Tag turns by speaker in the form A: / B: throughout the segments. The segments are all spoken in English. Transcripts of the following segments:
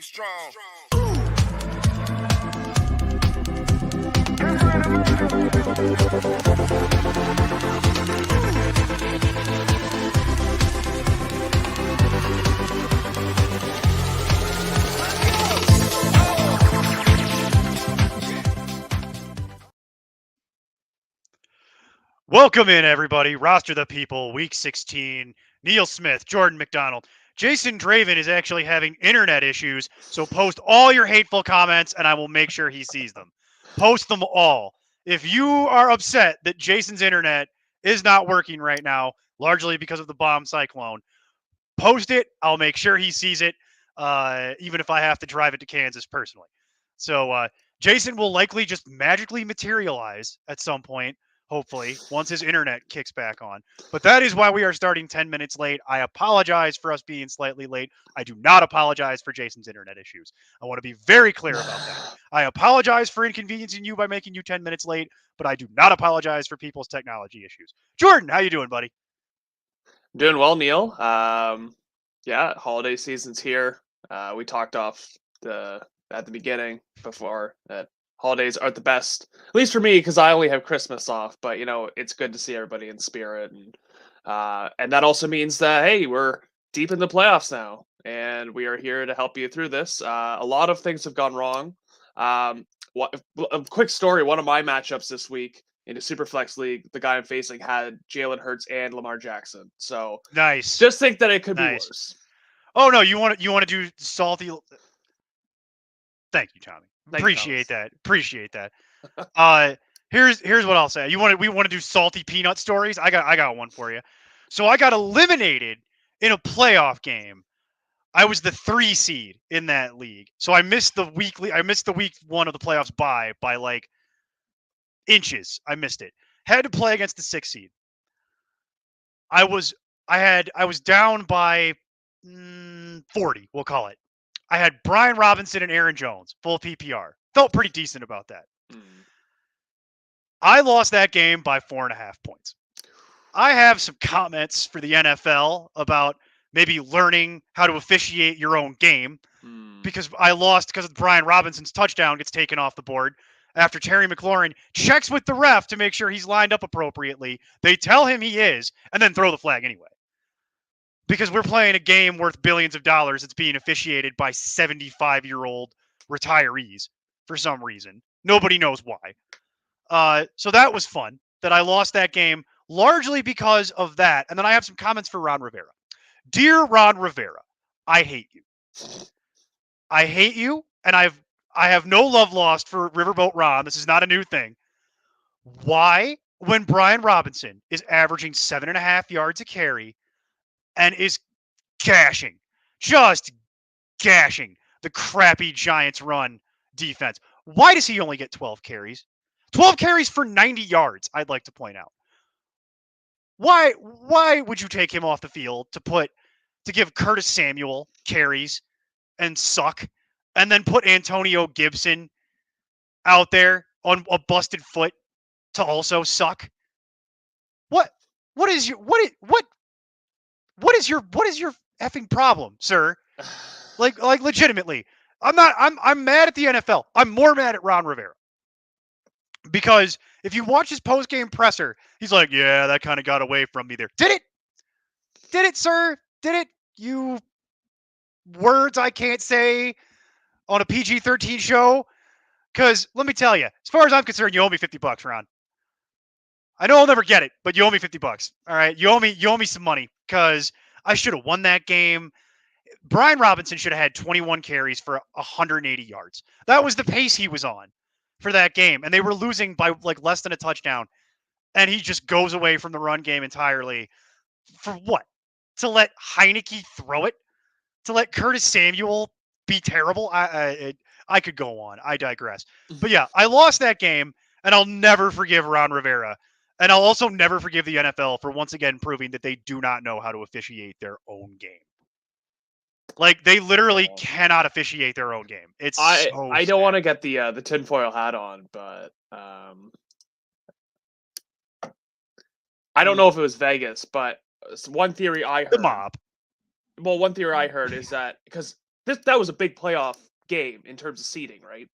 A: Be strong.
B: Welcome in, everybody. Roster the People, Week 16. Neil Smith, Jordan McDonald. Jason Draven is actually having internet issues, so post all your hateful comments and I will make sure he sees them. Post them all. If you are upset that Jason's internet is not working right now, largely because of the bomb cyclone, post it. I'll make sure he sees it, even if I have to drive it to Kansas personally. So Jason will likely just magically materialize at some point, hopefully, once his internet kicks back on. But that is why we are starting 10 minutes late. I apologize for us being slightly late. I do not apologize for Jason's internet issues. I want to be very clear about that. I apologize for inconveniencing you by making you 10 minutes late, but I do not apologize for people's technology issues. Jordan, how you doing, buddy?
C: Doing well, Neil. Yeah, holiday season's here. We talked off at the beginning before that holidays aren't the best, at least for me, because I only have Christmas off. But it's good to see everybody in spirit, and that also means that hey, we're deep in the playoffs now, and we are here to help you through this. A lot of things have gone wrong. A quick story: one of my matchups this week in a Superflex league, the guy I'm facing had Jalen Hurts and Lamar Jackson. So
B: Nice.
C: just think that it could be
B: Nice.
C: worse.
B: Oh no, you want to do salty? Thank you, Tommy.
C: Thank you,
B: Appreciate
C: Thomas.
B: that. Appreciate that. Here's what I'll say. We want to do salty peanut stories. I got one for you. So I got eliminated in a playoff game. I was the 3 seed in that league. So I missed the week 1 of the playoffs by like inches. I missed it. Had to play against the 6 seed. I was down by 40, we'll call it. I had Brian Robinson and Aaron Jones, full PPR. Felt pretty decent about that. I lost that game by 4.5 points. I have some comments for the NFL about maybe learning how to officiate your own game because I lost because Brian Robinson's touchdown gets taken off the board after Terry McLaurin checks with the ref to make sure he's lined up appropriately. They tell him he is and then throw the flag anyway. Because we're playing a game worth billions of dollars that's being officiated by 75-year-old retirees for some reason. Nobody knows why. So that was fun that I lost that game largely because of that. And then I have some comments for Ron Rivera. Dear Ron Rivera, I hate you. I hate you, and I have no love lost for Riverboat Ron. This is not a new thing. Why, when Brian Robinson is averaging 7.5 yards a carry and is just gashing the crappy Giants run defense, why does he only get 12 carries? 12 carries for 90 yards, I'd like to point out. Why would you take him off the field to give Curtis Samuel carries and suck, and then put Antonio Gibson out there on a busted foot to also suck? What is your effing problem, sir? Like legitimately. I'm mad at the NFL. I'm more mad at Ron Rivera. Because if you watch his post-game presser, he's like, yeah, that kind of got away from me there. Did it? Did it, sir? Did it? You words I can't say on a PG-13 show? Because let me tell you, as far as I'm concerned, you owe me $50, Ron. I know I'll never get it, but you owe me $50. All right, you owe me some money because I should have won that game. Brian Robinson should have had 21 carries for 180 yards. That was the pace he was on for that game, and they were losing by like less than a touchdown. And he just goes away from the run game entirely. For what? To let Heineke throw it? To let Curtis Samuel be terrible? I could go on. I digress. But yeah, I lost that game, and I'll never forgive Ron Rivera. And I'll also never forgive the NFL for once again proving that they do not know how to officiate their own game. Like, they literally cannot officiate their own game. It's
C: I don't want to get the tinfoil hat on, but I don't know if it was Vegas, but one theory I heard.
B: The mob.
C: Well, one theory I heard is that because that was a big playoff game in terms of seeding, right?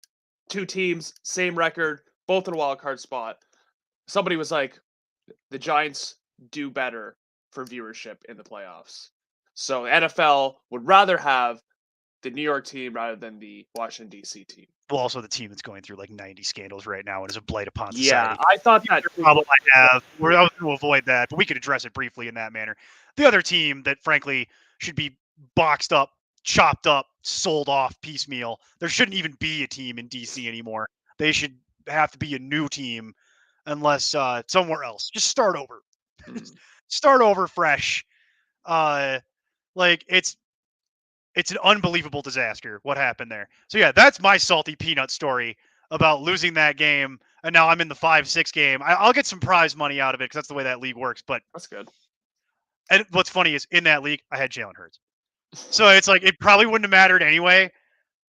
C: Two teams, same record, both in a wild card spot. Somebody was like, the Giants do better for viewership in the playoffs. So NFL would rather have the New York team rather than the Washington D.C. team.
B: Well, also the team that's going through like 90 scandals right now and is a blight upon
C: Yeah,
B: society.
C: I thought that
B: The problem I have, I was going to avoid that, but we could address it briefly in that manner. The other team that, frankly, should be boxed up, chopped up, sold off piecemeal. There shouldn't even be a team in DC anymore. They should have to be a new team, unless somewhere else. Just start over. Start over fresh. Like it's an unbelievable disaster what happened there. So yeah, that's my salty peanut story about losing that game, and now I'm in the 5-6 game. I'll get some prize money out of it because that's the way that league works. But
C: that's good.
B: And what's funny is in that league I had Jalen Hurts, so it's like it probably wouldn't have mattered anyway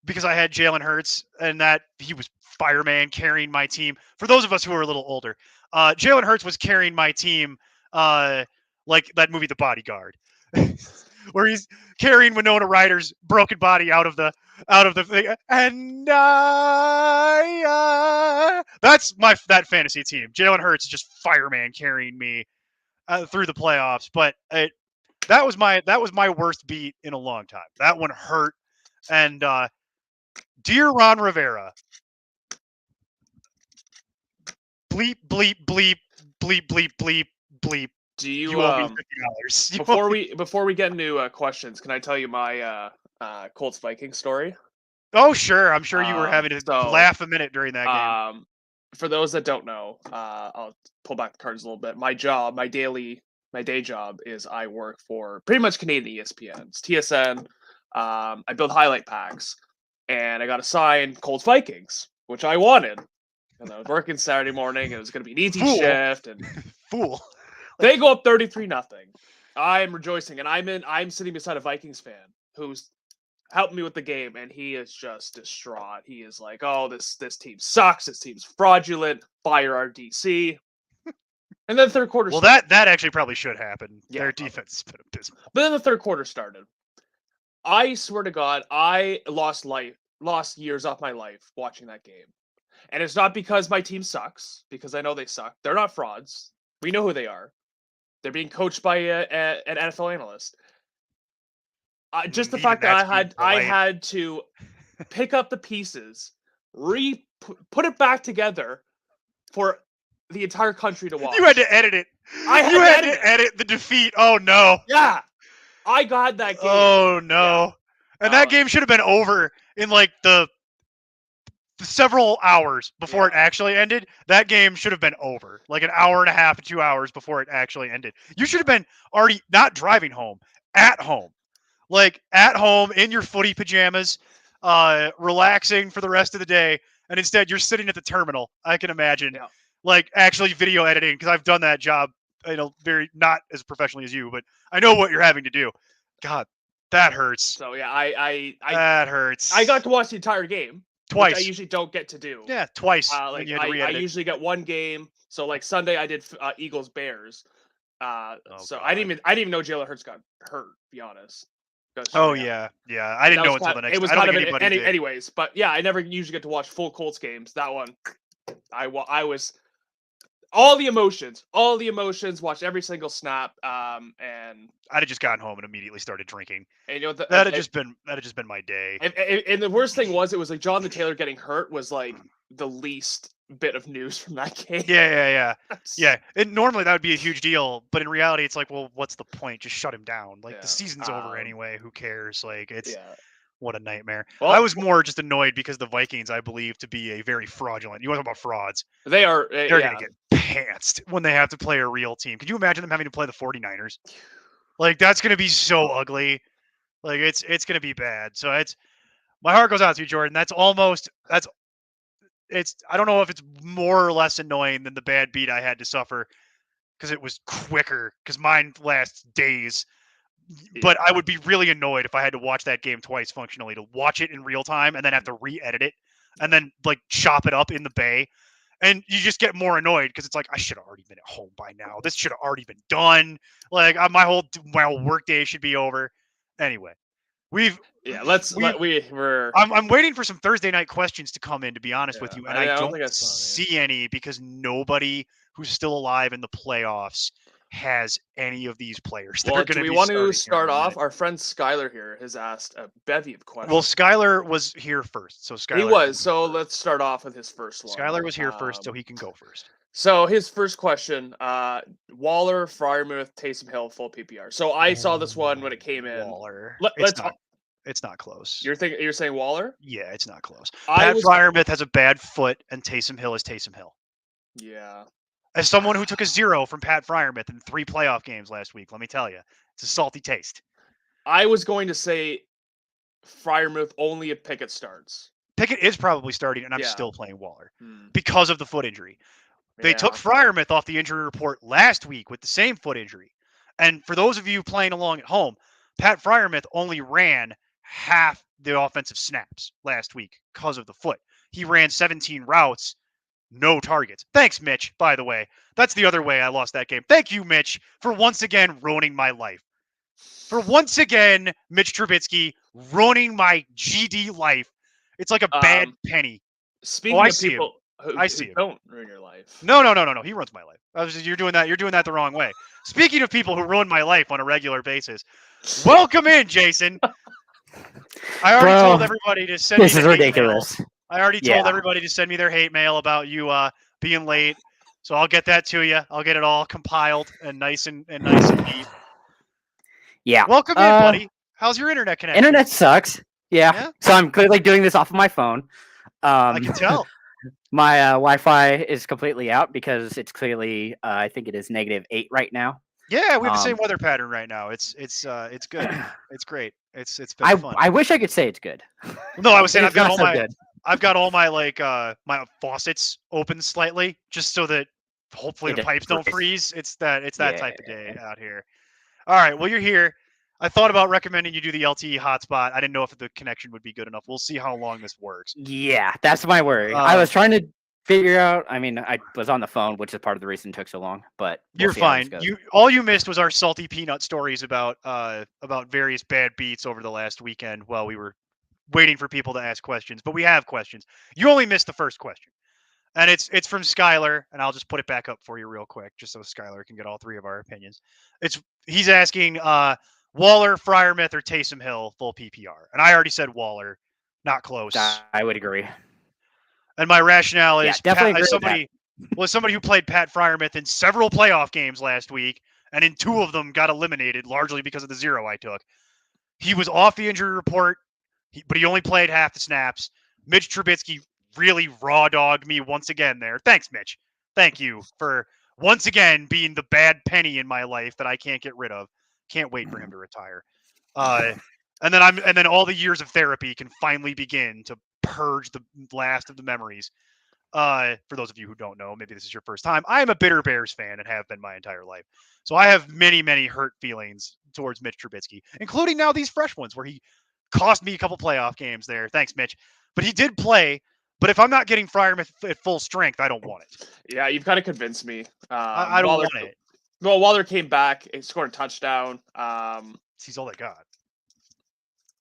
B: because I had Jalen Hurts and that he was fireman carrying my team. For those of us who are a little older, Jalen Hurts was carrying my team, like that movie The Bodyguard. Where he's carrying Winona Ryder's broken body out of the thing, and that's that fantasy team. Jalen Hurts is just fireman carrying me through the playoffs, but that was my worst beat in a long time. That one hurt, and dear Ron Rivera, bleep bleep bleep bleep bleep bleep bleep.
C: Do you
B: owe me $50?
C: Before we get into questions, can I tell you my Colts Vikings story?
B: Oh sure, I'm sure you were having to laugh a minute during that game.
C: For those that don't know, I'll pull back the cards a little bit. My day job is I work for pretty much Canadian ESPN. It's TSN. I build highlight packs, and I got assigned Colts Vikings, which I wanted. And I was working Saturday morning, and it was going to be an easy shift. And
B: Fool.
C: They go up 33-0. I'm rejoicing, and I'm sitting beside a Vikings fan who's helping me with the game, and he is just distraught. He is like, "Oh, this team sucks. This team's fraudulent. Fire our DC." And then the third quarter.
B: Well, that actually probably should happen. Yeah, their defense has been abysmal.
C: But then the third quarter started. I swear to God, I lost years off my life watching that game, and it's not because my team sucks. Because I know they suck. They're not frauds. We know who they are. They're being coached by an NFL analyst. Just the fact that I had to pick up the pieces, put it back together for the entire country to watch.
B: You had to edit it. You had to edit the defeat. Oh no.
C: Yeah, I got that game.
B: Oh no. Yeah. And that game should have been over in like the several hours before it actually ended. That game should have been over like an hour and a half to 2 hours before it actually ended. You should have been already not driving home, at home, like at home in your footy pajamas, relaxing for the rest of the day. And instead you're sitting at the terminal. I can imagine like actually video editing. Cause I've done that job, very, not as professionally as you, but I know what you're having to do. God, that hurts.
C: So yeah,
B: that hurts.
C: I got to watch the entire game.
B: Twice.
C: I usually don't get to do.
B: Yeah, twice.
C: I usually get one game. So like Sunday, I did Eagles Bears. So I didn't even know Jalen Hurts got hurt. To be honest.
B: Oh yeah. I didn't know until the next.
C: It was kind of anyways. But yeah, I never usually get to watch full Colts games. That one, I was all the emotions. Watched every single snap. And
B: I'd have just gotten home and immediately started drinking.
C: And you know
B: that had just been my day.
C: And the worst thing was, it was like Jonathan Taylor getting hurt was like the least bit of news from that game.
B: Yeah. And normally that would be a huge deal, but in reality, it's like, well, what's the point? Just shut him down. Like the season's over anyway. Who cares? Like it's. What a nightmare. Well, I was more just annoyed because the Vikings, I believe, to be a very fraudulent. You want to talk about frauds.
C: They are.
B: They're going to get pantsed when they have to play a real team. Could you imagine them having to play the 49ers? Like, that's going to be so ugly. Like, it's going to be bad. So my heart goes out to you, Jordan. I don't know if it's more or less annoying than the bad beat I had to suffer because it was quicker, because mine lasts days. But I would be really annoyed if I had to watch that game twice functionally, to watch it in real time and then have to re-edit it and then like chop it up in the bay. And you just get more annoyed because it's like, I should have already been at home by now. This should have already been done. Like my whole work day should be over. Anyway, We've
C: we're.
B: I'm waiting for some Thursday night questions to come in, to be honest with
C: Yeah,
B: you, and
C: I
B: I
C: don't
B: don't
C: think I saw any.
B: see any because nobody who's still alive in the playoffs has any of these players that
C: Well,
B: are
C: do
B: going to
C: we
B: be
C: want to
B: starting here in
C: start
B: a
C: off?
B: minute.
C: Our friend Skylar here has asked a bevy of questions.
B: Well, Skylar was here first, so Skylar.
C: He was, so let's start off with his first one.
B: Skylar was here first, so he can go first.
C: So his first question: Waller, Fryermuth, Taysom Hill, full PPR. So I saw this one when it came in.
B: Waller.
C: Let's.
B: It's not close.
C: You're saying Waller?
B: Yeah, it's not close.
C: I
B: Pat
C: was-
B: Fryermuth has a bad foot, and Taysom Hill is Taysom Hill.
C: Yeah.
B: As someone who took a 0 from Pat Fryermuth in 3 playoff games last week, let me tell you, it's a salty taste.
C: I was going to say Fryermuth only if Pickett starts.
B: Pickett is probably starting, and I'm
C: Yeah.
B: still playing Waller
C: Hmm.
B: because of the foot injury. They
C: Yeah.
B: took Fryermuth off the injury report last week with the same foot injury. And for those of you playing along at home, Pat Fryermuth only ran half the offensive snaps last week because of the foot. He ran 17 routes, no targets. Thanks, Mitch, by the way. That's the other way I lost that game. Thank you, Mitch, for once again ruining my life. For once again, Mitch Trubisky ruining my GD life. It's like a bad penny.
C: Speaking
B: I
C: of
B: see
C: people
B: I
C: who
B: see him.
C: don't ruin your life.
B: No. He ruins my life. You're doing that the wrong way. Speaking of people who ruin my life on a regular basis, welcome in, Jason. I already told everybody to send me
A: This is
B: the hate
A: ridiculous.
B: mail. I already told everybody to send me their hate mail about you being late. So I'll get that to you. I'll get it all compiled and nice and neat.
A: Yeah.
B: Welcome in, buddy. How's your internet connection?
A: Internet sucks. Yeah. So I'm clearly doing this off of my phone.
B: I can tell.
A: My Wi-Fi is completely out because it's clearly I think it is -8 right now.
B: Yeah, we have the same weather pattern right now. It's good. It's great. It's been fun.
A: I wish I could say it's good.
B: No, I was saying
A: It's not so good.
B: I've got all my my faucets open slightly just so that hopefully the pipes don't freeze. It's that type of day out here. All right, well you're here. I thought about recommending you do the LTE hotspot. I didn't know if the connection would be good enough. We'll see how long this works.
A: Yeah, that's my worry. I was trying to figure out. I mean, I was on the phone, which is part of the reason it took so long. But
B: you're fine. All you missed was our salty peanut stories about various bad beats over the last weekend while we were waiting for people to ask questions. But we have questions. You only missed the first question, and it's from Skylar, and I'll just put it back up for you real quick, just so Skylar can get all 3 of our opinions. He's asking Waller, Fryermuth, or Taysom Hill full PPR, and I already said Waller, not close.
A: I would agree.
B: And my rationale is
A: definitely
B: somebody who played Pat Fryermuth in several playoff games last week, and in 2 of them got eliminated largely because of the 0 I took. He was off the injury report, but he only played half the snaps. Mitch Trubisky really raw dogged me once again there. Thanks, Mitch. Thank you for once again being the bad penny in my life that I can't get rid of. Can't wait for him to retire. And then all the years of therapy can finally begin to purge the last of the memories. For those of you who don't know, maybe this is your first time. I am a bitter Bears fan and have been my entire life. So I have many, many hurt feelings towards Mitch Trubisky, including now these fresh ones where he cost me a couple playoff games there. Thanks, Mitch. But he did play. But if I'm not getting Fryermuth at full strength, I don't want it.
C: Yeah, you've kind of convinced me.
B: I don't want it.
C: Well, Waller came back, he scored a touchdown.
B: He's all they got.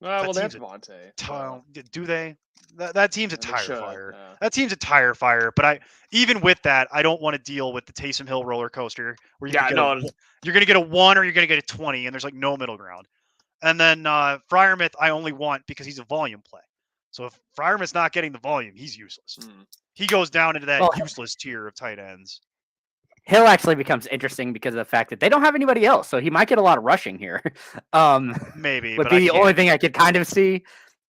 C: Well, they have Devontae.
B: Do they? That team's a tire fire.
C: Yeah.
B: That team's a tire fire. But even with that, I don't want to deal with the Taysom Hill roller coaster where you're going to get a 1 or you're going to get a 20, and there's like no middle ground. And then Fryermuth, I only want because he's a volume play. So if Fryermuth's not getting the volume, he's useless. He goes down into that useless tier of tight ends.
A: Hill actually becomes interesting because of the fact that they don't have anybody else, so he might get a lot of rushing here.
B: Maybe
A: would be the only thing I could kind of see,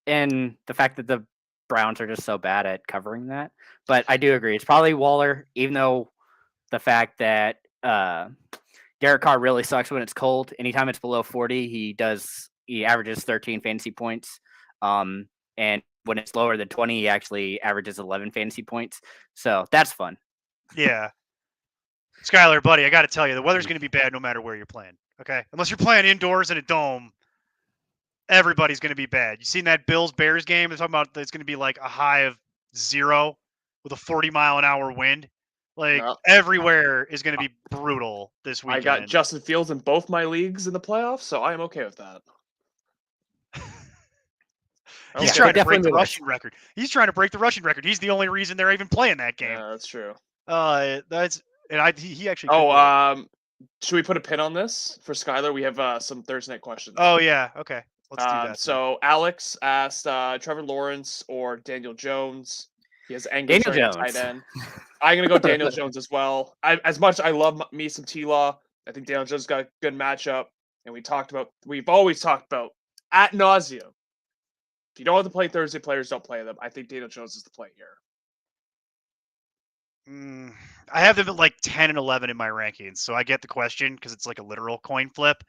A: and the fact that the Browns are just so bad at covering that. But I do agree, it's probably Waller, even though the fact that Derek Carr really sucks when it's cold. Anytime it's below 40, he averages 13 fantasy points, and when it's lower than 20, he actually averages 11 fantasy points. So that's fun.
B: Yeah. Skylar, buddy, I got to tell you, the weather's going to be bad no matter where you're playing. Okay, unless you're playing indoors in a dome, everybody's going to be bad. You seen that Bills-Bears game? They're talking about it's going to be like a high of 0 with a 40-mile-an-hour wind. Everywhere is going to be brutal this weekend.
C: I got Justin Fields in both my leagues in the playoffs, so I am okay with that.
B: He's
C: Okay.
B: trying to
A: definitely
B: break the
A: move us.
B: rushing record. He's trying to break the rushing record. He's the only reason they're even playing that game.
C: Yeah, that's true.
B: He actually. Could
C: Oh,
B: do it.
C: should we put a pin on this for Skylar? We have some Thursday night questions.
B: Oh yeah. Okay. Let's do that. then.
C: So Alex asked Trevor Lawrence or Daniel Jones. He has Angus
A: Daniel
C: at tight
A: Jones.
C: end. I'm gonna go Daniel Jones as well. As much I love me some T-Law, I think Daniel Jones got a good matchup, and we've always talked about ad nauseum. If you don't want to play Thursday players, don't play them. I think Daniel Jones is the play here.
B: I have them at like 10 and 11 in my rankings, so I get the question because it's like a literal coin flip.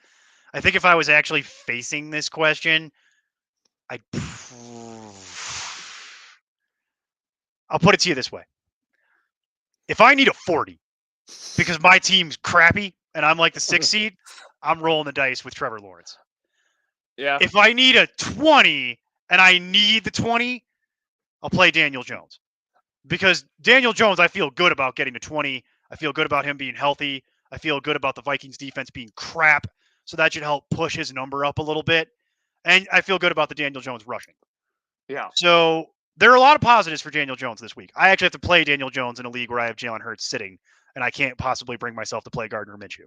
B: I think if I was actually facing this question, I'll put it to you this way. If I need a 40 because my team's crappy and I'm like the 6th seed, I'm rolling the dice with Trevor Lawrence.
C: Yeah.
B: If I need a 20 and I need the 20, I'll play Daniel Jones. Because Daniel Jones, I feel good about getting to 20. I feel good about him being healthy. I feel good about the Vikings defense being crap. So that should help push his number up a little bit. And I feel good about the Daniel Jones rushing.
C: Yeah.
B: So there are a lot of positives for Daniel Jones this week. I actually have to play Daniel Jones in a league where I have Jalen Hurts sitting, and I can't possibly bring myself to play Gardner Minshew.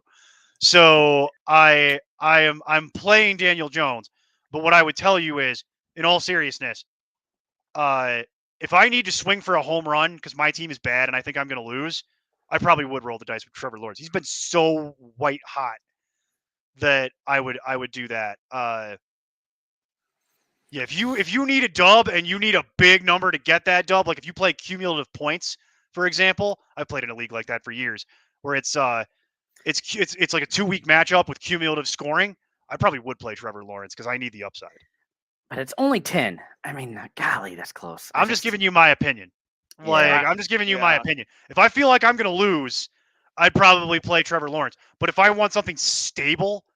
B: So I'm playing Daniel Jones. But what I would tell you is, in all seriousness, if I need to swing for a home run because my team is bad and I think I'm going to lose, I probably would roll the dice with Trevor Lawrence. He's been so white hot that I would do that. Yeah, if you need a dub and you need a big number to get that dub, like if you play cumulative points, for example, I've played in a league like that for years, where it's like a 2-week matchup with cumulative scoring. I probably would play Trevor Lawrence because I need the upside.
A: But it's only 10. I mean, golly, that's close.
B: I'm just giving you my opinion. I'm just giving you my opinion. If I feel like I'm going to lose, I'd probably play Trevor Lawrence. But if I want something stable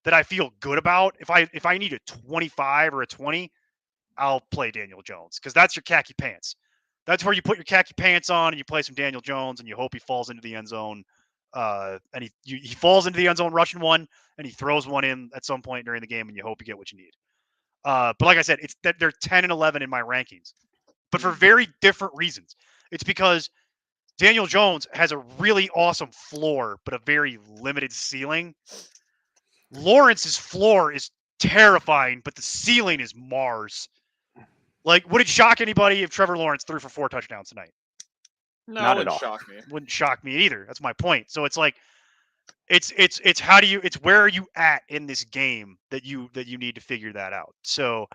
B: that I feel good about, if I need a 25 or a 20, I'll play Daniel Jones because that's your khaki pants. That's where you put your khaki pants on and you play some Daniel Jones and you hope he falls into the end zone. And he falls into the end zone rushing one and he throws one in at some point during the game and you hope you get what you need. But like I said, it's that they're 10 and 11 in my rankings, but for very different reasons. It's because Daniel Jones has a really awesome floor, but a very limited ceiling. Lawrence's floor is terrifying, but the ceiling is Mars. Like, would it shock anybody if Trevor Lawrence threw for 4 touchdowns tonight?
C: No,
A: Not
C: it
A: at
C: wouldn't
A: all.
C: shock me.
B: Wouldn't shock me either. That's my point. So it's like, it's where are you at in this game that you need to figure that out. So,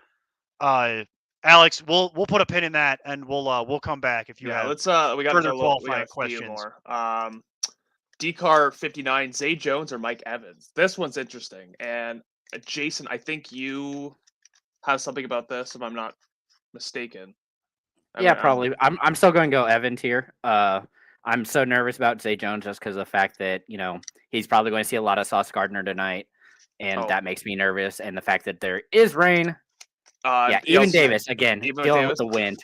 B: Alex, we'll put a pin in that and we'll come back if you have.
C: Let's we got
B: further
C: we got
B: qualifying
C: a few
B: questions.
C: more. DCAR 59, Zay Jones or Mike Evans. This one's interesting. And Jason, I think you have something about this, if I'm not mistaken.
A: Yeah, probably. I'm still going to go Evans here. I'm so nervous about Zay Jones just because of the fact that, he's probably going to see a lot of Sauce Gardner tonight, and that makes me nervous. And the fact that there is rain. Even Davis, again, dealing with the wind.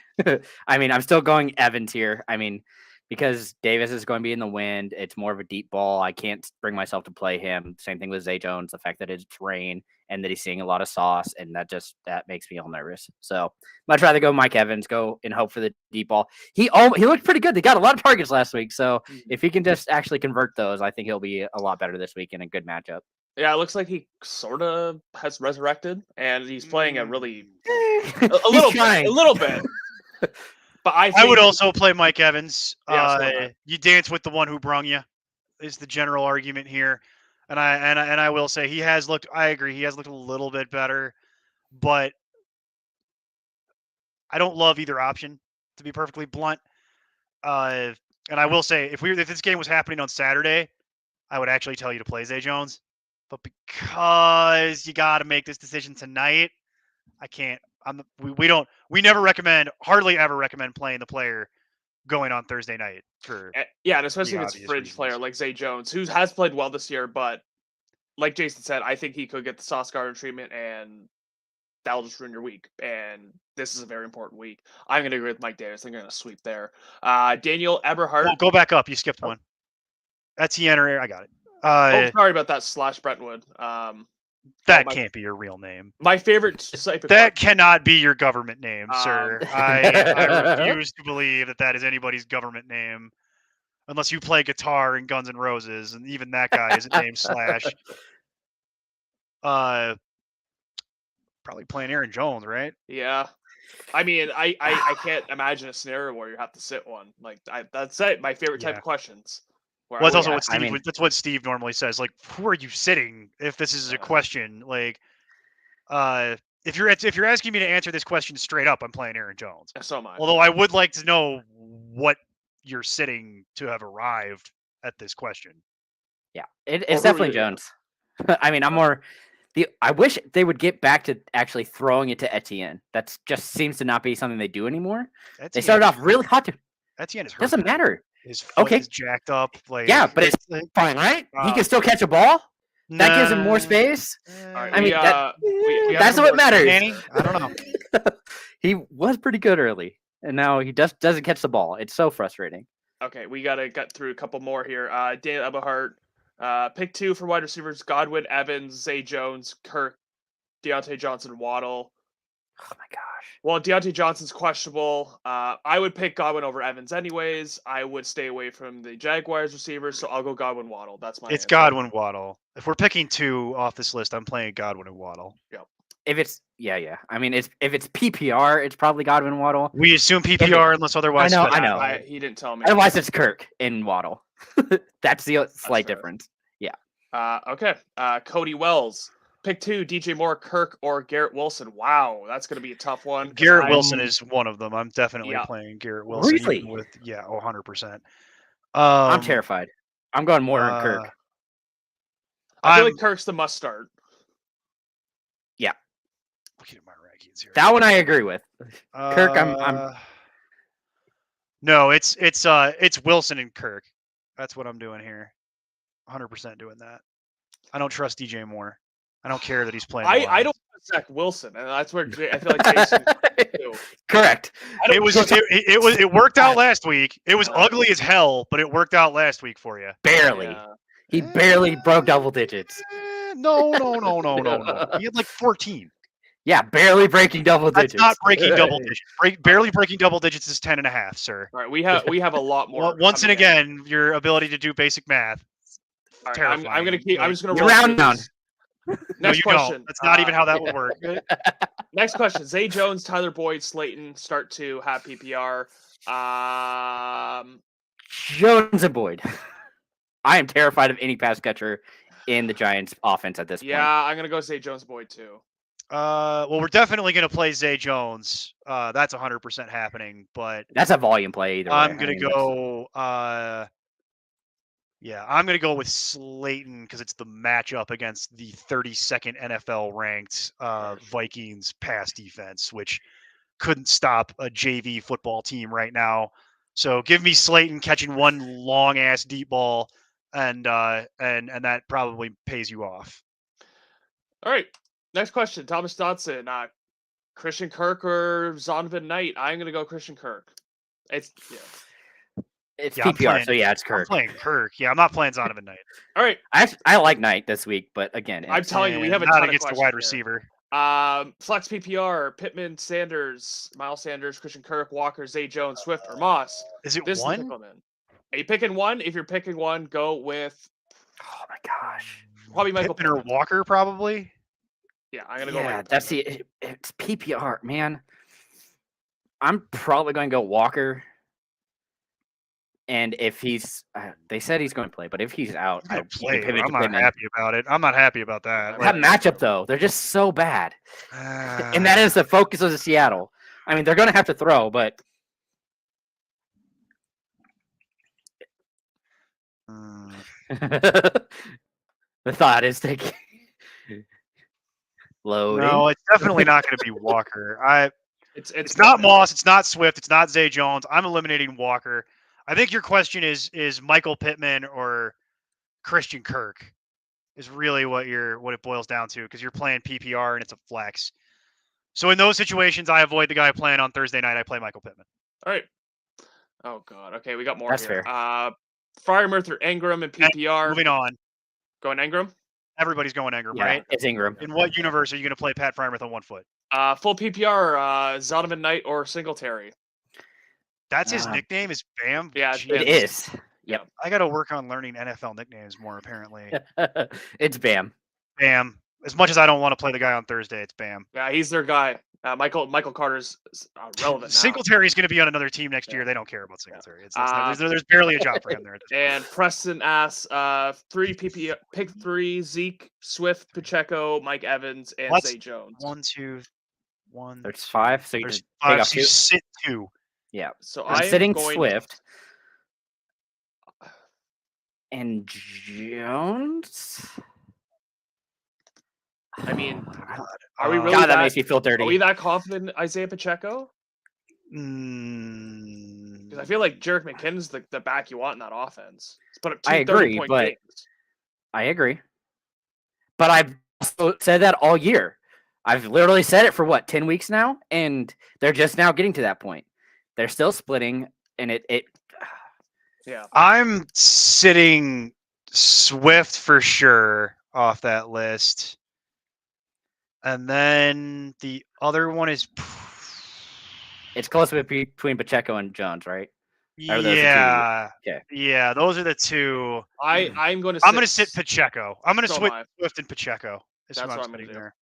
A: I mean, I'm still going Evans here. I mean, because Davis is going to be in the wind. It's more of a deep ball. I can't bring myself to play him. Same thing with Zay Jones, the fact that it's rain and that he's seeing a lot of sauce, and that makes me all nervous. So much rather go Mike Evans, go and hope for the deep ball. He looked pretty good. They got a lot of targets last week. So if he can just actually convert those, I think he'll be a lot better this week in a good matchup.
C: Yeah, it looks like he sort of has resurrected, and he's playing a really
A: a
C: little bit. But I
B: would also play Mike Evans.
C: Yeah,
B: you dance with the one who brung you, is the general argument here. And I will say he has looked. I agree, he has looked a little bit better, but I don't love either option, to be perfectly blunt. And I will say, if this game was happening on Saturday, I would actually tell you to play Zay Jones. But because you got to make this decision tonight, I can't. We never hardly ever recommend playing the player going on Thursday night
C: and especially if it's a fringe player like Zay Jones, who has played well this year, but like Jason said, I think he could get the Sauce Gardner treatment, and that'll just ruin your week. And this is a very important week. I'm going to agree with Mike Davis. I'm going to sweep there. Daniel Eberhardt.
B: Oh, go back up. You skipped one. Etienne or I got it.
C: Sorry about that. / Brentwood.
B: That
C: my-
B: can't be your real name.
C: My favorite type of
B: That
C: question-
B: cannot be your government name, sir. I
A: Um,
B: refuse to believe that that is anybody's government name, unless you play guitar in Guns N' Roses, and even that guy isn't named Slash. Probably playing Aaron Jones, right?
C: Yeah. I mean, I can't imagine a scenario where you have to sit one. Like that's it. My favorite type
B: Yeah.
C: of questions. where
B: Well, that's
C: I-
B: also
A: yeah,
B: what
A: I
B: Steve.
A: mean-
B: That's what Steve normally says. Like, who are you sitting? If this is a
C: Yeah.
B: question, like, if you're asking me to answer this question straight up, I'm playing Aaron Jones.
C: So am I.
B: Although I would like to know what you're sitting to have arrived at this question.
A: Yeah, it's
C: who are
A: definitely
C: you? Yeah.
A: Jones. I mean, I'm more I wish they would get back to actually throwing it to Etienne. That just seems to not be something they do anymore. They
B: Etienne
A: started
B: is
A: off really hot.
B: Etienne is hurt.
A: Doesn't matter.
B: His foot
A: Okay.
B: is jacked up. Like,
A: Yeah, but it's
B: like,
A: fine, right? He
B: uh,
A: can still catch a ball. That gives him more
B: nah,
A: space.
C: All right,
A: I mean,
C: we have
A: that's
C: some
A: what
C: more-
A: matters.
B: Danny, I don't know.
A: He was pretty good early, and now he doesn't catch the ball. It's so frustrating.
C: Okay, we gotta get through a couple more here. Daniel Eberhardt, pick 2 for wide receivers: Godwin, Evans, Zay Jones, Kirk, Deontay Johnson, Waddle.
A: Oh my gosh.
C: Well, Deontay Johnson's questionable. I would pick Godwin over Evans anyways. I would stay away from the Jaguars receivers, so I'll go Godwin, Waddle. That's my
B: It's
C: answer.
B: Godwin Waddle. If we're picking 2 off this list, I'm playing Godwin and Waddle.
A: If it's yeah. I mean, if it's PPR, it's probably Godwin Waddle.
B: We assume PPR unless otherwise.
A: I know.
B: specified.
C: He didn't tell me.
A: Otherwise, it's Kirk and Waddle. That's the slight
C: fair.
A: difference.
C: Okay. Cody Wells. Pick 2, DJ Moore, Kirk, or Garrett Wilson. Wow, that's going to be a tough one. 'cause
B: Garrett
C: I'm-
B: Wilson is one of them. I'm definitely
C: Yeah.
B: playing Garrett Wilson. even
A: Really?
B: With 100%.
A: I'm terrified. I'm going more on
B: uh,
A: Kirk.
C: I feel
B: I'm
C: like Kirk's the must start.
B: looking at my rankings here.
A: That one I agree with. Kirk, I'm-
B: No, it's Wilson and Kirk. That's what I'm doing here. 100% doing that. I don't trust DJ Moore. I don't care that he's playing. the
C: I
B: Lions.
C: don't want Zach Wilson, and that's where I feel like Jason. too.
A: Correct.
B: It worked out last week. It was ugly as hell, but it worked out last week for you.
A: Barely.
C: Yeah.
A: He barely broke double digits.
B: No. He had like 14.
A: Yeah, barely breaking double
B: That's
A: digits.
B: not breaking double digits. Barely breaking double digits is 10 and a half, sir.
C: All right, we have a lot more.
B: Well, once and
C: coming in.
B: again, your ability to do basic math.
C: All right,
B: terrifying.
C: I'm gonna keep. I'm just gonna
A: You
C: roll
A: round
C: through
A: down.
C: these.
B: No,
C: Next
B: you
C: question.
B: don't. That's not even how that would work.
C: Next question. Zay Jones, Tyler Boyd, Slayton. Start to have PPR.
A: Jones and Boyd. I am terrified of any pass catcher in the Giants offense at this
C: Yeah, I'm gonna go Zay Jones, Boyd too.
B: Well, we're definitely going to play Zay Jones. That's 100% happening. But
A: point. That's a volume play either way.
B: I'm
A: I
B: going to
A: mean,
B: go. I'm going to go with Slayton because it's the matchup against the 32nd NFL ranked Vikings pass defense, which couldn't stop a JV football team right now. So give me Slayton catching one long ass deep ball, and that probably pays you off.
C: All right. Next question. Thomas Dodson. Christian Kirk or Zonovan Knight? I'm gonna go Christian Kirk. It's
A: It's
B: Yeah, I'm
A: PPR,
B: playing-
A: so yeah, it's
B: I'm
A: Kirk.
B: playing Kirk. Yeah, I'm not playing Zonovan Knight.
C: all right.
A: I like Knight this week, but again,
C: I'm
A: it's-
C: telling you, we have a
B: not
C: ton of
B: against the
C: questions
B: wide
C: here.
B: receiver.
C: Flex PPR: Pittman, Sanders, Miles Sanders, Christian Kirk, Walker, Zay Jones, Swift, or Moss.
B: Is it
C: This is the
B: one?
C: pickle man. Are you picking one? If you're picking one, go with
A: oh my gosh.
C: probably Michael
B: Pittman or
C: Pittman.
B: Walker, probably.
C: Yeah, I'm gonna go.
A: Yeah,
C: Michael
A: that's
C: Pittman.
A: it's PPR, man. I'm probably going to go Walker. And if he's, they said he's going to play, but if he's out,
B: I
A: you can
B: play.
A: pivot
B: I'm
A: to
B: not
A: Pittman.
B: happy about it. I'm not happy about that.
A: That matchup though, they're just so bad,
B: Ah.
A: and that is the focus of the Seattle. I mean, they're going to have to throw, but
B: Mm.
A: the thought is taking loading.
B: No, it's definitely not going to be Walker.
C: It's
B: It's not
C: Pittman.
B: Moss. It's not Swift. It's not Zay Jones. I'm eliminating Walker. I think your question is Michael Pittman or Christian Kirk is really what it boils down to, because you're playing PPR and it's a flex. So in those situations, I avoid the guy playing on Thursday night. I play Michael Pittman.
C: All right. Oh god. Okay, we got more
A: That's
C: here.
A: fair.
C: Freiermuth or Engram and PPR.
B: Moving on.
C: Going Engram.
B: Everybody's going Ingram,
A: Yeah,
B: right?
A: it's Ingram.
B: In what universe are you going to play Pat Fryermuth on 1 foot?
C: Full PPR, Zonovan Knight or Singletary.
B: That's his
A: Uh,
B: nickname is Bam?
C: Yeah,
B: Jeez.
A: It is. Yep.
B: I got to work on learning NFL nicknames more, apparently.
A: It's Bam.
B: Bam. As much as I don't want to play the guy on Thursday, it's Bam.
C: Yeah, he's their guy. Michael Carter's relevant now.
B: Singletary's going to be on another team next year. They don't care about Singletary. There's barely a job for him there. At this point.
C: And Preston asks, pick 3: Zeke, Swift, Pacheco, Mike Evans, and
B: What's-
C: Zay Jones.
B: 1, 2, 1.
A: There's 5, so you
B: There's
A: just take
B: 5.
A: off
B: So
A: 2.
B: you sit 2.
A: Yeah.
C: So
A: I'm
C: I'm
A: sitting
C: going
A: Swift and Jones.
C: I mean,
B: Oh my God.
C: are we really
A: God, that
C: that-
A: makes me feel dirty.
C: Are we that confident in Isaiah Pacheco?
B: Mm,
C: Because I feel like Jerick McKinnon's the back you want in that offense. He's put up 2
A: I agree,
C: 30-point
A: but-
C: games.
A: I agree. But I've also said that all year. I've literally said it for 10 weeks now, and they're just now getting to that point. They're still splitting, and it
C: Yeah.
B: I'm sitting Swift for sure off that list. And then the other one is
A: it's close between Pacheco and Jones, right? Are those the two?
B: yeah.
A: Okay.
B: Yeah, those are the two.
C: I'm going to.
B: I'm going to sit Pacheco. I'm going to
C: So am
B: switch
C: I.
B: Swift and Pacheco.
C: That's what I'm gonna do.
B: there.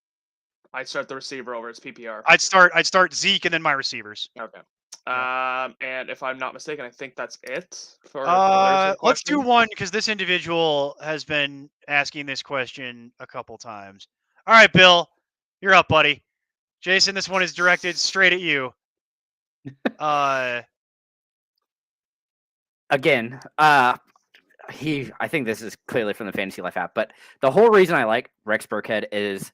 C: I start the receiver over its PPR.
B: I'd start Zeke and then my receivers.
C: Okay.
B: Yeah.
C: And if I'm not mistaken, I think that's it for Thursday
B: Let's do
C: questions.
B: one because this individual has been asking this question a couple times. All right, Bill, you're up, buddy. Jason, this one is directed straight at you.
A: Again, I think this is clearly from the Fantasy Life app, but the whole reason I like Rex Burkhead is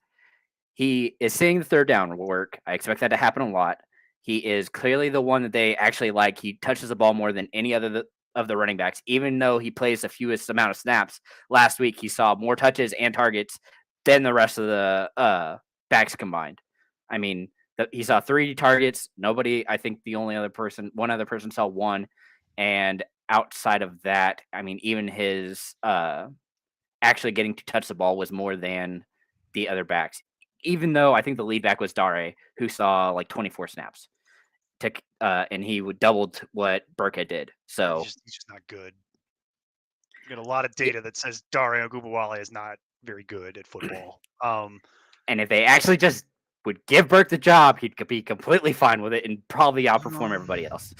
A: he is seeing the third down work. I expect that to happen a lot. He is clearly the one that they actually like. He touches the ball more than any other of the running backs, even though he plays the fewest amount of snaps. Last week, he saw more touches and targets than the rest of the backs combined. I mean, he saw 3 targets. I think one other person saw 1. And outside of that, I mean, even his actually getting to touch the ball was more than the other backs. Even though I think the lead back was Dare, who saw like 24 snaps. And he doubled what Burkhead did. So
B: he's just not good. You got a lot of data that says Dario Gubawale is not very good at football.
A: And if they actually just would give Burke the job, he'd be completely fine with it and probably outperform everybody else.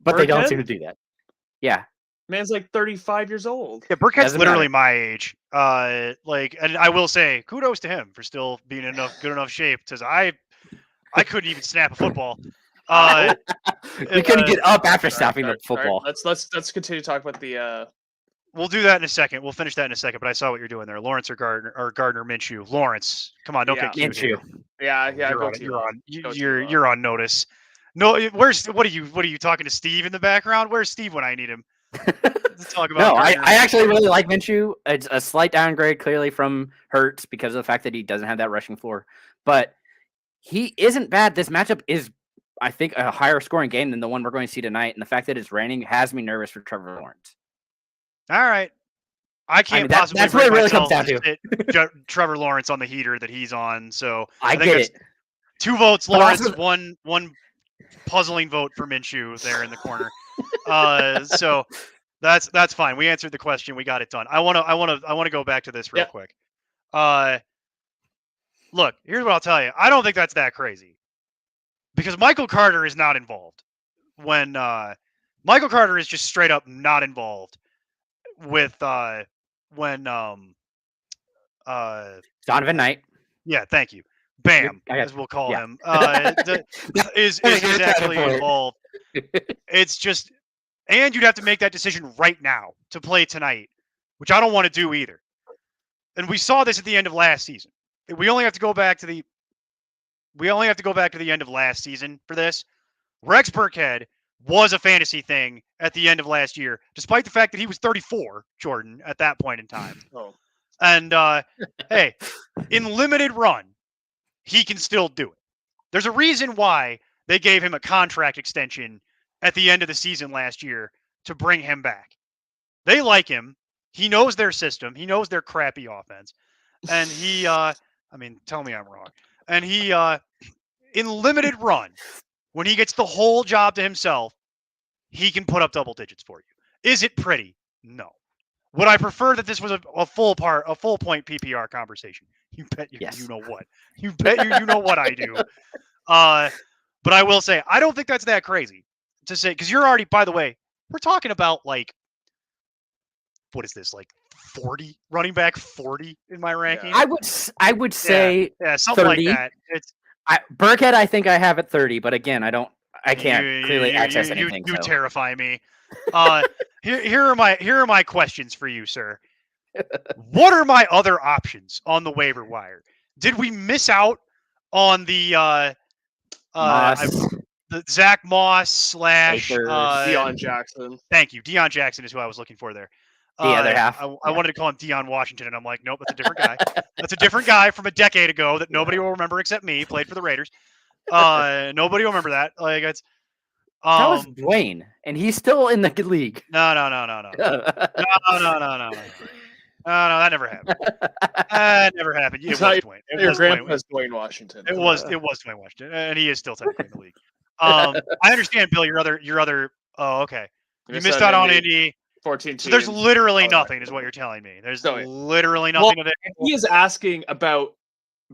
A: But they don't seem to do that. Yeah.
C: Man's like 35 years old.
B: Yeah, Burkhead's
A: Doesn't
B: literally
A: matter.
B: my age. And I will say kudos to him for still being in good enough shape because I couldn't even snap a football.
A: We couldn't get up after snapping the
C: All right,
A: football.
C: let's continue to talk about the.
B: We'll do that in a second. We'll finish that in a second. But I saw what you're doing there, Lawrence or Gardner Minshew. Lawrence, come on, don't
C: Yeah.
B: get cute.
A: Minshew.
C: Yeah,
B: You're
C: go
B: on,
C: to
B: you're on.
C: Go to
B: You're
C: you,
B: you're on notice. No, what are you talking to Steve in the background? Where's Steve when I need him? Let's talk about.
A: No,
B: Gardner
A: I actually
B: Minshew.
A: really like Minshew. It's a slight downgrade, clearly, from Hurts because of the fact that he doesn't have that rushing floor. But he isn't bad. This matchup is, I think, a higher scoring game than the one we're going to see tonight. And the fact that it's raining has me nervous for Trevor Lawrence.
B: All right. I can't
A: that-
B: possibly
A: that's
B: bring
A: what it really comes
B: myself
A: down
B: sit Trevor Lawrence on the heater that he's on. So
A: I
B: think
A: get
B: that's
A: it.
B: 2 votes
A: But
B: Lawrence,
A: also-
B: one puzzling vote for Minshew there in the corner. So that's fine. We answered the question. We got it done. I want to go back to this real
C: Yeah.
B: quick. Look, here's what I'll tell you. I don't think that's that crazy because Michael Carter is not involved. When Michael Carter is just straight up not involved with
A: Donovan Knight.
B: yeah, thank you. Bam,
A: I got
B: as we'll call
A: yeah.
B: him, is
A: You're trying to
B: actually
A: point.
B: involved. It's just, and you'd have to make that decision right now to play tonight, which I don't want to do either. And we saw this at the end of last season. We only have to go back to the end of last season for this. Rex Burkhead was a fantasy thing at the end of last year, despite the fact that he was 34, Jordan, at that point in time.
C: Oh,
B: And hey, in limited run, he can still do it. There's a reason why they gave him a contract extension at the end of the season last year to bring him back. They like him. He knows their system. He knows their crappy offense. And he, I mean, tell me I'm wrong. And he, in limited run, when he gets the whole job to himself, he can put up double digits for you. Is it pretty? No. Would I prefer that this was a full point PPR conversation? You bet you,
A: Yes.
B: you know what. You bet you know what I do. But I will say, I don't think that's that crazy to say, because you're already, by the way, we're talking about like, what is this, like 40 running back 40 in my ranking?
A: I would say
B: Yeah, something
A: 30.
B: like that. It's
A: Burkhead. I think I have at 30, but again, I can't clearly access
B: you,
A: anything.
B: You
A: so.
B: terrify me. Here are my questions for you, sir. What are my other options on the waiver wire? Did we miss out on the
A: Moss,
B: the Zach Moss /
A: Akers,
C: Deion Jackson.
B: Thank you. Deion Jackson is who I was looking for there.
A: the other half.
B: I wanted to call him Deion Washington, and I'm like, nope, that's a different guy. That's a different guy from a decade ago that nobody will remember except me. Played for the Raiders. Nobody will remember that. Like it's.
A: That was Dwayne, and he's still in the league.
B: No. No, that never happened. That never happened. It was Dwayne.
C: Your grandpa's Dwayne Washington.
B: It was Dwayne Washington, and he is still technically in the league. I understand, Bill. Your other. Oh, okay. You missed out on Indy.
C: 14.
B: So there's literally nothing, is what you're telling me. There's literally nothing.
C: Well, he is asking about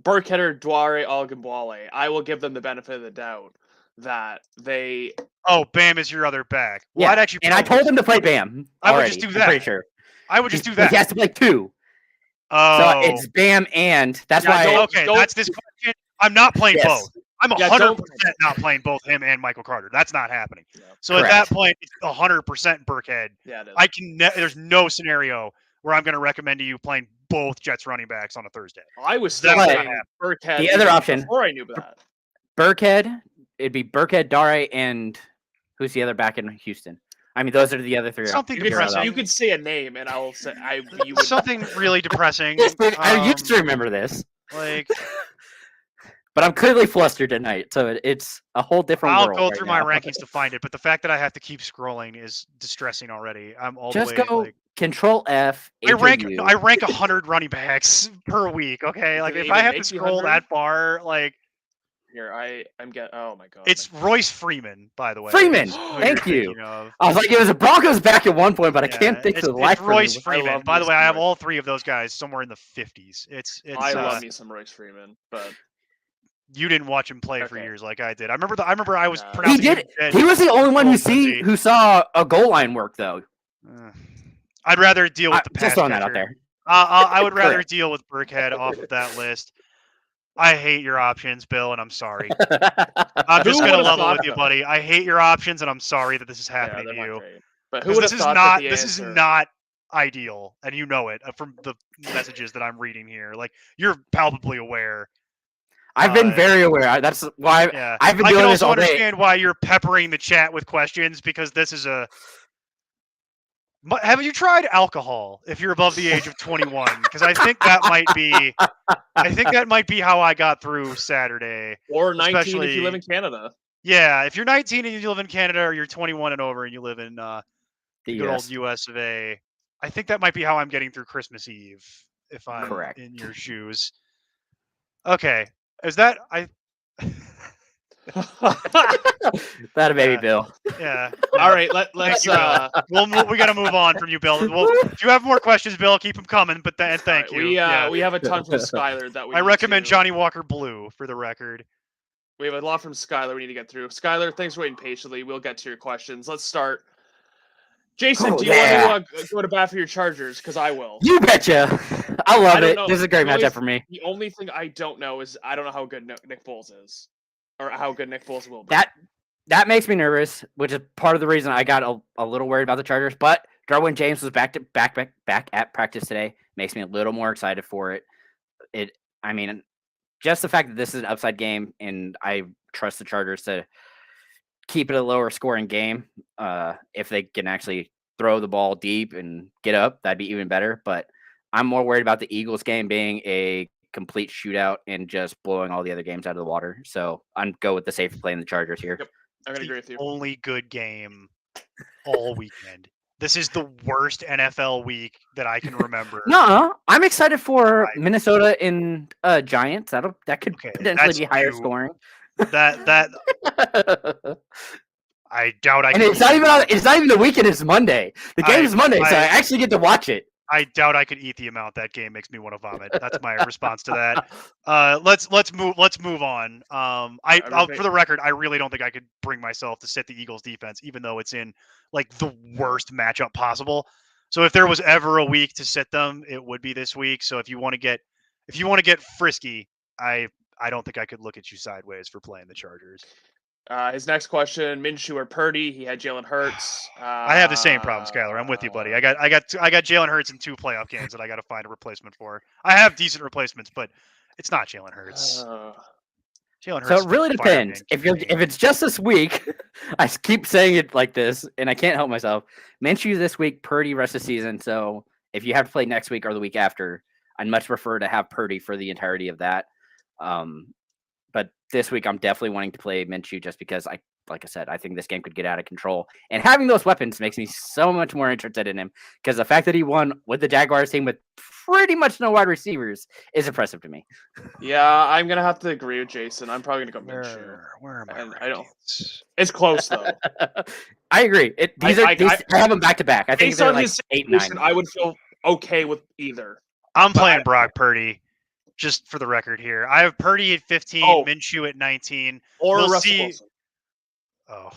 C: Burkhead or Dware Ogunbowale. I will give them the benefit of the doubt that they.
B: Oh, Bam is your other back. Well,
A: Yeah,
B: I'd actually.
A: and I told him to play Bam.
B: I would just do that.
A: I'm pretty sure.
B: I would just do that.
A: He has to play 2.
B: Oh,
A: So it's Bam and that's why.
B: Okay, that's this question. I'm not playing both. I'm 100% not playing both him and Michael Carter. That's not happening. Yeah. So
A: Correct.
B: at that point, it's 100% Burkhead.
C: Yeah, it is.
B: I can. There's no scenario where I'm going to recommend to you playing both Jets running backs on a Thursday.
C: I was still saying Burkhead.
A: The other option
C: before I knew that.
A: Burkhead. It'd be Burkhead, Dare, and who's the other back in Houston? I mean, those are the other 3.
B: Something
C: depressing. You could say a name, and I will say you would.
B: Something really depressing.
A: I used to remember this.
B: Like.
A: But I'm clearly flustered tonight, so it's a whole different world.
B: I'll go through my rankings to find it, but the fact that I have to keep scrolling is distressing already. I'm all
A: just
B: the way,
A: go
B: like,
A: Control F.
B: I rank 100 running backs per week. Okay, like if I have to scroll that far, like
C: here I'm getting. Oh my god,
B: it's Royce Freeman, by the way.
A: Freeman, thank you.
B: Of.
A: I was like, it was a Broncos back at one point, but I can't think of the life.
B: It's Royce Freeman. By the way, I have all 3 of those guys somewhere in the 50s.
C: I love me some Royce Freeman, but.
B: You didn't watch him play for years like I did. I remember I was pronouncing.
A: He did. He was the only one who saw a goal line work though.
B: I'd rather deal with the pass.
A: Just throwing that out there.
B: I would rather deal with Burkhead off of that list. I hate your options, Bill, and I'm sorry. I'm just gonna level with you, buddy. I hate your options, and I'm sorry that this is happening to you.
C: But who this
B: is not ideal, and you know it from the messages that I'm reading here. Like you're palpably aware.
A: I've been very aware. That's why I've been doing this all day.
B: I can also understand why you're peppering the chat with questions because this is a. Have you tried alcohol if you're above the age of 21? Because I think that might be how I got through Saturday.
C: Or 19 if you live in Canada.
B: Yeah, if you're 19 and you live in Canada, or you're 21 and over and you live in the good old US of A. I think that might be how I'm getting through Christmas Eve if I'm
A: correct
B: in your shoes. Okay. Is that
A: that a baby Bill?
B: Yeah.
C: All right. Let's.
B: we got to move on from you, Bill. If you have more questions, Bill, keep them coming. But thank you.
C: We have a ton from Skylar that we.
B: I recommend Johnny Walker Blue for the record.
C: We have a lot from Skylar we need to get through. Skylar, thanks for waiting patiently. We'll get to your questions. Let's start. Jason, do you want to go to bat for your Chargers? Because I will.
A: You betcha. I love it. This is a great matchup for me.
C: The only thing I don't know is I don't know how good Nick Foles is, or how good Nick Foles will be.
A: That makes me nervous, which is part of the reason I got a little worried about the Chargers. But Derwin James was back at practice today. Makes me a little more excited for it. I mean, just the fact that this is an upside game, and I trust the Chargers to keep it a lower scoring game. If they can actually throw the ball deep and get up, that'd be even better. But I'm more worried about the Eagles game being a complete shootout and just blowing all the other games out of the water. So I'm go with the safe play in the Chargers here.
C: Yep. I'm gonna agree with you.
B: Only good game all weekend. This is the worst NFL week that I can remember.
A: No, I'm excited for
B: I-
A: Minnesota and Giants. That could
B: Okay,
A: potentially
B: that's
A: be higher
B: you.
A: scoring.
B: That I doubt I
A: And
B: could.
A: it's not even it's not even the weekend. It's Monday. The game is Monday, so I
B: I-
A: actually get to watch it.
B: I doubt I could eat the amount that game makes me want to vomit. That's my response to that. Let's move on. For the record, I really don't think I could bring myself to sit the Eagles defense, even though it's in like the worst matchup possible. So if there was ever a week to sit them, it would be this week. So if you want to get frisky, I don't think I could look at you sideways for playing the Chargers.
C: His next question: Minshew or Purdy? He had Jalen Hurts.
B: I have the same problem, Skyler. I'm with you, buddy. I got Jalen Hurts in 2 playoff games that I got to find a replacement for. I have decent replacements, but it's not Jalen Hurts. Jalen Hurts.
A: So it really depends. If it's just this week, I keep saying it like this, and I can't help myself. Minshew this week, Purdy rest of the season. So if you have to play next week or the week after, I'd much prefer to have Purdy for the entirety of that. But this week, I'm definitely wanting to play Minshew just because like I said, I think this game could get out of control. And having those weapons makes me so much more interested in him because the fact that he won with the Jaguars team with pretty much no wide receivers is impressive to me.
C: Yeah, I'm gonna have to agree with Jason. I'm probably gonna go Minshew.
B: Where am I?
C: And I don't. It's close though.
A: I agree. I have them back to back. I think they're like 8-9.
C: I would feel okay with either.
B: I'm playing Brock Purdy. Just for the record here, I have Purdy at 15, Minshew at 19,
C: or Russell Wilson.
B: Oh,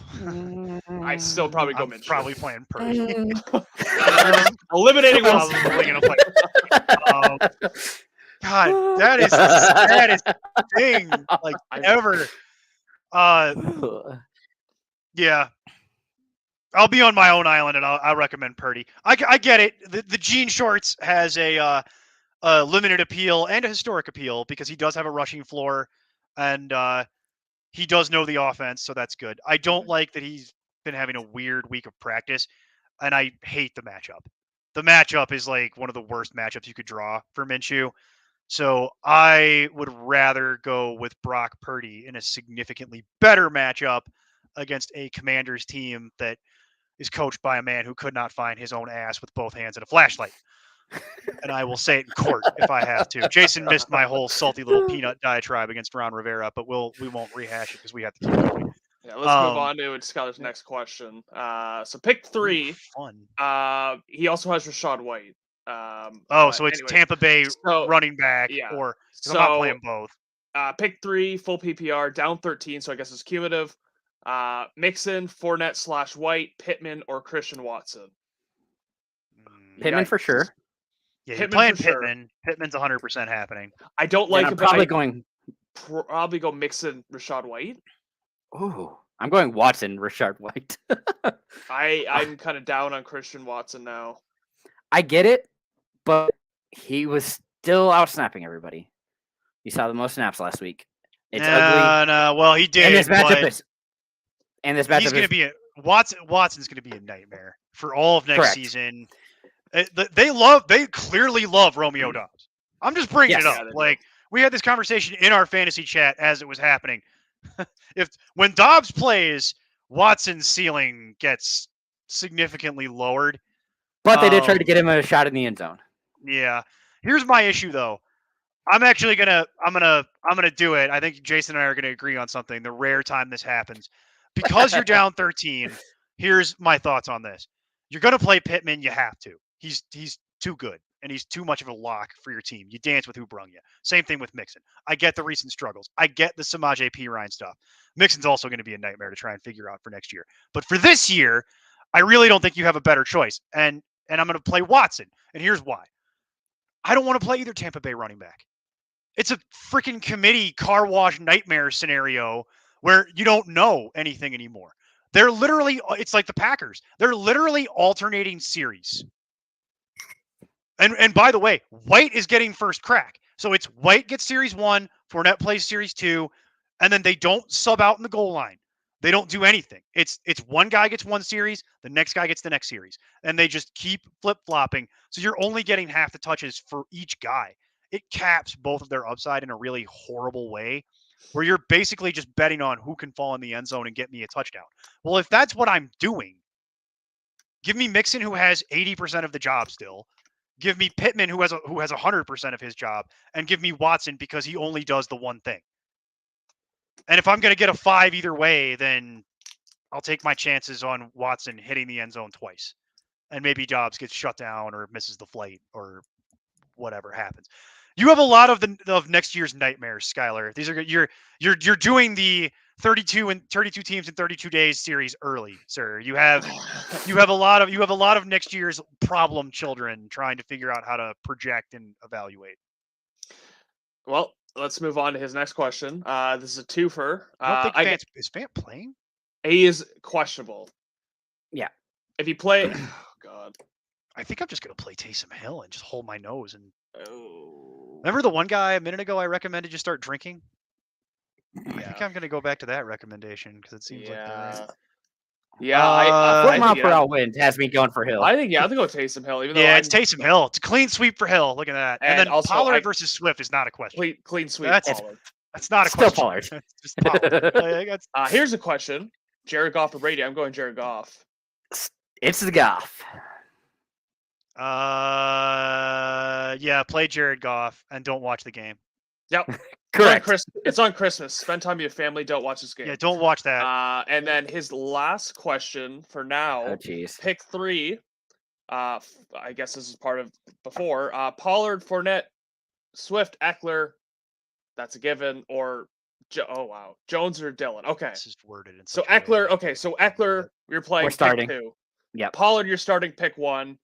C: I still probably go Minshew.
B: Probably playing Purdy.
C: Eliminating
B: Wilson. Probably gonna play. God, that is the thing like ever. Yeah. I'll be on my own island, and I'll recommend Purdy. I get it. The jean shorts has a limited appeal and a historic appeal because he does have a rushing floor, and he does know the offense, so that's good. I don't like that he's been having a weird week of practice, and I hate the matchup. The matchup is like one of the worst matchups you could draw for Minshew. So I would rather go with Brock Purdy in a significantly better matchup against a Commanders team that is coached by a man who could not find his own ass with both hands and a flashlight. And I will say it in court if I have to. Jason missed my whole salty little peanut diatribe against Ron Rivera, but we won't rehash it because we have to keep going.
C: Yeah, let's move on to Skyler's next question. So pick 3.
B: Fun.
C: He also has Rachaad White.
B: So it's Tampa Bay running back, or I'm not playing both.
C: Pick 3, full PPR, down 13, so I guess it's cumulative. Mixon, Fournette / White, Pittman, or Christian Watson.
A: Pittman for sure.
B: Yeah, you're playing Pittman. Sure. Pittman's 100% happening.
C: I don't like it.
A: Probably
C: go Mixon, Rachaad White.
A: Ooh, I'm going Watson, Rachaad White.
C: I'm kind of down on Christian Watson now.
A: I get it, but he was still out snapping everybody. You saw the most snaps last week. It's ugly.
B: No. Well, he did.
A: And this matchup is.
B: He's going to be Watson's going to be a nightmare for all of next season. They clearly love Romeo Doubs. I'm just bringing it up. Like we had this conversation in our fantasy chat as it was happening. When Dobbs plays, Watson's ceiling gets significantly lowered.
A: But they did try to get him a shot in the end zone.
B: Yeah. Here's my issue though. I'm gonna do it. I think Jason and I are gonna agree on something. The rare time this happens. Because you're down 13, here's my thoughts on this. You're gonna play Pittman, you have to. He's too good, and he's too much of a lock for your team. You dance with who brung you. Same thing with Mixon. I get the recent struggles. I get the Samaje Perine stuff. Mixon's also going to be a nightmare to try and figure out for next year. But for this year, I really don't think you have a better choice. And I'm going to play Watson. And here's why. I don't want to play either Tampa Bay running back. It's a freaking committee car wash nightmare scenario where you don't know anything anymore. They're literally, it's like the Packers. They're literally alternating series. And by the way, White is getting first crack. So it's White gets series 1, Fournette plays series 2, and then they don't sub out in the goal line. They don't do anything. It's one guy gets one series, the next guy gets the next series. And they just keep flip-flopping. So you're only getting half the touches for each guy. It caps both of their upside in a really horrible way, where you're basically just betting on who can fall in the end zone and get me a touchdown. Well, if that's what I'm doing, Give me Mixon, who has 80% of the job still. Give me Pittman, who has 100% of his job, and give me Watson because he only does the one thing. And if I'm going to get a 5 either way, then I'll take my chances on Watson hitting the end zone twice, and maybe Dobbs gets shut down or misses the flight or whatever happens. You have a lot of next year's nightmares, Skylar. These are you're doing the 32 teams in 32 days series early, sir. You have a lot of next year's problem children trying to figure out how to project and evaluate.
C: Well, let's move on to his next question. This is a twofer.
B: I don't think is Fant playing?
C: He is questionable.
A: Yeah.
C: If he play, oh god.
B: I think I'm just gonna play Taysom Hill and just hold my nose. And
C: Oh.
B: remember the one guy a minute ago I recommended you start drinking? I
C: Yeah.
B: think I'm gonna go back to that recommendation because it seems like they're
C: Yeah.
A: 4 mile per hour wind has me going for Hill.
C: I think I'll go Taysom Hill. Even though
B: it's Taysom Hill. It's a clean sweep for Hill. Look at that. And then
C: also,
B: Pollard versus Swift is not a question.
C: clean sweep.
B: That's
C: Pollard.
B: That's not a
A: Still
B: question.
A: Pollard.
B: It's just Pollard.
C: Here's a question: Jared Goff or Brady? I'm going Jared Goff.
A: It's the Goff.
B: Yeah, play Jared Goff and don't watch the game.
C: Yep.
A: Correct.
C: It's on Christmas. Spend time with your family. Don't watch this game.
B: Yeah, don't watch that.
C: And then his last question for now.
A: Oh, jeez.
C: Pick 3. I guess this is part of before. Pollard, Fournette, Swift, Eckler. That's a given. Or Jones or Dillon. Okay.
B: This is worded in
C: So
B: such a way
C: Eckler.
B: that-
C: Okay. So Eckler, you're playing.
A: We're starting.
C: Pick 2.
A: Yeah.
C: Pollard, you're starting. Pick 1.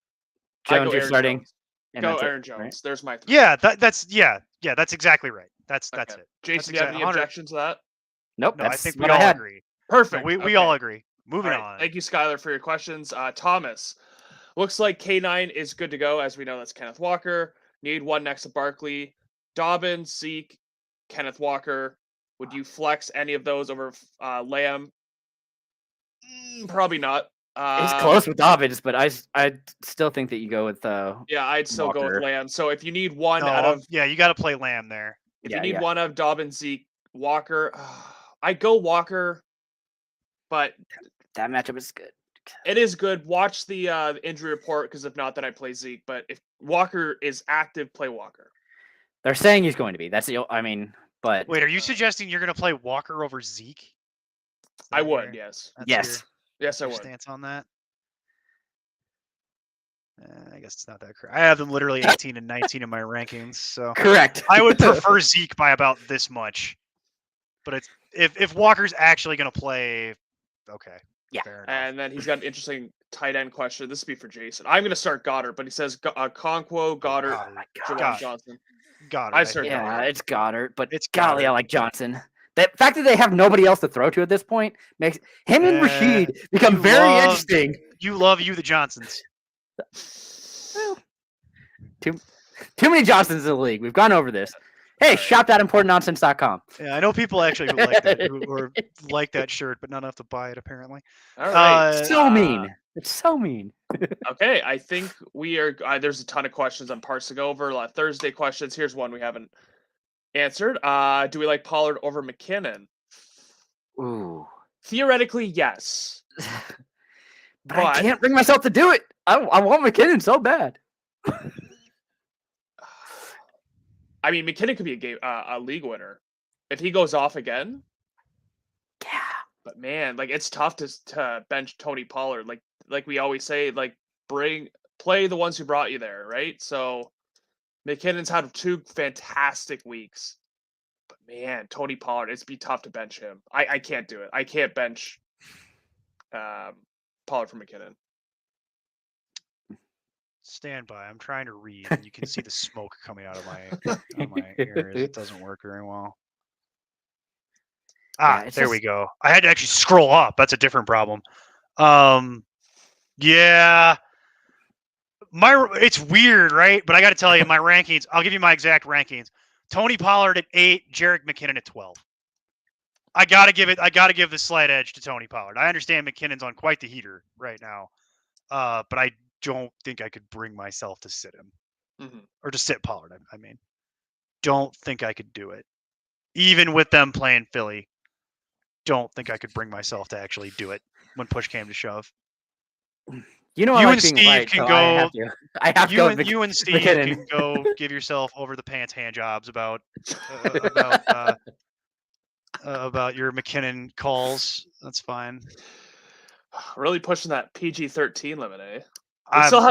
A: Jones, you're starting.
C: Jones.
A: And
C: Go
A: that's it,
C: Aaron Jones.
A: right?
C: There's my 3.
B: Yeah, that's exactly right. That's
C: Okay.
B: it.
C: Jason,
B: That's
C: do you have any
B: 100
C: objections to that?
A: Nope.
B: No, I
A: That's
B: think we
A: what I
B: all
A: had.
B: agree.
C: Perfect.
B: We
C: Okay.
B: all agree. Moving
C: All right.
B: on.
C: Thank you, Skylar, for your questions. Thomas, looks like K9 is good to go. As we know, that's Kenneth Walker. Need one next to Barkley. Dobbins, Zeke, Kenneth Walker. Would you flex any of those over Lamb? Probably not.
A: It's close with Dobbins, but I still think that you go with
C: Yeah, I'd still go with
A: Walker.
C: Lamb. So if you need one
B: No,
C: out of
B: you got to play Lamb there.
C: if
A: Yeah,
C: you need
A: yeah.
C: one of Dobbins, Zeke, Walker, I'd go Walker, but
A: that matchup is good.
C: it is good. Watch the injury report because if not, then I play Zeke. But if Walker is active, play Walker.
A: They're saying he's going to be. That's the. I mean, but
B: Wait, are you suggesting you're going to play Walker over Zeke? Is
C: I
B: that
C: would,
B: your-
C: yes.
B: that's
A: yes,
C: Yes, I
B: your
C: would.
B: stance on that? I guess it's not that correct. I have them literally 18 and 19 in my rankings, so
A: correct.
B: I would prefer Zeke by about this much. But it's if Walker's actually going to play, okay.
A: Yeah.
B: Fair enough.
C: And then he's got an interesting tight end question. This would be for Jason. I'm going to start Goddard, but he says Conquo, Goddard,
A: Oh my
C: Jawan
A: god.
C: Johnson.
B: Goddard.
C: I
B: I
C: start
B: think.
A: Yeah,
C: Goddard.
A: it's Goddard, but
B: It's
A: golly, I
B: Goddard.
A: like Johnson. The fact that they have nobody else to throw to at this point makes him and
B: Yeah,
A: Rashid become
B: you
A: very
B: love-
A: interesting.
B: You love the Johnsons.
A: Too many Johnsons in the league. We've gone over this. Hey, shop.importantnonsense.com.
B: Yeah, I know people actually who like that, who like that shirt, but not enough to buy it apparently.
C: All right.
A: So mean. It's so mean.
C: Okay, I think we are. There's a ton of questions on parts to go over. A lot of Thursday questions. Here's one we haven't answered. Do we like Pollard over McKinnon?
A: Ooh.
C: Theoretically, yes.
A: But I
C: But-
A: can't bring myself to do it. I want McKinnon so bad.
C: I mean, McKinnon could be a league winner if he goes off again.
A: Yeah.
C: But man, like it's tough to bench Tony Pollard. Like we always say, like play the ones who brought you there, right? So McKinnon's had 2 fantastic weeks. But man, Tony Pollard, it's be tough to bench him. I can't do it. I can't bench Pollard for McKinnon.
B: Stand by. I'm trying to read, and you can see the smoke coming out of my ears. It doesn't work very well.
A: Yeah, it's
B: There we
A: just-
B: go. I had to actually scroll up. That's a different problem. Yeah. It's weird, right? But I got to tell you, my rankings. I'll give you my exact rankings. Tony Pollard at 8, Jerick McKinnon at 12. I gotta give the slight edge to Tony Pollard. I understand McKinnon's on quite the heater right now, but I don't think I could bring myself to sit him
C: Mhm.
B: or to sit Pollard. I mean, don't think I could do it, even with them playing Philly. Don't think I could bring myself to actually do it when push came to shove.
A: You know, I
B: You
A: like
B: and
A: being
B: Steve
A: right,
B: can
A: so I have to. I have to go with
B: You and Steve
A: McKinnon.
B: can go give yourself over the pants hand jobs about your McKinnon calls. That's fine.
C: Really pushing that PG-13 limit, eh?
B: I'm
C: We still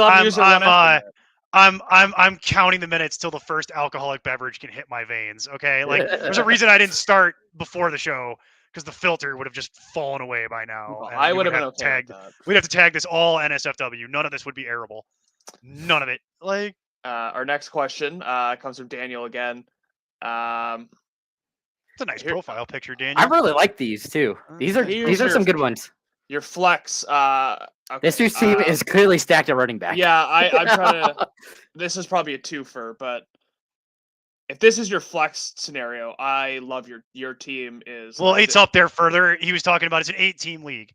C: haven't used our one F yet.
B: I'm counting the minutes till the first alcoholic beverage can hit my veins. Okay, like there's a reason I didn't start before the show because the filter would have just fallen away by now.
C: Well,
B: and
C: I
B: we
C: would have been
B: to
C: okay
B: tag,
C: with that.
B: We'd have to tag this all NSFW. None of this would be airable. None of it. Like
C: Our next question comes from Daniel again.
B: it's a nice
C: Here-
B: profile picture, Daniel.
A: I really like these too. These are
C: Here's
A: some
C: your-
A: good ones.
C: Your flex.
A: This
C: Okay,
A: year's team is clearly stacked at running back.
C: Yeah, I'm trying to. This is probably a twofer, but if this is your flex scenario, I love your team is.
B: Well, it's up there further. He was talking about it's an 8-team league.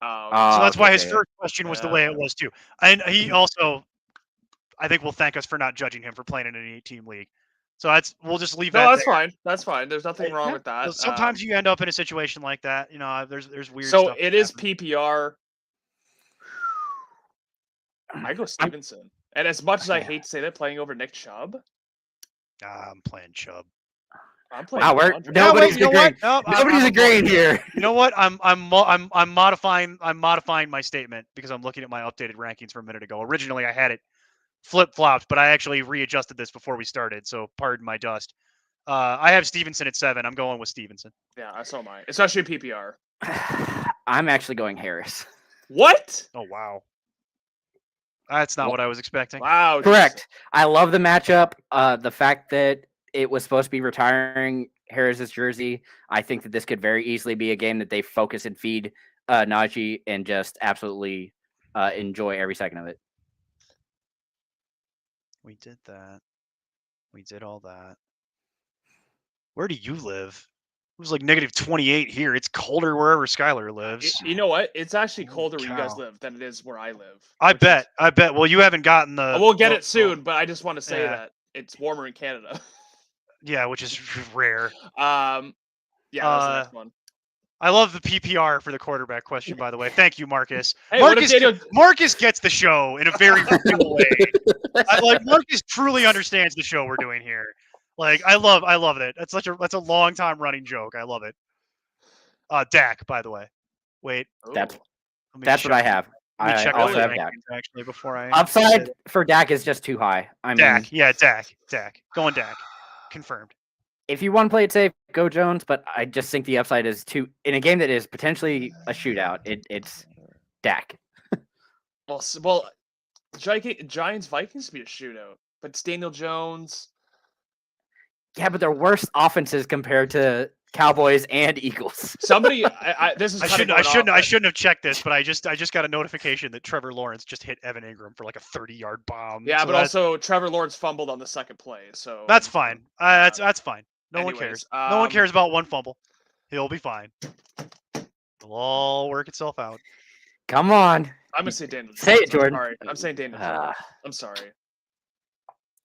C: Oh,
B: So that's why his
A: okay.
B: first question was the way it was too. And he also, I think, will thank us for not judging him for playing in an 8-team league. So we'll just leave that.
C: no, that's
B: there.
C: fine. That's fine. There's nothing wrong with that.
B: So sometimes you end up in a situation like that. You know, there's weird.
C: So
B: stuff
C: it
B: that
C: is
B: happens.
C: PPR. I go Stevenson, and as much as I hate to say that, playing over Nick Chubb,
B: I'm playing Chubb.
C: I'm playing.
A: Wow,
C: DeAndre.
A: nobody's
B: you know what?
A: agreeing.
B: No,
A: Nobody's agreeing here.
B: You know what? I'm modifying my statement because I'm looking at my updated rankings from a minute ago. Originally, I had it flip-flopped, but I actually readjusted this before we started. So pardon my dust. I have Stevenson at 7. I'm going with Stevenson.
C: Yeah, so am I. Especially PPR.
A: I'm actually going Harris.
C: What?
B: Oh wow, that's not what I was expecting.
C: Wow.
A: Correct. I love the matchup. The fact that it was supposed to be retiring Harris's jersey. I think that this could very easily be a game that they focus and feed Najee and just absolutely enjoy every second of it.
B: We did that. We did all that. Where do you live? It was like -28 here. It's colder wherever Skylar lives.
C: You know what? It's actually
B: Holy
C: colder where you guys
B: cow.
C: live than it is where I live.
B: I
C: which is-
B: bet. I bet. Well, you haven't gotten the.
C: We'll get
B: the-
C: it soon, but I just want to say
B: Yeah.
C: that it's warmer in Canada.
B: Yeah, which is rare.
C: Yeah, that's the next one.
B: I love the PPR for the quarterback question, by the way. Thank you, Marcus.
C: Hey, what if
B: Marcus gets the show in a very real way. Marcus truly understands the show we're doing here. Like, I love it. That's a long time running joke. I love it. Dak, by the way. Wait.
A: That's
C: Ooh.
B: Let me
A: That's what I
B: check-
A: have.
B: Let me
A: I
B: check
A: also
B: all the
A: have Dak.
B: rankings, actually before I.
A: Upside for Dak is just too high. I mean,
B: Dak. Yeah, Dak. Going Dak. Confirmed.
A: if you want to play it safe, go Jones. But I just think the upside is too in a game that is potentially a shootout. It's Dak.
C: Well, Giants Vikings be a shootout, but it's Daniel Jones.
A: Yeah, but they're worse offenses compared to Cowboys and Eagles.
C: Somebody, this is
B: I shouldn't have checked this, but I just got a notification that Trevor Lawrence just hit Evan Ingram for like a 30-yard bomb.
C: Yeah,
B: So
C: but also Trevor Lawrence fumbled on the second play, so
B: that's fine. That's fine. No one
C: anyways,
B: cares. No one cares about one fumble. He'll be fine. It'll all work itself out.
A: Come on.
C: I'm gonna say Daniel Jones.
A: Say it, Jordan.
C: I'm sorry. I'm saying Daniel Jones. I'm sorry.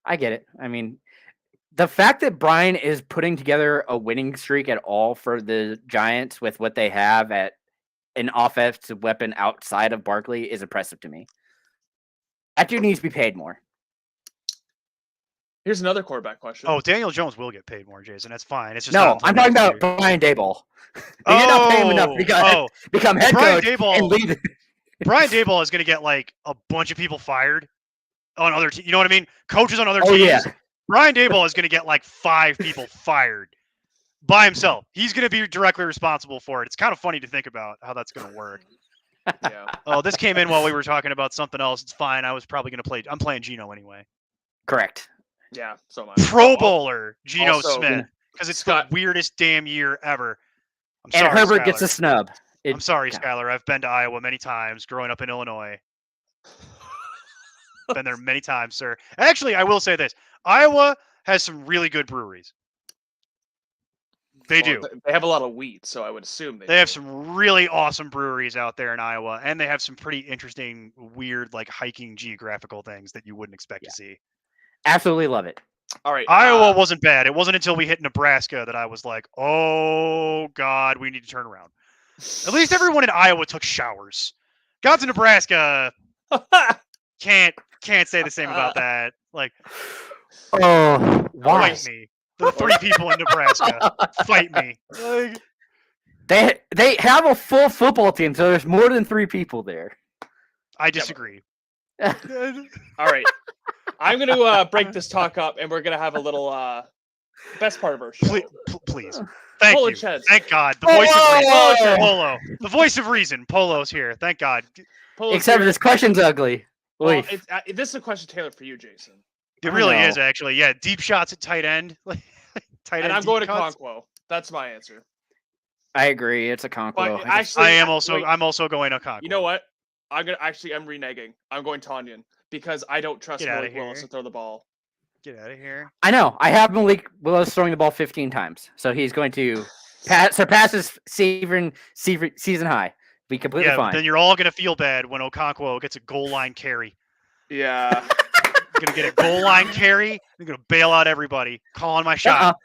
A: I get it. I mean, the fact that Brian is putting together a winning streak at all for the Giants with what they have at an offensive weapon outside of Barkley is impressive to me. That dude needs to be paid more.
C: Here's another quarterback question.
B: Oh, Daniel Jones will get paid more, Jason. That's fine. It's just
A: No,
B: not until
A: I'm talking
B: next
A: about
B: year.
A: Brian Daboll. They did not pay him enough to become head
B: Brian
A: coach
B: Daboll-
A: and lead.
B: Brian Daboll is going to get like a bunch of people fired on other teams. You know what I mean? Coaches on other
A: Oh,
B: teams.
A: yeah.
B: Brian Daboll is going to get like 5 people fired by himself. He's going to be directly responsible for it. It's kind of funny to think about how that's going to work.
C: Yeah.
B: Oh, this came in while we were talking about something else. It's fine. I was probably going to play. I'm playing Geno anyway.
A: Correct.
C: Yeah. So am I.
B: Pro Bowler Geno
C: also-
B: Smith because it's
C: Scott-
B: the weirdest damn year ever. I'm
A: And
B: sorry,
A: Herbert gets
B: Skylar.
A: a snub.
B: I'm sorry,
A: God.
B: Skylar. I've been to Iowa many times growing up in Illinois. Been there many times, sir. Actually, I will say this. Iowa has some really good breweries. They
C: Well,
B: do.
C: They have a lot of wheat, so I would assume
B: They have
C: do.
B: some really awesome breweries out there in Iowa, and they have some pretty interesting, weird, like hiking geographical things that you wouldn't expect to see.
A: Absolutely love it.
C: All right.
B: Iowa wasn't bad. It wasn't until we hit Nebraska that I was like, oh, God, we need to turn around. At least everyone in Iowa took showers. got to Nebraska. Can't say the same about that. Like,
A: Oh, why?
B: fight me. The 3 people in Nebraska, fight me. Like,
A: They have a full football team, so there's more than 3 people there.
B: I disagree.
C: All right. I'm going to break this talk up, and we're going to have a little best part of our show.
B: Please. Thank
C: Pull
B: you.
C: a chest.
B: Thank God. The voice of reason.
A: Polo!
B: Polo. The voice of reason. Polo's here. Thank God.
C: Pull
A: Except for
C: here.
A: this question's ugly.
C: Well,
A: Leaf.
C: this is a question tailored for you, Jason.
B: It
A: I
B: really
A: know.
B: is, actually. Yeah, deep shots at tight end. Tight end
C: And I'm
B: deep
C: going to
B: cuts.
C: Conquo. That's my answer.
A: I agree. It's a Conquo.
C: But actually,
B: I'm also going to Conquo.
C: You know what? I'm reneging. I'm going Tanyan because I don't trust
B: Get outta
C: Malik Willis
B: here.
C: to throw the ball.
B: Get out of here.
A: I know. I have Malik Willis throwing the ball 15 times, so he's going to surpass his season high. Be completely
B: Yeah, but
A: fine.
B: then you're all going to feel bad when Okonkwo gets a goal line carry.
C: Yeah.
B: You're going to get a goal line carry. You're going to bail out everybody. Calling my shot.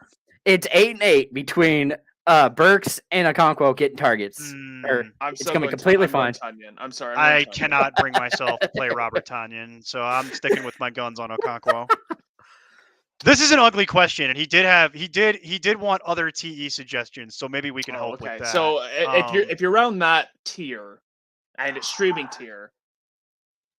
A: It's 8-8 between Burks and Okonkwo getting targets. Or
C: I'm
A: It's
C: still
A: gonna be
C: going
A: completely
C: I'm going
A: fine.
C: Tanyan. I'm sorry.
B: I cannot bring myself to play Robert Tanyan, so I'm sticking with my guns on Okonkwo. This is an ugly question, and he did want other TE suggestions, so maybe we can help with that.
C: So if you're around that tier, and it's streaming tier,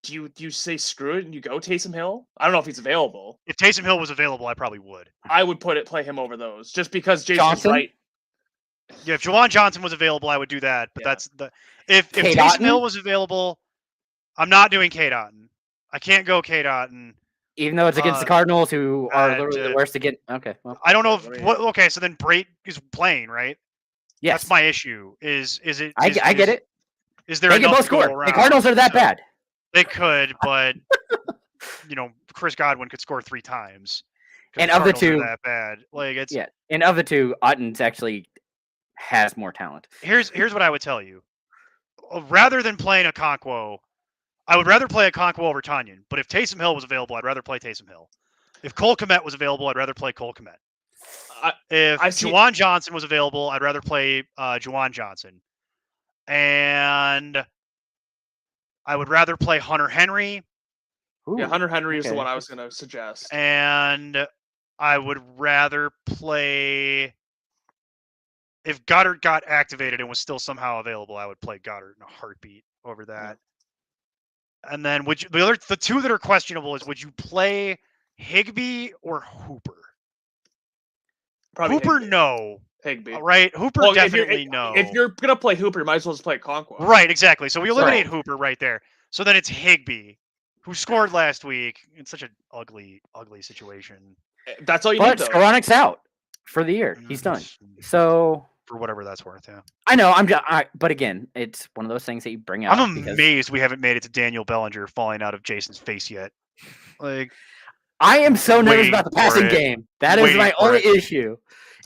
C: do you say screw it and you go Taysom Hill? I don't know if he's available.
B: If Taysom Hill was available, I probably would.
C: I would play him over those, just because Jason's
A: Johnson?
C: right.
B: Yeah, if Jawan Johnson was available, I would do that. But
C: Yeah.
B: that's the if
A: Cade
B: Taysom
A: Otton?
B: Hill was available, I'm not doing Cade Otton. I can't go Cade Otton.
A: even though it's against the Cardinals, who are literally the worst to get. Okay, well,
B: I don't know if
C: Right.
B: okay, so then Brait is playing, right?
A: yes,
B: That's my issue. Is it?
A: I get it.
B: Is there
A: They can
B: enough
A: both
B: to go
A: score.
B: around?
A: The Cardinals are that
B: So
A: bad.
B: They could, but Chris Godwin could score 3 times. 'cause
A: And
B: the
A: of the
B: Cardinals are
A: two-
B: that bad. Like it's
A: Yeah, and of the two, Otton's actually has more talent.
B: here's what I would tell you. Rather than playing a Okonkwo, I would rather play a Okonkwo over Tanyan. But if Taysom Hill was available, I'd rather play Taysom Hill. If Cole Kmet was available, I'd rather play Cole Kmet. If Juwan Johnson was available, I'd rather play Juwan Johnson. And I would rather play Hunter Henry.
C: Yeah,
A: Ooh,
C: Hunter Henry is the
A: okay.
C: one I was going to suggest.
B: And I would rather play. If Goddard got activated and was still somehow available, I would play Goddard in a heartbeat over that. And then the two that are questionable is would you play Higbee or Hooper?
C: Probably
B: Hooper,
C: Higbee.
B: no.
C: Higbee.
B: Right? Hooper
C: Well,
B: definitely no.
C: If you're going to play Hooper, you might as well just play Conquo.
B: Right, exactly. So we eliminate
A: Right.
B: Hooper right there. So then it's Higbee, who scored last week. It's such an ugly, ugly situation.
C: That's all you
A: But
C: need, though.
A: Skoronek's out for the year. He's done. So
B: For whatever that's worth, yeah.
A: I know but again, it's one of those things that you bring up.
B: I'm
A: because
B: amazed we haven't made it to Daniel Bellinger falling out of Jason's face yet. Like,
A: I am so nervous
B: Waiting
A: about the
B: for
A: passing
B: it.
A: game. That is
B: Waiting
A: my
B: for
A: only
B: it.
A: issue.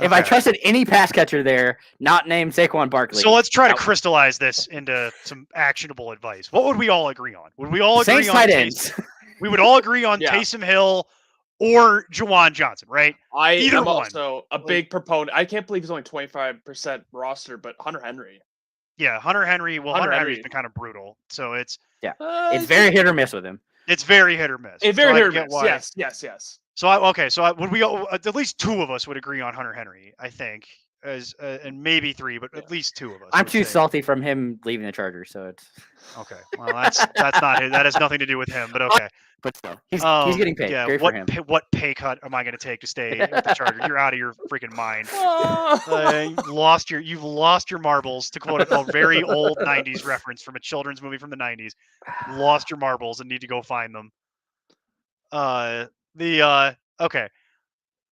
A: If I
B: Okay.
A: trusted any pass catcher there, not named Saquon Barkley.
B: So let's try to
A: Out.
B: crystallize this into some actionable advice. What would we all agree on? Would we all agree
A: Saints
B: on
A: tight
B: Taysom-
A: ends.
B: We would all agree on
C: Yeah.
B: Taysom Hill or Juwan Johnson, right?
C: I
B: Either
C: am
B: one.
C: also a big proponent. I can't believe he's only 25% roster, but Hunter Henry.
B: Yeah, Hunter Henry. Well,
C: Hunter
B: Hunter Henry's
C: Henry.
B: been kind of brutal, so it's
A: It's very hit or miss with him.
B: very hit or miss.
C: It's
B: So
C: very
B: I
C: hit or
B: get
C: miss.
B: why-
C: Yes.
B: So would we all, at least 2 of us would agree on Hunter Henry? I think as and maybe 3, but at least 2 of us.
A: I'm
B: would
A: too
B: say.
A: salty from him leaving the Chargers, so it's.
B: Okay, well that's not that has nothing to do with him, but okay.
A: But still, he's getting paid.
B: Yeah,
A: Great for him.
B: what pay cut am I going to take to stay at the Chargers? You're out of your freaking mind.
C: Oh.
B: You've lost your marbles, to quote a very old '90s reference from a children's movie from the '90s. Lost your marbles and need to go find them. Okay.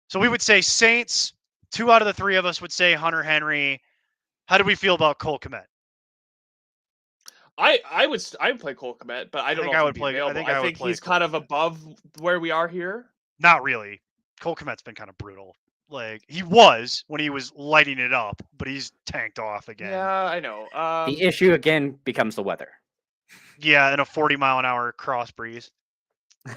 B: So we would say Saints. 2 out of the 3 of us would say Hunter Henry. How do we feel about Cole Kmet?
C: I would play Cole Kmet, but I don't
B: think
C: know
B: I
C: if
B: would
C: he'd be
B: play- I
C: available.
B: think I would play
C: he's
B: Cole
C: kind of above where we are here.
B: Not really. Cole Kmet's been kind of brutal. Like he was when he was lighting it up, but he's tanked off again.
C: Yeah, I know.
A: The issue again becomes the weather.
B: Yeah, in a 40-mile-an-hour cross breeze.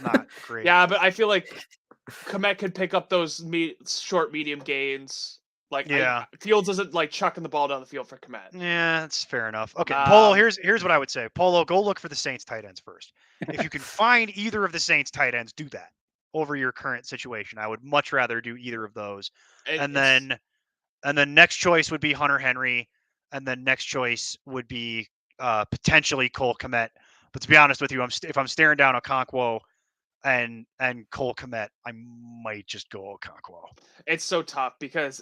B: Not great.
C: Yeah, but I feel like Kmet could pick up those short, medium gains. Like,
B: Yeah.
C: Fields isn't like chucking the ball down the field for Komet.
B: Yeah, that's fair enough. Okay, Polo.
C: Um,
B: Here's what I would say. Polo, go look for the Saints tight ends first. If you can find either of the Saints tight ends, do that over your current situation. I would much rather do either of those. And then next choice would be Hunter Henry, and then next choice would be potentially Cole Kmet. But to be honest with you, if I'm staring down Okonkwo and Cole Kmet, I might just go Okonkwo.
C: it's so tough because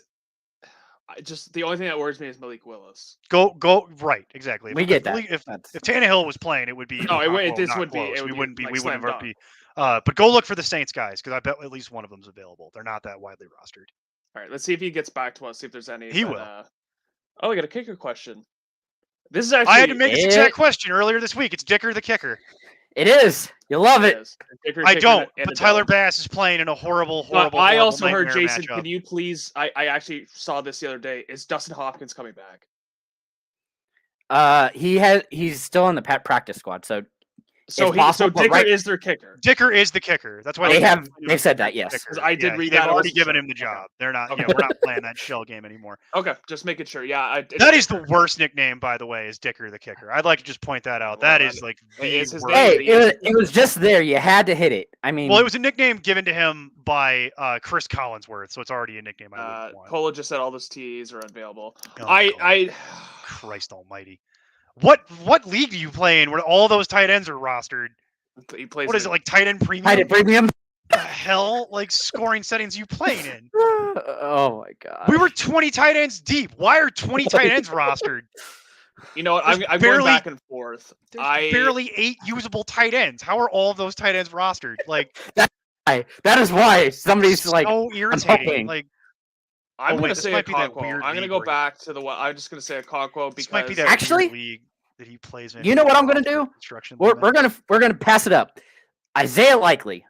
C: the only thing that worries me is Malik Willis.
B: Go right, exactly.
A: We get that.
B: If
A: That's-
B: Tannehill was playing, it would be
C: No,
B: Okonkwo,
C: this
B: not
C: would be.
B: close.
C: It would
B: We wouldn't be.
C: like
B: We
C: slam
B: wouldn't
C: dunk.
B: be. But go look for the Saints guys because I bet at least one of them's available. They're not that widely rostered.
C: All right, let's see if he gets back to us. See if there's any.
B: He
C: but,
B: will.
C: Oh, we got a kicker question. This is actually.
B: I had to make this exact question earlier this week. It's Dicker the kicker.
A: It is. You love it.
C: Dicker,
B: I
C: kicker,
B: don't,
C: and
B: but
C: a
B: Tyler
C: dog.
B: Bass is playing in a horrible
C: I also heard
B: nightmare
C: Jason.
B: matchup.
C: Can you please? I actually saw this the other day. Is Dustin Hopkins coming back?
A: He's still in the practice squad, so
C: So
A: It's possible, but
C: Dicker
A: right-
C: is their kicker.
B: Dicker is the kicker. That's why
A: they've said that, yes.
B: Dicker.
C: 'Cause I did read
B: they've
C: that. I
B: already
C: wasn't
B: given
C: sure.
B: him the job. They're not.
C: Okay.
B: Yeah, we're not playing that shell game anymore.
C: Okay, just making sure. Yeah,
B: That is the worst nickname, by the way, is Dicker the kicker. I'd like to just point that out.
C: Well,
B: That
C: that-
B: is like
C: it's
B: the
C: his
B: worst.
C: name.
A: Hey, it was just there. You had to hit it. I mean,
B: Well, it was a nickname given to him by Chris Collinsworth, so it's already a nickname I wouldn't want.
C: Polo just said all those TEs are unavailable.
B: Oh,
C: I
B: God. Christ Almighty! What league do you play in where all those tight ends are rostered?
C: he plays.
B: What is it like tight end premium?
A: tight end premium.
B: The hell, like scoring settings you playing in?
A: Oh my god.
B: We were 20 tight ends deep. Why are 20 tight ends rostered?
C: You know what?
B: There's
C: I'm
B: barely-
C: going back and forth.
B: There's barely 8 usable tight ends. How are all of those tight ends rostered? Like
A: That is why somebody's like,
B: so irritating.
A: hoping.
B: Like
C: I'm
B: Oh, wait,
C: going to
B: this
C: say
B: might be that
C: Okonkwo.
B: weird
C: I'm going to
B: league
C: go
B: where-
C: back to the. I'm just going to say Okonkwo
B: this
C: because
B: might be that
A: Actually-
B: weird league that he plays in.
A: You know what I'm gonna do?
B: Construction
A: we're
B: limit.
A: gonna pass it up. Isaiah Likely.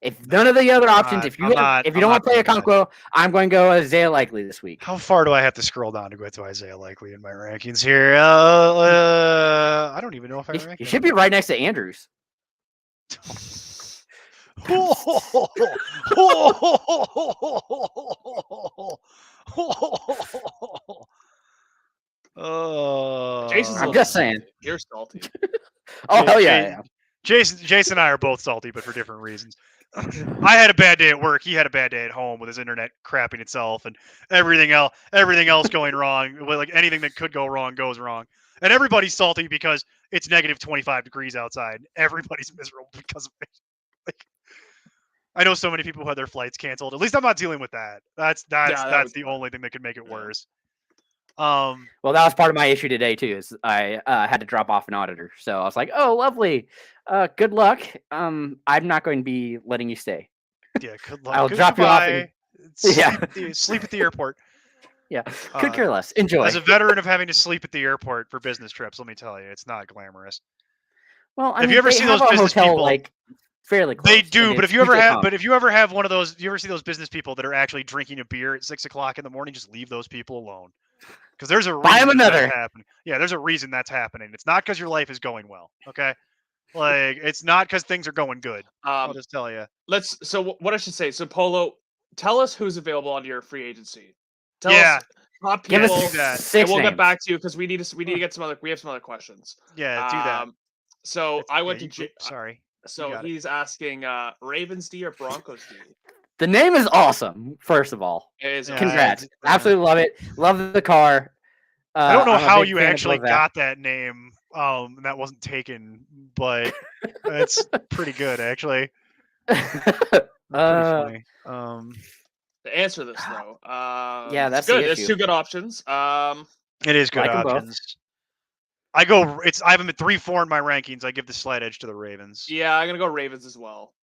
A: If none of the other options, if you don't want to play Okonkwo, I'm going to go Isaiah Likely this week.
B: How far do I have to scroll down to go to Isaiah Likely in my rankings here? I don't even know if I rank
A: You
B: him.
A: should be right next to Andrews.
C: Jason's a
A: I'm
C: little
A: just
C: salty.
A: saying.
C: You're salty.
A: Oh hell yeah,
B: Jason-
A: yeah.
B: Jason and I are both salty, but for different reasons. I had a bad day at work. He had a bad day at home with his internet crapping itself and everything else going wrong. Well, like anything that could go wrong goes wrong. And everybody's salty because it's negative 25 degrees outside. Everybody's miserable because of it. Like, I know so many people who had their flights canceled. At least I'm not dealing with that. That's
C: that was
B: the only thing that could make it
C: Yeah.
B: worse.
A: Well, that was part of my issue today too. Is I had to drop off an auditor, so I was like, "Oh, lovely. Good luck. I'm not going to be letting you stay."
B: Yeah, good luck.
A: I'll drop you off
B: Goodbye.
A: Yeah.
B: Sleep at the airport.
A: Yeah, could
B: Uh,
A: care less. Enjoy.
B: As a veteran of having to sleep at the airport for business trips, let me tell you, it's not glamorous.
A: Well, I
B: Have
A: mean,
B: you ever
A: they
B: seen
A: have
B: those
A: a
B: business
A: hotel,
B: people-
A: like fairly close.
B: They
A: and
B: do, but
A: it's
B: if you ever
A: usually
B: have,
A: calm.
B: but if you ever have one of those, you ever see those business people that are actually drinking a beer at 6 o'clock in the morning? Just leave those people alone, because there's a reason
A: Buy 'em
B: that's
A: another.
B: happening. Yeah, there's a reason that's happening. It's not because your life is going well. Okay, like it's not because things are going good. I'll just tell you.
C: What I should say. So Polo, tell us who's available on your free agency. Tell
B: Yeah.
C: us top
A: give
C: people.
A: us
B: do that.
C: And
A: 6
C: we'll
A: names.
C: get back to you because we need to get some other. We have some other questions.
B: Yeah, do that.
C: So
B: That's-
C: I went
B: yeah,
C: to.
B: Sorry.
C: So
B: got it.
C: he's asking Ravens D or Broncos D.
A: The name is awesome. First of all,
C: Is
B: Yeah,
A: congrats.
B: it's-
A: Absolutely love it. Love the car.
B: I don't know
A: I'm a
B: how
A: big
B: you
A: fan of
B: actually
A: Bozak.
B: got that name. And that wasn't taken, but it's pretty good actually. Pretty funny.
C: To answer this though.
A: Yeah,
C: it's
A: that's the
C: good. There's
A: issue.
C: 2 good options.
B: It is good
A: Like 'em both.
B: options. I have them at 3-4 in my rankings. I give the slight edge to the Ravens.
C: Yeah, I'm gonna go Ravens as well.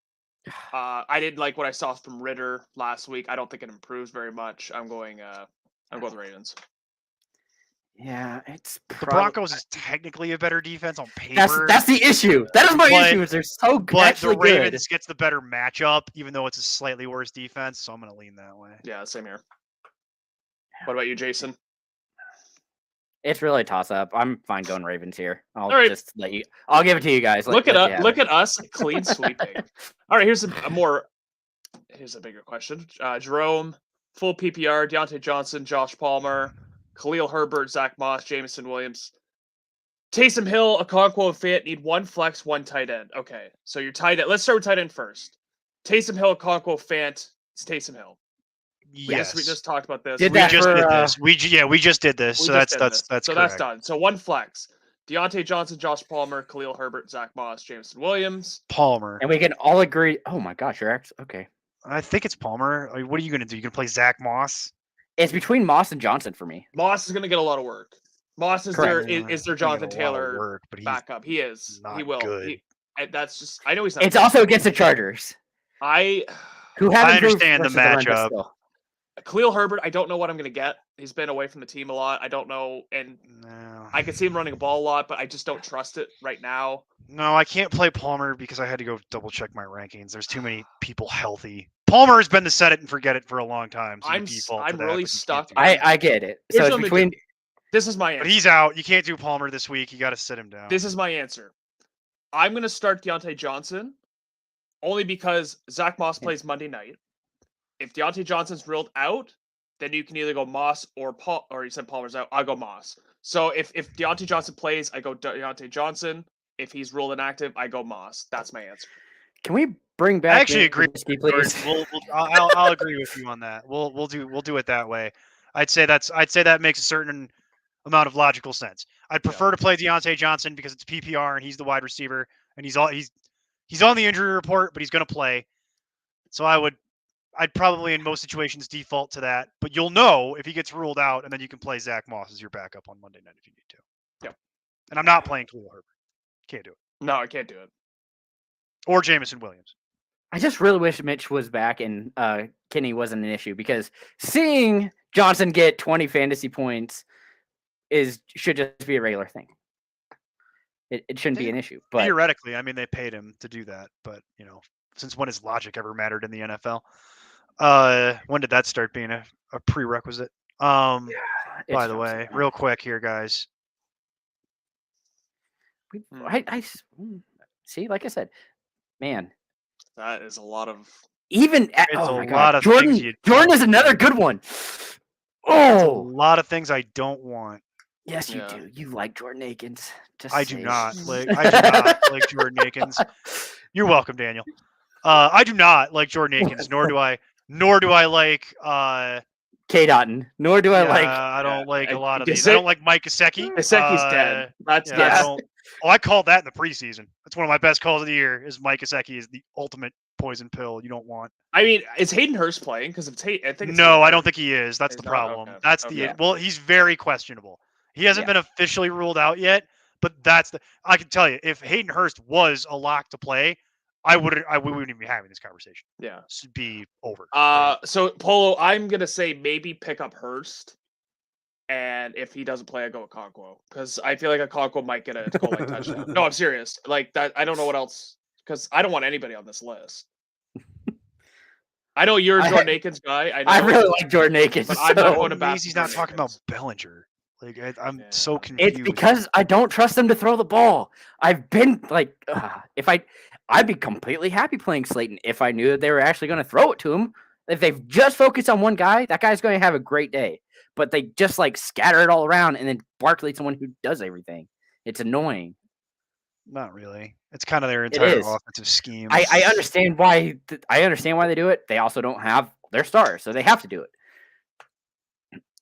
C: I didn't like what I saw from Ritter last week. I don't think it improves very much. I'm going with Ravens.
A: Yeah, it's
B: The
A: prob-
B: Broncos is technically a better defense on paper.
A: That's the issue. That is my
B: But-
A: issue. Is they're so
B: but the
A: actually good.
B: Ravens gets the better matchup, even though it's a slightly worse defense. So I'm going to lean that way.
C: Yeah, same here. What about you, Jason?
A: It's really a toss up. I'm fine going Ravens here. I'll
C: All right.
A: just let you. I'll give it to you guys.
C: Look at us clean sweeping. All right, here's a more Here's a bigger question. Jerome, full PPR, Deontay Johnson, Josh Palmer, Khalil Herbert, Zach Moss, Jameson Williams. Taysom Hill, Okonkwo, and Fant need one flex, one tight end. Okay, so your tight end. Let's start with tight end first. Taysom Hill, Okonkwo, Fant. It's Taysom Hill.
B: Yes,
C: We just talked about this.
A: Did
B: we
A: that
B: just
A: for,
B: did this. We just did this.
C: We
B: So
C: just
B: that's
C: did this. So
B: correct.
C: that's done. So one flex. Deontay Johnson, Josh Palmer, Khalil Herbert, Zach Moss, Jameson Williams.
B: Palmer.
A: And we can all agree. Oh my gosh, you're actually okay.
B: I think it's Palmer. I mean, what are you going to do? You going to play Zach Moss?
A: It's between Moss and Johnson for me.
C: Moss is going to get a lot of work. Moss is
A: Correct.
C: their Jonathan Taylor
B: work, but he's
C: backup. He is.
B: not
C: He will.
B: good.
C: That's just. I know he's not.
A: It's also against the Chargers,
C: I
A: who have
B: I
A: improved
B: understand the
A: versus run, but
B: matchup.
A: still.
C: Khalil Herbert. I don't know what I'm going to get. He's been away from the team a lot. I don't know, and
B: No.
C: I can see him running a ball a lot, but I just don't trust it right now.
B: No, I can't play Palmer because I had to go double check my rankings. There's too many people healthy. Palmer has been the set it and forget it for a long time. So you
C: I'm
B: default to that,
C: really
B: but you can't
C: stuck.
B: do that.
A: I get it.
C: Here's
A: So
C: what
A: it's
C: I'm gonna
A: between.
C: This is my answer.
B: But he's out. You can't do Palmer this week. You got to sit him down.
C: This is my answer. I'm going to start Deontay Johnson only because Zach Moss plays Monday night. If Deontay Johnson's ruled out, then you can either go Moss or Paul, or you said Palmer's out. I'll go Moss. So if Deontay Johnson plays, I go Deontay Johnson. If he's ruled inactive, I go Moss. That's my answer.
A: Can we bring back?
B: I actually
A: Nick
B: agree.
A: Trubisky,
B: Jordan.
A: please?
B: I'll agree with you on that. We'll do it that way. I'd say that makes a certain amount of logical sense. I'd prefer to play Deontay Johnson because it's PPR and he's the wide receiver and he's on the injury report, but he's going to play. So I'd probably in most situations default to that, but you'll know if he gets ruled out, and then you can play Zach Moss as your backup on Monday night if you need to.
C: Yep.
B: And I'm not playing Khalil Herbert. Can't do it.
C: No, I can't do it.
B: Or Jameson Williams.
A: I just really wish Mitch was back and Kenny wasn't an issue because seeing Johnson get 20 fantasy points should just be a regular thing. It shouldn't be an issue. But
B: Theoretically, I mean, they paid him to do that, but since when has logic ever mattered in the NFL? When did that start being a prerequisite? By the way, real quick here, guys.
A: I see, like I said, man.
C: That is a lot of.
A: Even at,
B: It's
A: oh
B: a
A: my
B: lot
A: God,
B: of
A: Jordan.
B: things you
A: Jordan
B: don't
A: is another
B: want.
A: good one.
B: A
A: Oh,
B: lot of things I don't want.
A: yes, you
C: Yeah.
A: do. You like Jordan Akins. Just
B: I do
A: say it.
B: not like. I do not like Jordan Akins. You're welcome, Daniel. I do not like Jordan Akins, nor do I like.
A: K. Dotton. Nor do I like.
B: I don't like a lot of
C: Gesicki-
B: these. I don't like Mike Gesicki.
C: Gesicki's dead. That's
B: Yeah, I
C: that's
B: don't. Oh, I called that in the preseason. That's one of my best calls of the year. Is Mike Gesicki is the ultimate poison pill you don't want.
C: I mean, is Hayden Hurst playing? Because if I think it's
B: No, I don't think he is. That's
C: He's
B: the
C: not?
B: problem.
C: Okay.
B: That's
C: Okay.
B: well, he's very questionable. He hasn't been officially ruled out yet, but I can tell you, if Hayden Hurst was a lock to play, we wouldn't even be having this conversation.
C: Yeah.
B: This would be over.
C: So Polo, I'm gonna say maybe pick up Hurst, and if he doesn't play, I go with Okonkwo because I feel like Okonkwo might get a goal line touchdown. No, I'm serious. Like that, I don't know what else because I don't want anybody on this list. I know you're a Jordan Akins guy.
A: I really like Jordan Akins.
C: But I'm not
A: so-
C: going to
B: Means
C: bat
B: he's
C: for
B: not
C: Jordan
B: talking about
C: Akins.
B: Bellinger. Like I'm
C: Yeah.
B: so confused.
A: It's because I don't trust them to throw the ball. I've been like, if I'd be completely happy playing Slayton if I knew that they were actually going to throw it to him. If they've just focused on one guy, that guy's going to have a great day. But they just like scatter it all around, and then Barkley's someone who does everything. It's annoying.
B: Not really. It's kind of their entire
A: is.
B: offensive scheme.
A: I understand why. I understand why they do it. They also don't have their stars, so they have to do it.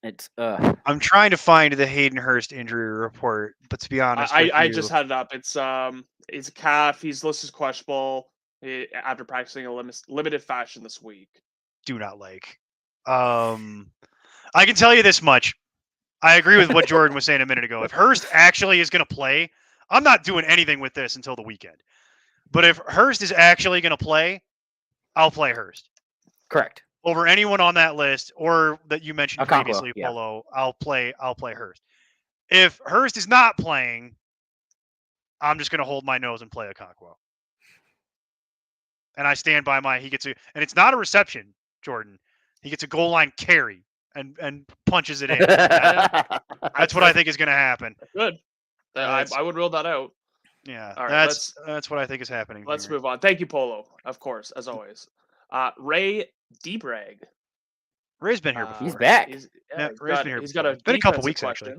A: It's
B: I'm trying to find the Hayden Hurst injury report, but to be honest,
C: I just had it up. It's a calf. He's listed as questionable after practicing a limited fashion this week.
B: do not like. I can tell you this much. I agree with what Jordan was saying a minute ago. If Hurst actually is going to play, I'm not doing anything with this until the weekend. But if Hurst is actually going to play, I'll play Hurst
A: correct.
B: over anyone on that list or that you mentioned
A: Okonkwo,
B: previously,
A: yeah.
B: Polo. I'll play Hurst. If Hurst is not playing, I'm just going to hold my nose and play Okonkwo. And I stand by he gets and it's not a reception, Jordan. He gets a goal line carry and punches it in. That's what I think is going to happen.
C: Good. I would rule that out.
B: Yeah,
C: All right,
B: that's what I think is happening.
C: Let's
B: here.
C: move on. Thank you, Polo. Of course, as always. Ray Debrag.
B: Ray's been here before.
A: He's back.
B: Yeah, Ray's been here
C: He's
B: before.
C: got a
B: It's been a couple
C: defensive
B: weeks, actually.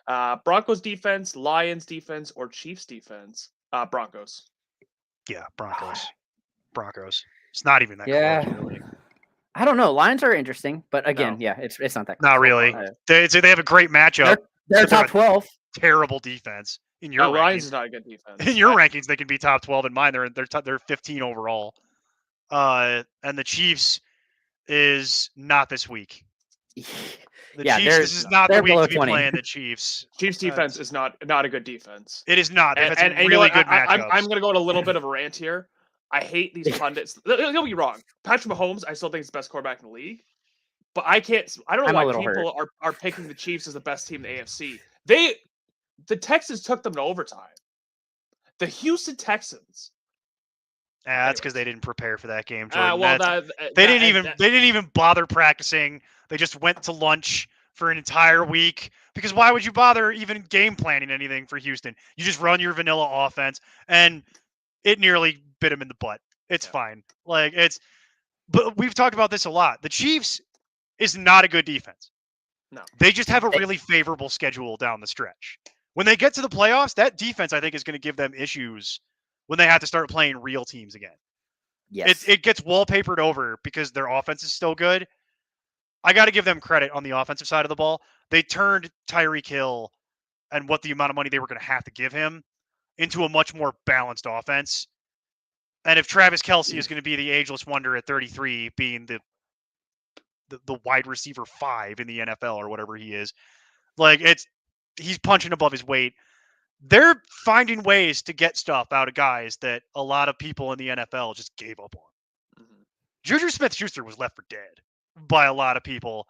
C: question. Broncos defense, Lions defense, or Chiefs defense? Broncos.
B: Yeah, Broncos. It's not even that
A: Yeah.
B: close, really.
A: I don't know. Lions are interesting, but again,
C: No.
A: yeah, it's not that.
B: Not
A: close.
B: really.
A: Uh,
B: They have a great matchup.
A: They're
B: But they're
A: top 12.
B: Terrible defense in your
C: Lions
B: rankings.
C: is not a good defense.
B: In your rankings, they can be top 12. In mine, they're 15 overall. And the Chiefs is not this week. The
A: Yeah,
B: Chiefs. This is not the
A: they're
B: week
A: below
B: to be
A: 20.
B: playing the Chiefs.
C: Chiefs defense is not a good defense.
B: It is not. They've had some
C: you know
B: really
C: what?
B: good
C: I'm
B: matchups.
C: going to go on a little bit of a rant here. I hate these pundits. Don't be wrong. Patrick Mahomes, I still think he's the best quarterback in the league. But I don't know
A: I'm a
C: why
A: little
C: people are picking the Chiefs as the best team in the AFC. The Texans took them to overtime. The Houston Texans.
B: That's because they didn't prepare for that game, Jordan.
C: They
B: They didn't even bother practicing. They just went to lunch for an entire week. Because why would you bother even game planning anything for Houston? You just run your vanilla offense, and it nearly bit him in the butt. It's fine. But we've talked about this a lot. The Chiefs is not a good defense.
C: No.
B: They just have a really favorable schedule down the stretch. When they get to the playoffs, that defense, I think, is going to give them issues when they have to start playing real teams again.
A: Yes.
B: It gets wallpapered over because their offense is still good. I got to give them credit on the offensive side of the ball. They turned Tyreek Hill and what the amount of money they were going to have to give him into a much more balanced offense. And if Travis Kelce is going to be the ageless wonder at 33, being the wide receiver 5 in the NFL or whatever he is, he's punching above his weight. They're finding ways to get stuff out of guys that a lot of people in the NFL just gave up on.
C: Mhm.
B: Juju Smith-Schuster was left for dead by a lot of people.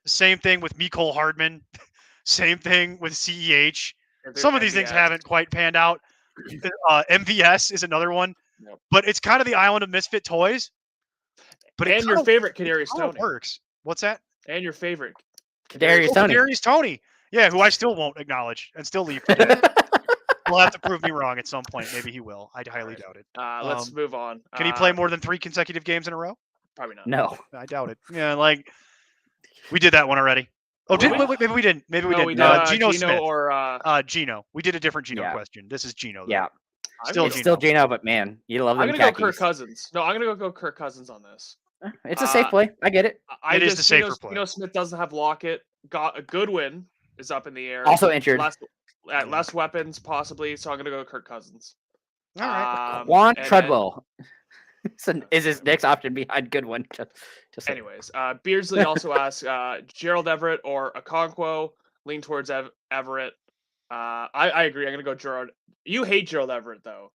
B: Same thing with Mecole Hardman. Same thing with CEH. Some of these things haven't quite panned out. MVS is another one.
C: Yep.
B: But it's kind of the island of misfit toys. But
C: And your favorite Kadarius Toney.
B: Works. What's that?
C: And your favorite
A: Kadarius Toney.
B: Kadarius Toney. Yeah, who I still won't acknowledge and still leave for dead. He'll have to prove me wrong at some point. Maybe he will. I highly doubt it.
C: Let's move on.
B: Can he play more than 3 consecutive games in a row?
C: Probably not.
A: No.
B: I doubt it. Yeah, we did that one already. Oh, wait, maybe we didn't. Maybe we
C: No,
B: didn't.
C: we
B: Geno
C: did
B: Smith.
C: or
B: Geno. We did a different Geno
A: Yeah.
B: question. This is Geno.
A: Yeah.
B: Still
A: It's still Geno, but man, you love them
C: I'm gonna go
A: khakis.
C: Kirk Cousins. No, I'm gonna go Kirk Cousins on this.
A: It's a safe play. I get it.
B: It is the safer play.
C: Geno Smith doesn't have Lockett. Got a Goodwin is up in the air.
A: Also injured.
C: Less weapons possibly. So I'm gonna go Kirk Cousins.
B: All right.
A: Juan
C: and
A: Treadwell is his next option behind Goodwin. Just saying.
C: Anyways, Beardsley also asks Gerald Everett or Okonkwo. Lean towards Everett. I agree. I'm gonna go Gerald. You hate Gerald Everett though.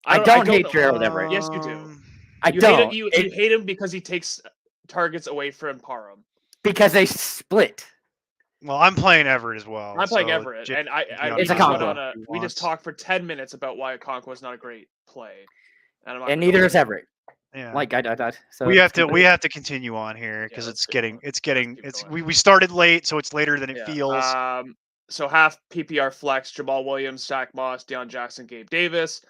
A: I don't hate
C: know.
A: Gerald Everett.
C: Yes, you do.
A: I
C: You
A: don't.
C: Hate you hate him because he takes targets away from Parham.
A: Because they split.
B: Well, I'm playing Everett as well.
C: I'm playing
B: so
C: Everett, and
A: It's Okonkwo.
C: we just talked for 10 minutes about why Okonkwo is not a great play, and
A: And neither is Everett.
B: Yeah.
A: So
B: we have to continue on here because we started late, so it's later than it feels.
C: So half PPR flex: Jamal Williams, Zach Moss, Deion Jackson, Gabe Davis.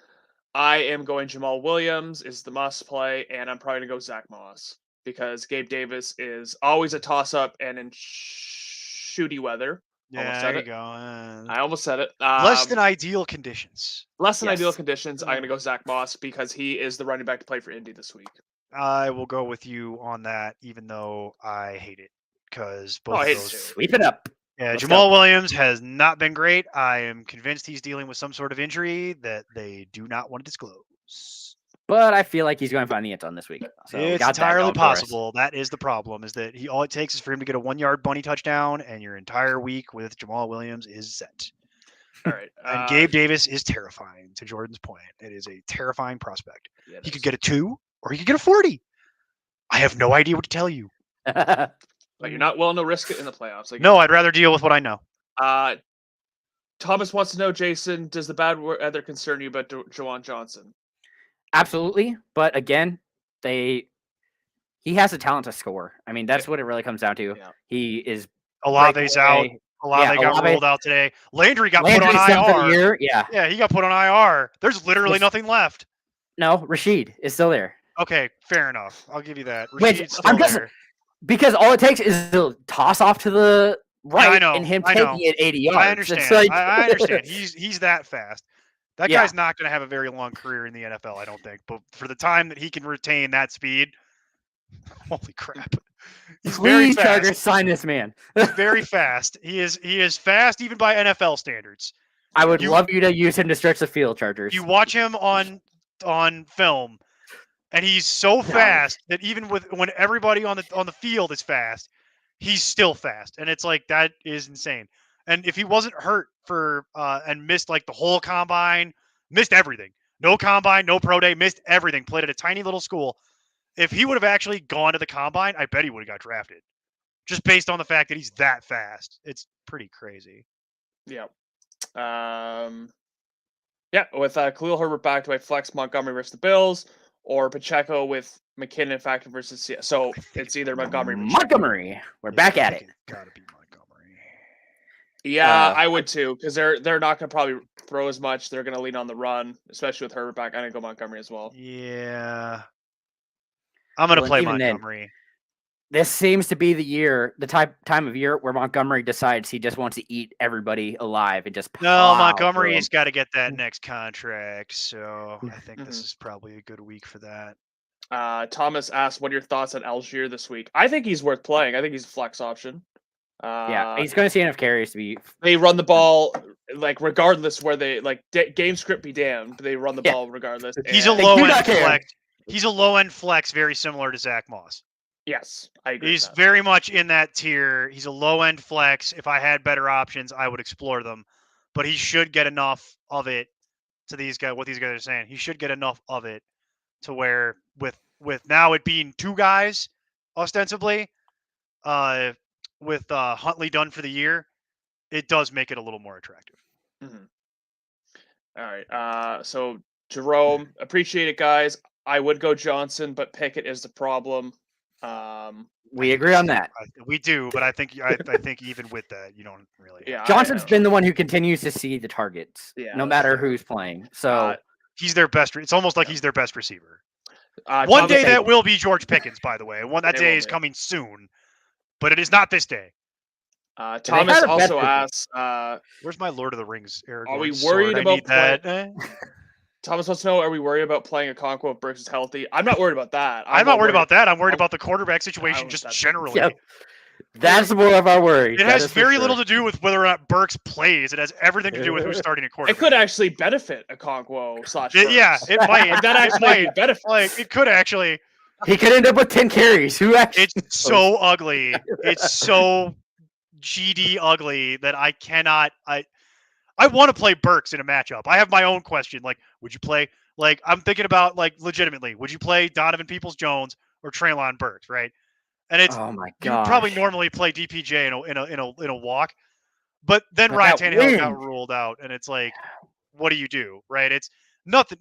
C: I am going Jamal Williams is the must play, and I'm probably gonna go Zach Moss because Gabe Davis is always a toss up and in shooty weather.
B: Yeah, there you go.
C: I almost said it.
B: Less than ideal conditions.
C: Less than ideal conditions. I'm gonna go Zach Moss because he is the running back to play for Indy this week.
B: I will go with you on that, even though I hate it because both of those.
A: Sweep it up.
B: Yeah,
A: Let's
B: Jamal
A: go.
B: Williams has not been great. I am convinced he's dealing with some sort of injury that they do not want to disclose.
A: But I feel like he's going to find the end zone this week. So we
B: It's
A: got that
B: entirely
A: going for us.
B: possible. That is the problem, is that all it takes is for him to get a 1-yard bunny touchdown, and your entire week with Jamal Williams is set.
C: All right.
B: And Gabe Davis is terrifying, to Jordan's point. It is a terrifying prospect.
C: Yeah,
B: He could get a 2, or he could get a 40. I have no idea what to tell you.
C: but you're not willing to risk it in the playoffs.
B: No, I'd rather deal with what I know.
C: Thomas wants to know, Jason, does the bad weather concern you about Juwan Johnson?
A: Absolutely. But again, he has the talent to score. I mean, that's what it really comes down to.
C: Yeah.
A: He is
B: Olave's out. Olave got rolled out today. Landry got put on
A: for the
B: IR.
A: year. Yeah.
B: Yeah, he got put on IR. There's literally nothing left.
A: No, Rashid is still there.
B: Okay, fair enough. I'll give you that.
A: Which
B: Rashid's
A: I'm
B: still
A: just-
B: there.
A: Because all it takes is a toss off to the right
B: I know,
A: and him
B: I
A: taking
B: know.
A: it 80 yards.
B: I
A: It's
B: understand.
A: like-
B: I understand. He's that fast. That
A: Yeah.
B: guy's not going to have a very long career in the NFL, I don't think. But for the time that he can retain that speed, holy crap! He's very
A: Please,
B: fast.
A: Chargers, sign this man.
B: He's very fast. He is fast even by NFL standards.
A: I would
B: You-
A: love you to use him to stretch the field, Chargers.
B: You watch him on film, and he's so fast that even when everybody on the field is fast, he's still fast, and it's like that is insane. And if he wasn't hurt for and missed like the whole combine, missed everything, no combine, no pro day, missed everything, played at a tiny little school. If he would have actually gone to the combine, I bet he would have got drafted, just based on the fact that he's that fast. It's pretty crazy.
C: Yeah. With Khalil Herbert back, do I flex Montgomery versus the Bills or Pacheco with McKinnon factor versus Seattle? So it's either Montgomery or Pacheco.
A: Montgomery. We're back
B: I
A: at
B: think
A: it.
B: it's gotta be Montgomery.
C: Yeah, I would too, because they're not going to probably throw as much. They're going to lean on the run, especially with Herbert back. I'm going to go Montgomery as well.
B: Yeah. I'm gonna
A: Well,
B: play
A: even then,
B: Montgomery.
A: This seems to be the time of year where Montgomery decides he just wants to eat everybody alive and just
B: No,
A: plow through
B: Montgomery's
A: 'em.
B: got to get that next contract, so I think this
C: Mhm.
B: is probably a good week for that.
C: Thomas asked, what are your thoughts on Algier this week? I think he's worth playing. I think he's a flex option.
A: Yeah, he's going to see enough carries to be.
C: They run the ball like regardless where they like game script be damned. They run the
A: Yeah.
C: ball regardless.
B: He's a
C: and-
B: low
A: do
B: end
A: not care.
B: flex. He's a low end flex, very similar to Zach Moss.
C: Yes, I agree.
B: He's
C: with that.
B: very much in that tier. He's a low end flex. If I had better options, I would explore them. But he should get enough of it to these guys. What these guys are saying, he should get enough of it to where with now it being two guys ostensibly, with Huntley done for the year, it does make it a little more attractive.
C: Mhm. All right. So Jerome, appreciate it, guys. I would go Johnson, but Pickett is the problem.
A: We agree on that.
B: We do, but I think even with that, you don't really.
C: Yeah,
A: Johnson's been the one who continues to see the targets,
C: Yeah,
A: no
C: that's
A: matter
C: true.
A: who's playing. So
B: He's their best. It's almost like he's their best receiver. One
C: Thomas-
B: day that will be George Pickens, by the way. That
C: It
B: day
C: will
B: is
C: be.
B: coming soon, but it is not this day.
C: Thomas
A: had a
C: also
A: bet-
C: asks.
B: Where's my Lord of the Rings, Aragorn?
C: Are we
B: sword?
C: worried
B: I
C: about
B: need that.
C: Thomas wants to know: are we worried about playing a Okonkwo if Burks is healthy? I'm not worried about that.
B: I'm not worried about that. I'm worried
C: I'm-
B: about the quarterback situation
C: was-
B: just
C: that's-
B: generally.
A: yeah, that's more of our worry.
B: It has very little to do with whether or not Burks plays. It has everything to do with who's starting a
C: It
B: quarterback.
C: could actually benefit Okonkwo /
B: Yeah,
C: Burks.
B: it might.
C: Like, that
B: It
C: actually
B: might.
C: benefits.
B: Like it could actually.
A: He could end up with 10 carries. Who actually?
B: It's so ugly. It's so GD ugly that I cannot. I want to play Burks in a matchup. I have my own question. Like, would you play? Like, I'm thinking about like legitimately. Would you play Donovan Peoples-Jones or Treylon Burks? Right? And it's
A: Oh my
B: you
A: god!
B: would probably normally play DPJ in a walk, but then
A: But
B: Ryan
A: that
B: Tannehill got
A: wind.
B: ruled out, and it's like, what do you do? Right? It's nothing.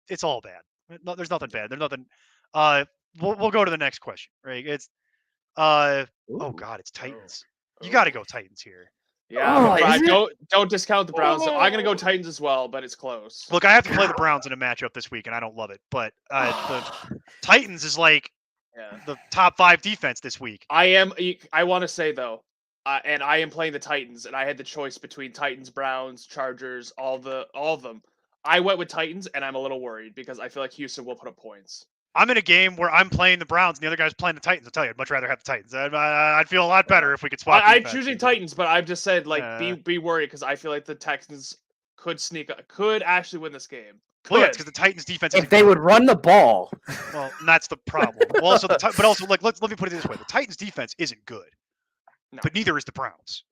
B: It's all bad. No, there's nothing bad. There's nothing. We'll go to the next question. Right? It's oh god, it's Titans. You got to go Titans here.
C: Yeah,
A: Oh,
C: but Brad,
A: is it?
C: don't discount the Browns. So I'm gonna go Titans as well, but it's close.
B: Look, I have to play the Browns in a matchup this week, and I don't love it. But the Titans is like
C: Yeah.
B: the top 5 defense this week.
C: I want to say though, and I am playing the Titans, and I had the choice between Titans, Browns, Chargers, all of them. I went with Titans, and I'm a little worried because I feel like Houston will put up points.
B: I'm in a game where I'm playing the Browns and the other guy's playing the Titans. I'll tell you, I'd much rather have the Titans. I'd feel a lot better if we could swap.
C: I'm
B: defense.
C: choosing Titans, but I've just said like
B: Yeah.
C: be worried because I feel like the Texans could actually win this game.
B: Well, yeah,
C: Could.
B: because the Titans defense.
A: If
B: isn't
A: they
B: good.
A: would run the ball,
B: Well, and that's the problem. Well, also but also like let me put it this way: the Titans defense isn't good,
C: No.
B: but neither is the Browns.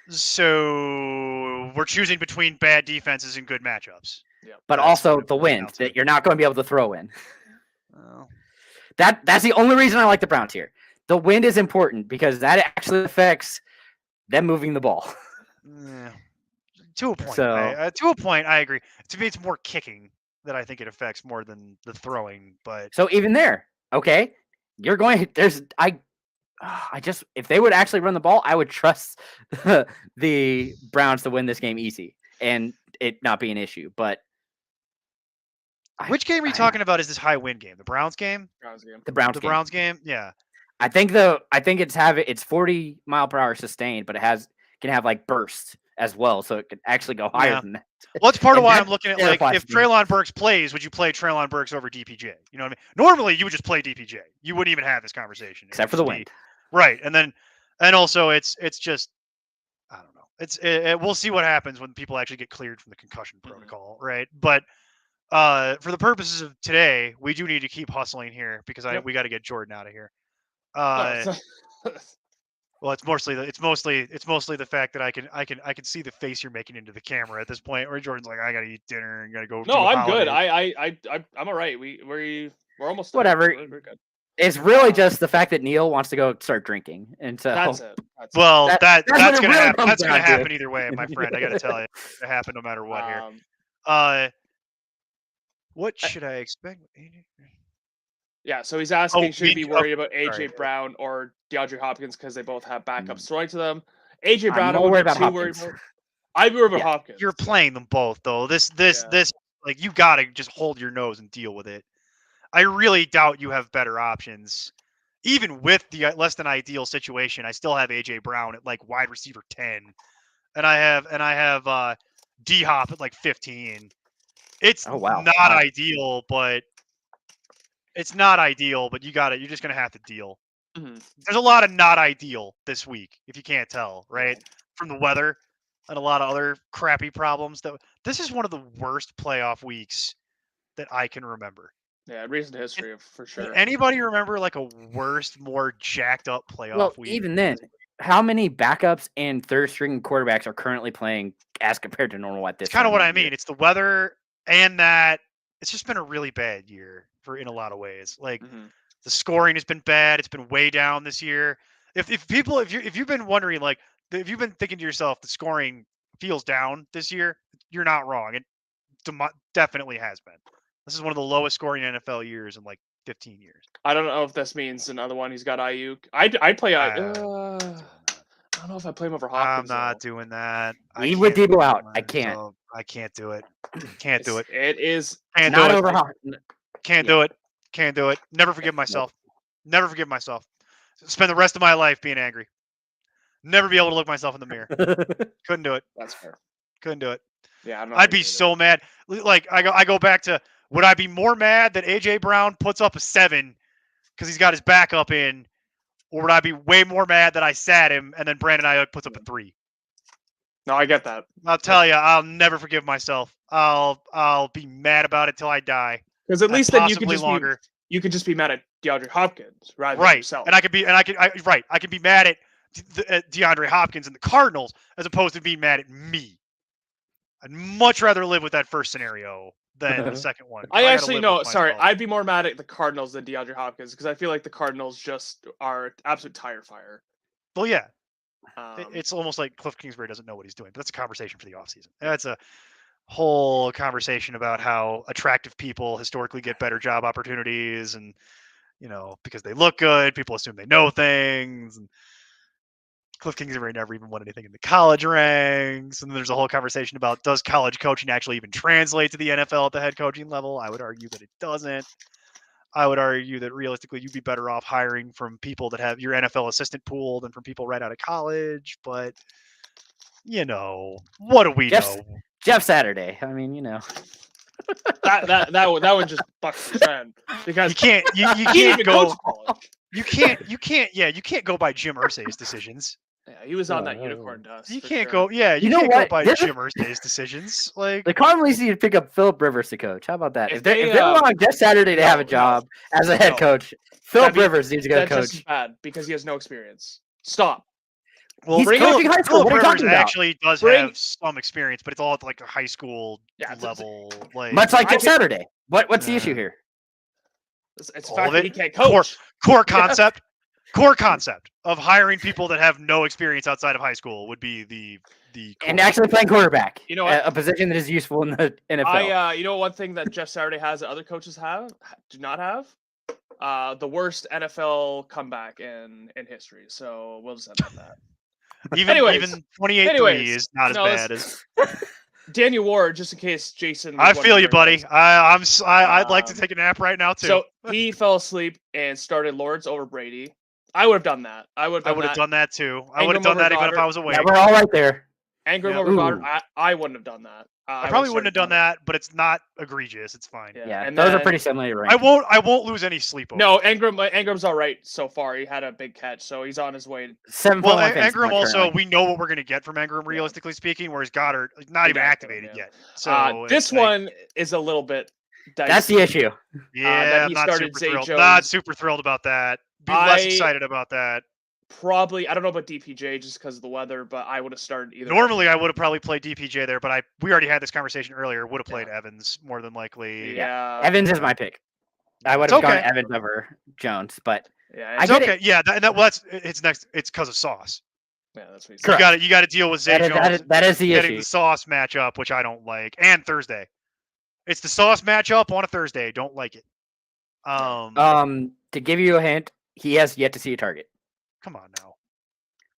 B: So we're choosing between bad defenses and good matchups.
C: Yeah.
A: but
B: That's
A: also
B: what it
A: the
B: boils
A: wind
B: down to.
A: that you're not going to be able to throw in.
B: Well,
A: That's the only reason I like the Browns here. The wind is important because that actually affects them moving the ball.
B: eh, to a point.
A: So-
B: To a point, I agree. To me, it's more kicking that I think it affects more than the throwing. But
A: So even there, okay, you're going. I just if they would actually run the ball, I would trust the Browns to win this game easy and it not be an issue. But
B: Which game are you talking about? Is this high win game? The Browns game?
C: Browns game.
A: The Browns
B: The
A: game.
B: Browns game? Yeah.
A: I think it's 40 mile per hour sustained, but can have like bursts as well, so it could actually go higher
B: Yeah.
A: than that.
B: Well, that's part of
A: And
B: why
A: that
B: I'm looking at
A: terrifies
B: if
A: me.
B: Treylon Burks plays, would you play Treylon Burks over DPJ? You know what I mean? Normally, you would just play DPJ. You wouldn't even have this conversation. It
A: Except
B: would
A: for the
B: just be-
A: wind.
B: right? And also, it's just I don't know. We'll see what happens when people actually get cleared from the concussion protocol, right? But for the purposes of today, we do need to keep hustling here because we got to get Jordan out of here. Well, it's mostly the fact that I can see the face you're making into the camera at this point. Where Jordan's like, I gotta eat dinner and gotta go.
C: No, I'm good. I'm all right. We're almost done.
A: Whatever.
C: We're good.
A: It's really just the fact that Neil wants to go start drinking, and so
C: That's it.
B: Well,
A: that's what
B: that's
A: it
B: gonna
A: really
B: happen.
A: comes
B: That's gonna
A: down to.
B: happen either way, my friend. I gotta tell you, it's gonna happen no matter what here. What should I expect?
C: Yeah, so he's asking, should he be
B: me-
C: worried about AJ
B: sorry.
C: Brown or DeAndre Hopkins because they both have backups throwing to them? AJ Brown,
A: I'm
C: I
A: more
C: wouldn't
A: worried
C: be
A: about
C: too worried
A: Hopkins.
C: about. I'd be worried about
A: Yeah,
C: Hopkins.
B: You're playing them both though. This
C: Yeah.
B: like you gotta just hold your nose and deal with it. I really doubt you have better options. Even with the less than ideal situation, I still have AJ Brown at like wide receiver 10, and I have D Hop at like 15. It's
A: Oh, wow.
B: not
A: Wow.
B: ideal, but it's not ideal. But you're just gonna have to deal.
C: Mhm.
B: There's a lot of not ideal this week, if you can't tell, right? From the weather and a lot of other crappy problems. This is one of the worst playoff weeks that I can remember.
C: Yeah, recent history for sure.
B: Anybody remember like a worst, more jacked up playoff
A: Well,
B: week?
A: even then, how many backups and third string quarterbacks are currently playing as compared to normal at this?
B: It's kind of
A: time
B: what
A: of
B: I
A: year?
B: mean. It's the weather and that it's just been a really bad year in a lot of ways. Like
C: Mhm.
B: the scoring has been bad. It's been way down this year. If you've been wondering, like if you've been thinking to yourself, the scoring feels down this year, you're not wrong. It definitely has been. This is one of the lowest scoring NFL years in like 15 years.
C: I don't know if this means another one. He's got Ayuk. I'd play. I don't know if I play him over Hopkins.
B: I'm not
C: though.
B: doing that.
A: Leave with
B: can't
A: Debo
B: do
A: out.
B: it
A: I can't.
B: myself. I can't do it. Can't do it.
C: It is
B: Can't
A: Not
B: do it.
A: over.
B: Can't do it. Can't do it. Never forgive myself. Never forgive myself. Spend the rest of my life being angry. Never be able to look myself in the mirror. Couldn't do it.
C: That's fair.
B: Couldn't do it.
C: Yeah, I'm not.
B: I'd be so mad. Like I go back to, would I be more mad that AJ Brown puts up a 7 because he's got his backup in, or would I be way more mad that I sat him and then Brandon Ayuk puts up a 3?
C: No, I get that.
B: I'll tell you, I'll never forgive myself. I'll be mad about it till I die.
C: Because at least then you could
B: possibly
C: just
B: longer.
C: you could just be mad at DeAndre Hopkins rather than
B: Right,
C: yourself.
B: and I can be mad at DeAndre Hopkins and the Cardinals as opposed to being mad at me. I'd much rather live with that first scenario than the second one.
C: I
B: gotta
C: actually
B: live
C: no,
B: with
C: sorry.
B: myself.
C: I'd be more mad at the Cardinals than DeAndre Hopkins because I feel like the Cardinals just are absolute tire fire.
B: Well, yeah,
C: Um,
B: it's almost like Cliff Kingsbury doesn't know what he's doing. But that's a conversation for the offseason. That's a whole conversation about how attractive people historically get better job opportunities, and because they look good, people assume they know things. And Cliff Kingsbury never even won anything in the college ranks. And then there's a whole conversation about, does college coaching actually even translate to the NFL at the head coaching level? I would argue that it doesn't. I would argue that realistically, you'd be better off hiring from people that have your NFL assistant pool than from people right out of college. But, what do we know?
A: Jeff Saturday. I mean,
C: that would just buck the trend because
B: You can't
C: he didn't even
B: go.
C: coach college.
B: You can't go by Jim Irsay's decisions.
C: Yeah, he was on that
A: Oh.
C: unicorn dust.
B: You
C: for
B: can't
C: sure.
B: go. Yeah,
A: You know
B: can't go
A: what?
B: by
A: This is-
B: Jim Irsay's decisions. Like,
A: the Cardinals need to pick up Philip Rivers to coach. How about that?
C: If
A: If they
C: they,
A: want Jeff Saturday to have a
C: no,
A: job as a head
C: no.
A: coach, Philip
C: That'd be-
A: Rivers needs to go
C: That's
A: coach.
C: just as bad because he has no experience. Stop.
B: well,
A: He's
C: bring
A: coaching high school.
B: Philip
A: What are you
B: Rivers
A: talking about?
B: actually does
C: Bring-
B: have some experience, but it's all at like a high school
C: Yeah, it's-
B: level. Like
A: Much like
C: I
A: Jeff
C: could-
A: Saturday. What's the
B: Nah.
A: issue here?
C: It's the
B: All
C: fact
B: of
C: that
B: it.
C: he can't coach.
B: core concept. Core concept of hiring people that have no experience outside of high school would be the
A: And
B: core.
A: actually playing quarterback.
C: You know what?
A: A position that is useful in the NFL.
C: You know one thing that Jeff Saturday has that other coaches do not have? The worst NFL comeback in history. So we'll just end on that.
B: even
C: anyways.
B: 28-3
C: Anyways,
B: is not as
C: no,
B: bad as
C: Daniel Ward, just in case Jason.
B: I
C: was
B: feel you,
C: wondering
B: buddy.
C: this.
B: I'd like to take a nap right now too.
C: So he fell asleep and started Lawrence over Brady. I would have done that. I would have
B: done that too. I would have
C: Ingram
B: done that
C: over
B: even if I
C: Goddard.
B: was awake.
A: Yeah, we're all right there.
C: Ingram
B: Yeah.
C: over Goddard.
A: Ooh.
C: I wouldn't have done that.
B: I probably wouldn't have done that, but it's not egregious. It's fine.
A: Yeah,
C: and
A: those are
C: then-
A: pretty similar.
B: I won't lose any sleep over.
C: No, Ingram's all right so far. He had a big catch, so he's on his way.
A: 7.1
B: Well,
A: fantasy
B: Ingram
A: points
B: also,
A: currently.
B: we know what we're going to get from Ingram, realistically speaking, whereas Goddard is not even activated
C: yeah.
B: yet. So
C: This
B: it's like,
C: one is a little bit. Dicey.
A: That's the issue.
B: yeah,
C: that
B: I'm
C: he
B: not
C: started
B: super
C: Zay
B: thrilled.
C: Jones.
B: Not super thrilled about that. Be less
C: I-
B: excited about that.
C: Probably, I don't know about DPJ just because of the weather, but I would have started either.
B: Normally, I would have probably played DPJ there, but we already had this conversation earlier. Would have played Evans more than likely.
C: Yeah.
A: Evans is my pick. I would
B: It's
A: have gone
B: okay.
A: Evans over Jones, but
C: Yeah.
A: I
B: It's
A: get
B: okay.
A: it.
B: Yeah, well, that's it's next. It's because of Sauce.
C: Yeah, that's what he said.
A: Correct.
B: You got to deal with Zay Jones
A: that is the
B: getting
A: issue.
B: the Sauce matchup, which I don't like, and Thursday. It's the Sauce matchup on a Thursday. Don't like it.
A: To give you a hint, he has yet to see a target.
B: Come on now.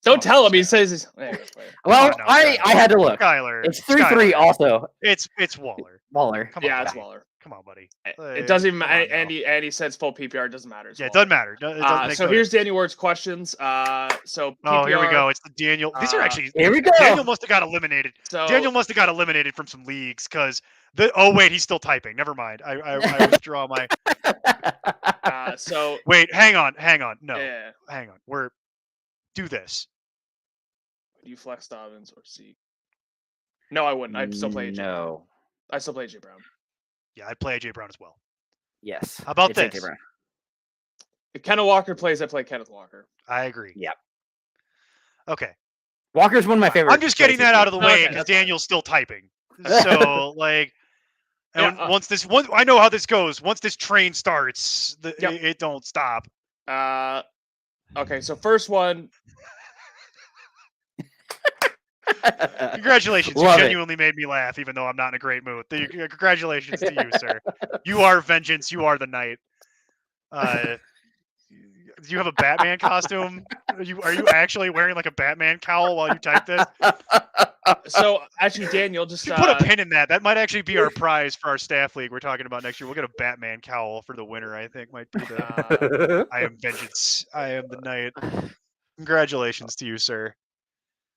C: Don't tell him. He says he's. Anyways, wait.
A: Well,
B: no,
A: I had to look.
B: Skyler.
A: It's 3-3
B: Skyler.
A: also.
B: It's Waller.
A: Waller.
B: Come on,
C: Yeah, it's
B: buddy.
C: Waller.
B: Come on, buddy.
C: It doesn't even
B: come
C: matter.
B: on now.
C: Andy says full PPR. It doesn't matter. It's
B: Yeah, it
C: Waller.
B: doesn't matter. It doesn't make
C: So
B: no
C: here's
B: difference.
C: Daniel Ward's questions. So PPR,
B: Oh, here we go. It's the Daniel. These are actually.
A: Here we go.
B: Daniel must have got eliminated.
C: So
B: Daniel must have got eliminated from some leagues because the. Oh wait, he's still typing. Never mind. I withdraw my.
C: so
B: Wait, hang on. No,
C: yeah.
B: hang on. Do this.
C: Do you flex Dobbins or C? No, I wouldn't. I still play AJ. Brown.
A: No.
C: I still play AJ Brown.
B: Yeah, I'd play AJ Brown as well.
A: Yes.
B: How about
A: it's AJ
B: this?
A: Brown.
C: If Kenneth Walker plays, I play Kenneth Walker.
B: I agree.
A: Yep.
B: Okay.
A: Walker's one of my favorite.
B: I'm just getting that out of the way
C: Okay,
B: because
C: that's fine.
B: Daniel's still typing. So like, and
C: Yeah,
B: once I know how this goes. Once this train starts,
C: Yep.
B: it don't stop.
C: Okay, so first one.
B: Congratulations, you
A: Love it.
B: genuinely made me laugh, even though I'm not in a great mood. Congratulations to you, sir. You are vengeance. You are the knight. Do you have a Batman costume? Are you actually wearing like a Batman cowl while you type this?
C: So actually, Daniel, just
B: You put a pin in that. That might actually be our prize for our staff league we're talking about next year. We'll get a Batman cowl for the winner. I think might be the. I am vengeance. I am the knight. Congratulations to you, sir.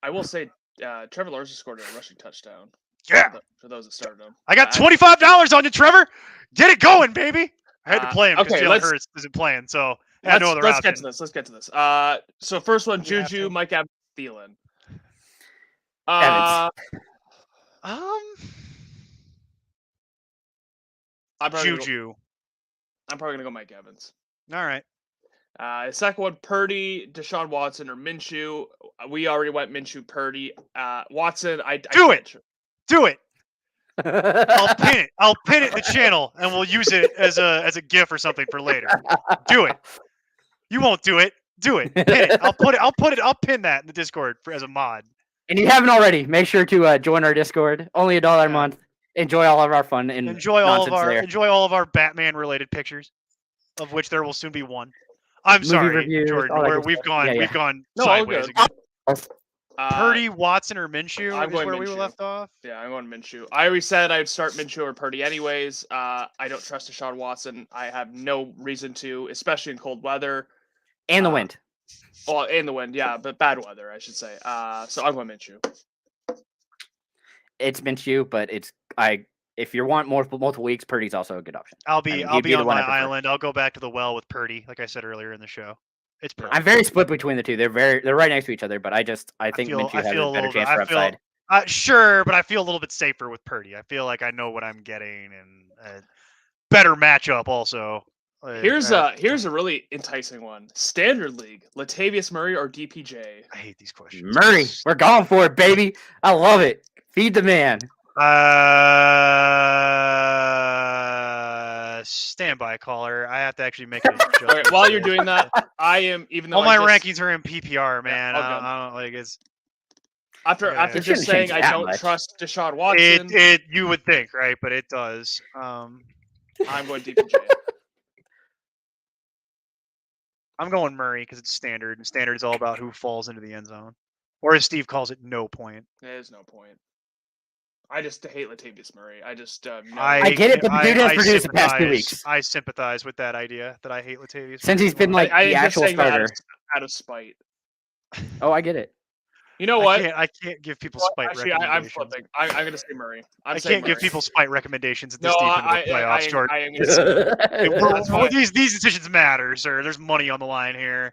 C: I will say, Trevor Lawrence scored a rushing touchdown.
B: Yeah.
C: For those that started him.
B: I got $25 on you, Trevor. Get it going, baby. I had to play him because
C: okay,
B: Jalen Hurts isn't playing, so I had no other
C: let's
B: option.
C: get to this. Let's get to this. So first one,
B: You have
C: Juju,
B: to.
C: Mike Evans, Thielen.
A: Evans.
C: I'm probably
B: Juju.
C: gonna go Mike Evans.
B: All right.
C: Second one, Purdy, Deshaun Watson, or Minshew. We already went Minshew, Purdy. Watson, I
B: Do it.
C: can't-
B: Do it. I'll pin it. I'll pin it in the channel, and we'll use it as a GIF or something for later. Do it. You won't do it. Do it. Pin it. I'll pin that in the Discord as a mod.
A: And you haven't already, make sure to join our Discord. Only $1 a month. Enjoy all of our fun and
B: Enjoy all
A: nonsense there.
B: of our Batman related pictures, of which there will soon be one. I'm
A: Movie
B: sorry,
A: reviews, all
B: Jordan.
A: that good
B: We've
A: stuff.
B: gone
A: Yeah, yeah.
B: we've gone
C: No, all
B: sideways
C: good.
B: again. Purdy, Watson, or Minshew
C: I'm
B: is
C: going
B: where we
C: Minshew.
B: left off.
C: Yeah, I'm going Minshew. I already said I'd start Minshew or Purdy anyways. I don't trust Deshaun Watson. I have no reason to, especially in cold weather.
A: And the wind.
C: Well, in the wind, yeah, but bad weather, I should say. So I'm going Minshew.
A: It's Minshew, but if you want multiple weeks, Purdy's also a good option.
B: I'll be
A: I mean,
B: I'll
A: he'd
B: be
A: be the
B: on
A: one
B: my
A: I prefer.
B: island. I'll go back to the well with Purdy, like I said earlier in the show. It's Purdy.
A: I'm very split between the two. They're right next to each other, but I think Minshew has a better chance for upside.
B: Sure, but I feel a little bit safer with Purdy. I feel like I know what I'm getting and better matchup also.
C: Here's a really enticing one. Standard League, Latavius Murray or DPJ?
B: I hate these questions.
A: Murray, we're going for it, baby. I love it. Feed the man.
B: Standby caller. I have to actually make it.
C: Okay, while you're doing that, I am even though
B: all my
C: I just,
B: rankings are in PPR, man.
C: all good.
B: I don't like it's.
C: after
B: Yeah.
C: after
A: It
C: just
A: shouldn't change
C: saying I
A: that
C: don't
A: much.
C: trust Deshaun Watson,
B: It you would think, right? But it does.
C: I'm going DPJ.
B: I'm going Murray because it's standard, and standard is all about who falls into the end zone, or as Steve calls it, no point.
C: There's no point. I just hate Latavius Murray. I just no.
A: I get it, but the dude has produced the past 2 weeks.
B: I sympathize with that idea that I hate Latavius.
A: Since he's been like
C: I
A: the
C: am just
A: actual
C: saying that
A: starter.
C: out of spite.
A: Oh, I get it.
C: You know what?
B: I can't give people spite
C: Actually, I'm
B: recommendations.
C: flipping. I'm going to say Murray.
B: I can't give people spite recommendations at this
C: No,
B: deep into the playoffs, Jordan.
C: I am going to say
B: These decisions matter, sir. There's money on the line here.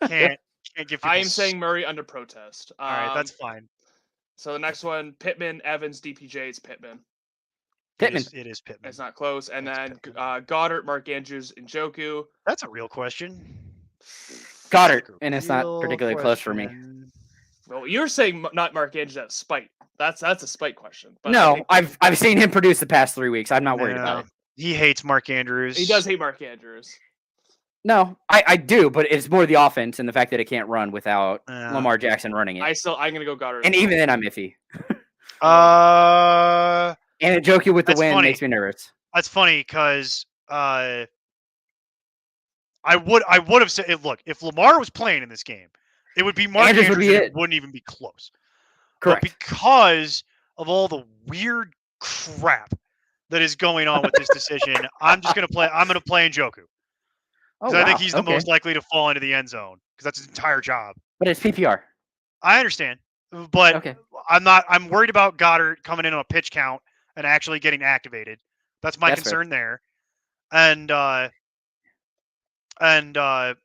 B: Can't give people.
C: I am saying Murray under protest.
B: All right, that's fine.
C: So the next one, Pittman, Evans, DPJ. It's Pittman.
A: Pittman.
B: It is Pittman.
C: It's not close. And
B: It's
C: then
B: Pittman.
C: Goddard, Mark Andrews, and Njoku.
B: That's a real question.
A: Goddard, and it's not particularly close for me.
C: Well, you're saying not Mark Andrews out of spite. That's a spite question. But
A: No, I've seen him produce the past 3 weeks. I'm not worried about it.
B: He hates Mark Andrews.
C: he does hate Mark Andrews.
A: No, I do, but it's more the offense and the fact that it can't run without
B: Yeah.
A: Lamar Jackson running it.
C: I'm gonna go Goddard.
A: And even then, I'm iffy.
B: Uh,
A: And Njoku with the
B: That's
A: win
B: funny.
A: makes me nervous.
B: that's funny because I would have said, look, if Lamar was playing in this game, it would be Mark
A: Andrews
B: Andrews.
A: would be
B: and
A: it.
B: it wouldn't even be close.
A: Correct.
B: But because of all the weird crap that is going on with this decision, I'm going to play Njoku.
A: Oh,
B: Because I think
A: wow.
B: he's the
A: Okay.
B: most likely to fall into the end zone because that's his entire job.
A: But it's PPR.
B: I understand, but
A: Okay.
B: I'm worried about Goddard coming in on a pitch count and actually getting activated. That's my
A: That's fair.
B: concern there. And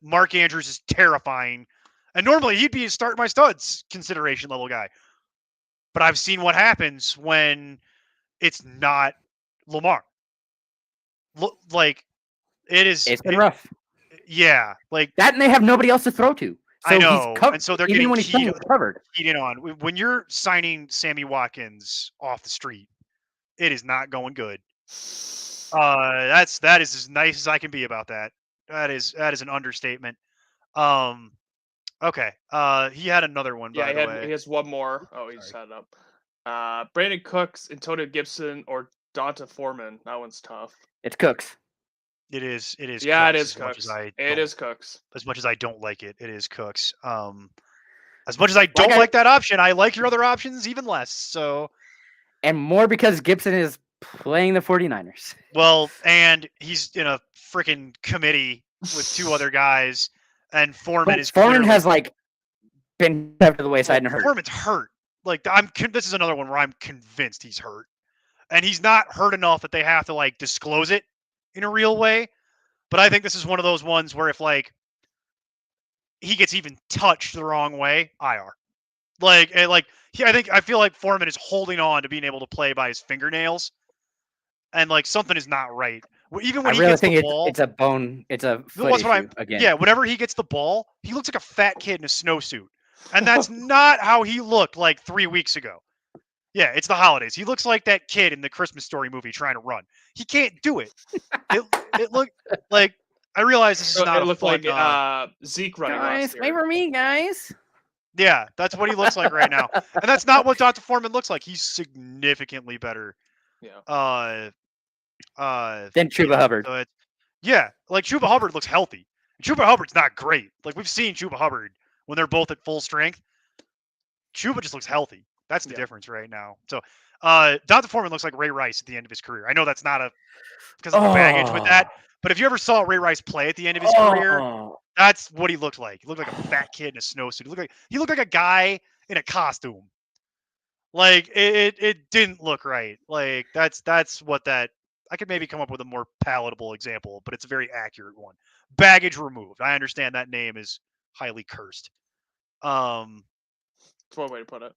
B: Mark Andrews is terrifying. And normally he'd be a start my studs consideration level guy. But I've seen what happens when it's not Lamar. Like
A: It's been rough.
B: Yeah, like
A: That and they have nobody else to throw to. So
B: I know,
A: he's covered.
B: and so they're
A: Even
B: getting
A: when he's playing,
B: keyed-
A: he's covered.
B: keyed in on. When you're signing Sammy Watkins off the street, it is not going good. That is as nice as I can be about that. That is an understatement. Okay. He had another one, by the
C: he
B: way.
C: has one more. Oh, he just had it up. Brandon Cooks, Antonio Gibson, or Donta Foreman. That one's tough.
A: It's Cooks.
B: It is.
C: Yeah, it
B: Cooks,
C: is
B: as much
C: Cooks.
B: as I
C: It
B: don't-
C: is Cooks.
B: As much as I don't like it, it is Cooks. As much as I don't
A: I-
B: like that option, I like your other options even less. So,
A: And more because Gibson is playing the 49ers.
B: well, and he's in a freaking committee with two other guys, and Foreman is
A: Foreman
B: clearly-
A: has like been shoved to the wayside and hurt.
B: Foreman's hurt. Like this is another one where I'm convinced he's hurt, and he's not hurt enough that they have to like disclose it in a real way. But I think this is one of those ones where if like he gets even touched the wrong way, IR. I feel like Foreman is holding on to being able to play by his fingernails, and like something is not right. Even when
A: I
B: he
A: really
B: gets
A: think
B: the ball,
A: it's a bone. It's a foot
B: What's
A: issue
B: what I'm-
A: again.
B: yeah, whenever he gets the ball, he looks like a fat kid in a snowsuit. And that's not how he looked like 3 weeks ago. Yeah, it's the holidays. He looks like that kid in the Christmas Story movie trying to run. He can't do it. It looked like, I realize this is not
C: It
B: a
C: looked
B: fun,
C: like Zeke running last year.
A: wait for me, guys.
B: yeah, that's what he looks like right now. And that's not what Dr. Foreman looks like. He's significantly better.
C: Yeah.
A: Then Chuba Hubbard.
B: So like Chuba Hubbard looks healthy. Chuba Hubbard's not great. Like we've seen Chuba Hubbard when they're both at full strength. Chuba just looks healthy. That's the difference right now. So Donta Foreman looks like Ray Rice at the end of his career. I know that's not because of the baggage with that. But if you ever saw Ray Rice play at the end of his career, that's what he looked like. He looked like a fat kid in a snowsuit. He looked like a guy in a costume. Like it didn't look right. Like that's what that. I could maybe come up with a more palatable example, but it's a very accurate one. Baggage removed. I understand that name is highly cursed.
C: That's one way to put it.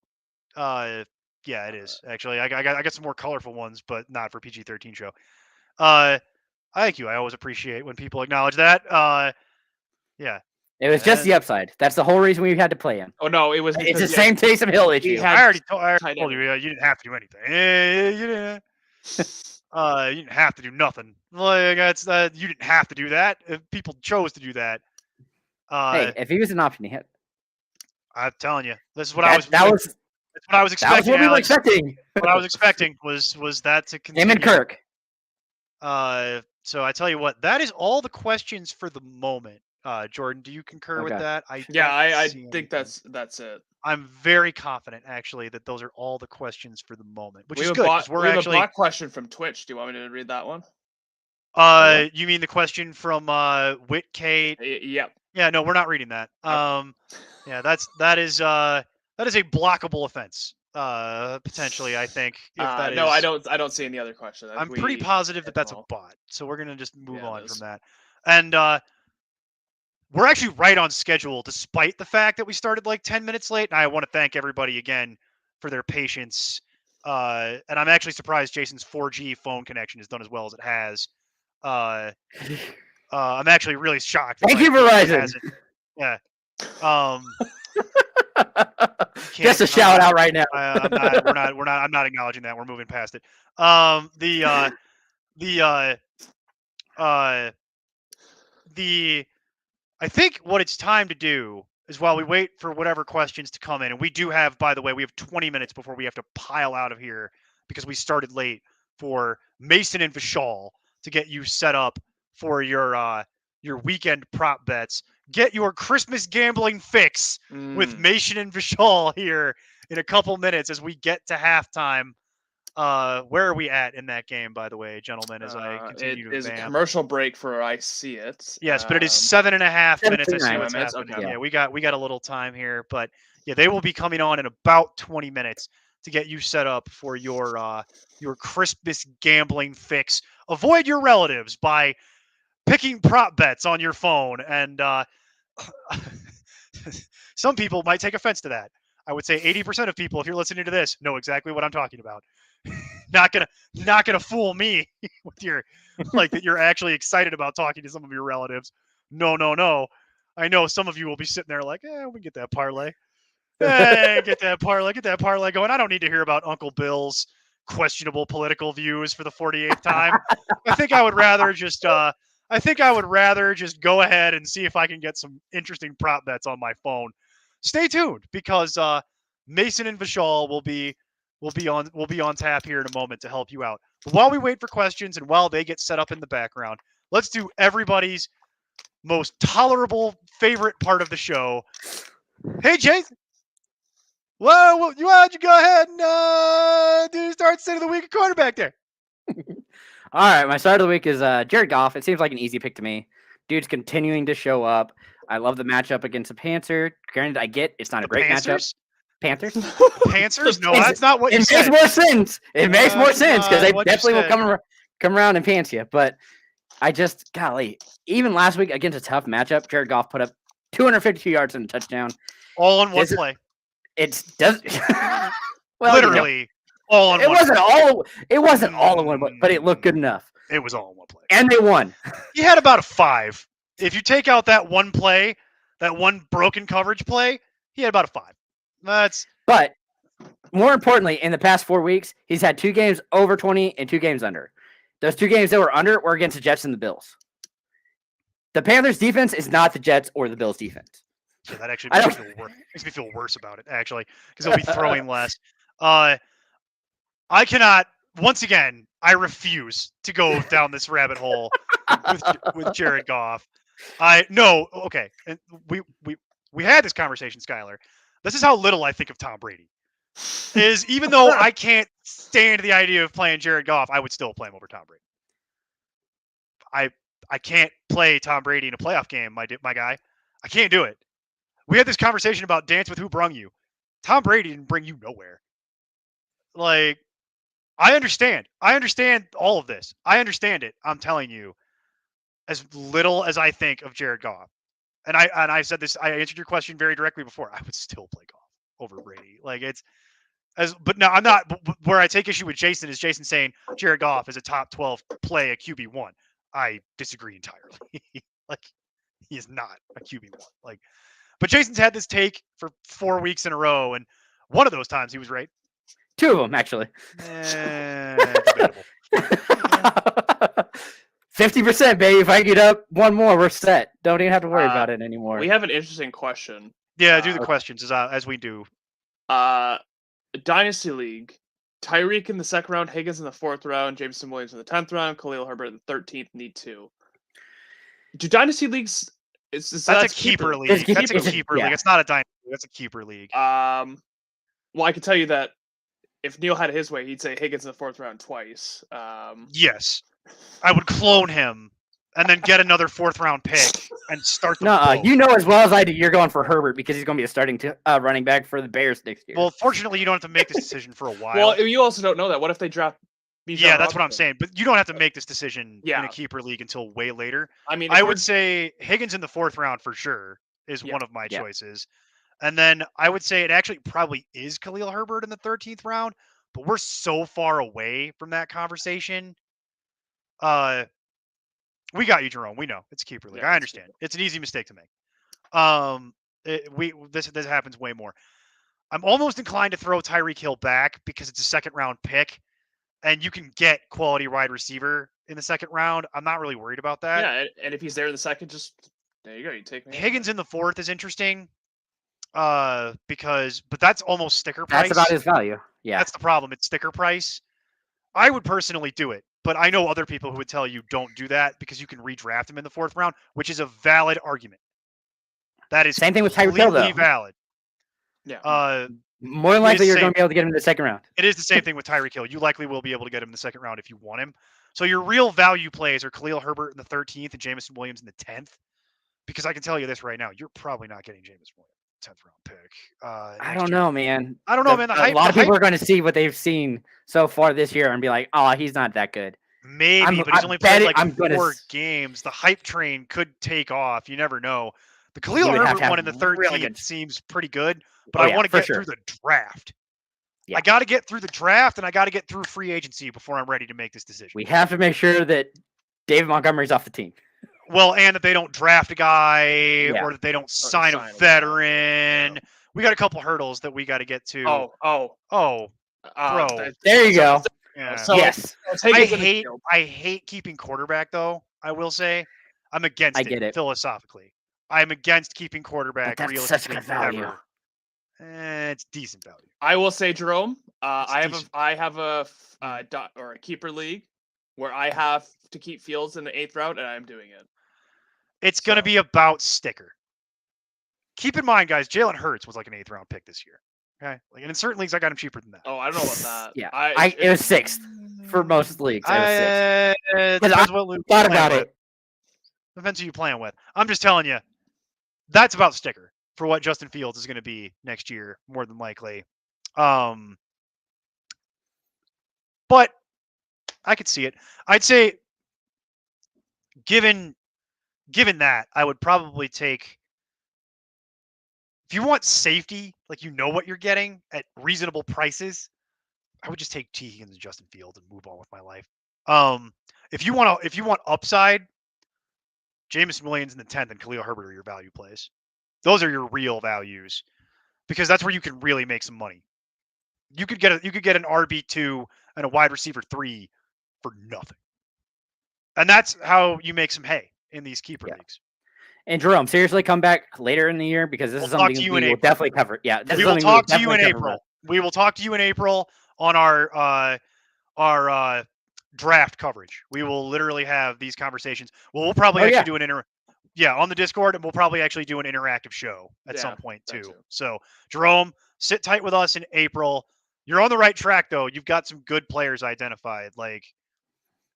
B: Yeah, it is actually. I got some more colorful ones, but not for PG-13 show. Thank you. I always appreciate when people acknowledge that. Yeah.
A: It was just the upside. That's the whole reason we had to play him.
C: Oh no, it was.
A: It's the
C: because,
A: same Taysom Hill issue.
C: had
B: I already told
C: tight
B: you.
C: end.
B: You didn't have to do anything. You didn't have to do nothing. Like that's you didn't have to do that. If people chose to do that.
A: Hey, if he was an option, he had.
B: I'm telling you, this is what
A: That's what I was
B: That was expecting.
A: what we were
B: Alex.
A: expecting.
B: What I was expecting was that to continue.
A: Him and Kirk.
B: So I tell you what, that is all the questions for the moment. Jordan, do you concur with
A: Okay.
B: that? I
C: Yeah,
B: don't
C: I
B: see
C: think
B: anything.
C: that's it.
B: I'm very confident, actually, that those are all the questions for the moment, which
C: We
B: is
C: have a
B: good
C: bot.
B: because we're
C: We have a
B: actually.
C: bot question from Twitch. Do you want me to read that one?
A: what?
B: You mean the question from Whit Kate?
C: Yep.
B: Yeah, no, we're not reading that.
C: Okay.
B: Yeah, that is a blockable offense. Potentially, I think if that
C: No,
B: is.
C: I don't see any other question.
B: I'm pretty positive that that's a
C: Well,
B: bot, so we're gonna just move
C: yeah, it
B: on from
C: is.
B: that. And we're actually right on schedule, despite the fact that we started like 10 minutes late. And I want to thank everybody again for their patience. And I'm actually surprised Jason's 4G phone connection has done as well as it has. I'm actually really shocked.
A: Thank
B: by
A: you,
B: it
A: Verizon.
B: hasn't. Yeah. You
A: Just a
B: can't-
A: shout out right now.
B: I'm not. We're not. We're not. I'm not acknowledging that. We're moving past it. The I think what it's time to do is while we wait for whatever questions to come in, and we do have, by the way, we have 20 minutes before we have to pile out of here because we started late for Mason and Vishal to get you set up for your weekend prop bets. Get your Christmas gambling fix with Mason and Vishal here in a couple minutes as we get to halftime. Where are we at in that game, by the way, gentlemen, as I continue
C: It
B: to
C: is a
B: vamp?
C: commercial break for I See It.
B: Yes, but it is 7.5 minutes. I see
A: 7
B: what's
C: minutes,
B: happening.
C: okay.
B: Yeah, we got a little time here, but yeah, they will be coming on in about 20 minutes to get you set up for your Christmas gambling fix. Avoid your relatives by picking prop bets on your phone, and some people might take offense to that. I would say 80% of people, if you're listening to this, know exactly what I'm talking about. not gonna fool me with your like that you're actually excited about talking to some of your relatives. No. I know some of you will be sitting there like, we get that parlay. Get that parlay going. I don't need to hear about Uncle Bill's questionable political views for the 48th time. I think I would rather just go ahead and see if I can get some interesting prop bets on my phone. Stay tuned because Mason and Vishal will be on tap here in a moment to help you out. But while we wait for questions and while they get set up in the background, let's do everybody's most tolerable favorite part of the show. Hey, Jason. Why don't you go ahead and do start state of the week at quarterback there?
A: All right, my start of the week is Jared Goff. It seems like an easy pick to me. Dude's continuing to show up. I love the matchup against the Panther. Granted, I get it's not a great matchup. Panthers?
B: Panthers? No, that's not what you said.
A: It makes more sense. It makes more sense because they definitely will come around and pants you. But I just, golly, even last week against a tough matchup, Jared Goff put up 252 yards and a touchdown.
B: All in one play.
A: It does.
B: Well, literally all in one.
A: It wasn't all in one, but it looked good enough.
B: It was all in one play,
A: and they won.
B: He had about a 5. If you take out that one play, that one broken coverage play, he had about a 5.
A: But more importantly, in the past 4 weeks, he's had 2 games over 20 and 2 games under. Those 2 games that were under were against the Jets and the Bills. The Panthers' defense is not the Jets or the Bills' defense.
B: So that actually makes me feel worse about it, actually, because they'll be throwing less. I cannot. Once again, I refuse to go down this rabbit hole with Jared Goff. Okay. And we had this conversation, Skylar. This is how little I think of Tom Brady. Is even though I can't stand the idea of playing Jared Goff, I would still play him over Tom Brady. I can't play Tom Brady in a playoff game, my guy. I can't do it. We had this conversation about Dance with Who Brung You. Tom Brady didn't bring you nowhere. Like, I understand all of this. I understand it. I'm telling you, as little as I think of Jared Goff, and I said this, I answered your question very directly before. I would still play Goff over Brady. Like but no, I'm not. Where I take issue with Jason is Jason saying Jared Goff is a top 12 play, a QB1. I disagree entirely. Like, he is not a QB1. Like, but Jason's had this take for 4 weeks in a row, and one of those times he was right.
A: 2 of them, actually. 50%, baby. If I get up one more, we're set. Don't even have to worry about it anymore.
C: We have an interesting question.
B: Yeah, do the questions as we do.
C: Dynasty League. Tyreek in the 2nd round, Higgins in the 4th round, Jameson Williams in the 10th round, Khalil Herbert in the 13th, need 2. Do Dynasty Leagues
B: That's a keeper league.
A: It's
B: That's a
A: keeper-
B: keeper
A: yeah.
B: league. It's not a dynasty. That's a keeper league.
C: Well, I can tell you that if Neil had it his way, he'd say Higgins in the 4th round twice.
B: Yes, I would clone him and then get another 4th round pick and start the
A: No,
B: boat.
A: you know as well as I do, you're going for Herbert because he's going to be a starting running back for the Bears next year.
B: Well, fortunately, you don't have to make this decision for a while.
C: Well, you also don't know that. What if they draft? Bijan
B: Yeah, that's what I'm
C: Robinson?
B: saying. But you don't have to make this decision in
C: Yeah.
B: a keeper league until way later.
C: I mean,
B: I
C: if
B: would
C: we're-
B: say Higgins in the 4th round for sure is
C: Yeah.
B: one of my
A: Yeah.
B: choices. And then I would say it actually probably is Khalil Herbert in the 13th round, but we're so far away from that conversation. We got you, Jerome. We know it's a keeper league.
C: Yeah,
B: I
C: it's a
B: understand. It's an easy mistake to make. This happens way more. I'm almost inclined to throw Tyreek Hill back because it's a 2nd round pick, and you can get quality wide receiver in the 2nd round. I'm not really worried about that.
C: yeah, and if he's there in the 2nd, just there you go. You take me.
B: Higgins in the 4th is interesting, but that's almost sticker price.
A: That's about his value. Yeah.
B: That's the problem. It's sticker price. I would personally do it, but I know other people who would tell you don't do that because you can redraft him in the 4th round, which is a valid argument. That is
A: Same thing with Tyreek Hill,
B: completely
A: though.
B: valid.
C: Yeah.
A: More than likely,
B: the
A: you're going
B: same.
A: to be able to get him in the 2nd round.
B: It is the same thing with Tyreek Hill. You likely will be able to get him in the 2nd round if you want him. So your real value plays are Khalil Herbert in the 13th and Jameson Williams in the 10th. Because I can tell you this right now, you're probably not getting Jameson Williams 10th round pick.
A: I don't know, man.
B: I don't know, man.
A: A lot of people are going to see what they've seen so far this year and be like, "Oh, he's not that good."
B: Maybe, but he's
A: I
B: only
A: bet
B: played
A: it-
B: like
A: I'm gonna
B: 4
A: s-
B: games. The hype train could take off. You never know. The
A: He
B: Khalil
A: would have
B: Herbert
A: to have
B: one in the
A: really
B: 13th
A: good-
B: seems pretty good, but
A: Oh,
B: I
A: yeah,
B: want to
A: for
B: get
A: sure.
B: through the draft.
A: Yeah.
B: I got to get through the draft, and I got to get through free agency before I'm ready to make this decision.
A: We have to make sure that David Montgomery's off the team.
B: Well, and that they don't draft a guy
A: Yeah.
B: or that they don't sign a
C: sign a guy,
B: veteran.
C: yeah.
B: We got a couple hurdles that we got to get to.
C: Oh,
B: bro.
A: There you go.
B: Yeah.
C: So-
A: Yes.
B: I hate keeping quarterback though. I will say I'm against
A: I
B: it,
A: get it.
B: philosophically. I'm against keeping
A: But
B: quarterback
A: that's such
B: realistically
A: good value.
B: ever. It's decent value.
C: I will say, Jerome.
B: It's
C: I
B: decent.
C: have a keeper league where I have to keep Fields in the 8th round, and I'm doing it.
B: It's going to
C: So-
B: be about sticker. Keep in mind, guys, Jalen Hurts was like an 8th round pick this year. Okay, like, and in certain leagues, I got him cheaper than that.
C: Oh, I don't know about that.
A: Yeah. It was 6th for most leagues. It was 6th.
B: Depends
A: I
B: what league
A: Thought
B: you're playing
A: about
B: with.
A: it.
B: Depends who you're playing with. I'm just telling you, that's about sticker for what Justin Fields is going to be next year, more than likely. But I could see it. I'd say, given that, I would probably take. If you want safety, like you know what you're getting at reasonable prices, I would just take T. Higgins and Justin Fields and move on with my life. If you want upside, Jameson Williams in the 10th and Khalil Herbert are your value plays. Those are your real values because that's where you can really make some money. You could get an RB2 and a wide receiver 3 for nothing. And that's how you make some hay in these keeper
A: Yeah.
B: leagues.
A: And Jerome, seriously, come back later in the year because this
B: We'll
A: is
B: talk
A: something
B: to
A: we
B: you
A: will
B: in April.
A: definitely cover. Yeah, this
B: We
A: is
B: will
A: something
B: talk to you in
A: definitely cover.
B: April. We will talk to you in April on our draft coverage. We will literally have these conversations. Well, we'll probably
A: Oh,
B: actually
A: yeah.
B: do on the Discord, and we'll probably actually do an interactive show at some point
C: that
B: too.
C: too.
B: So, Jerome, sit tight with us in April. You're on the right track though. You've got some good players identified. Like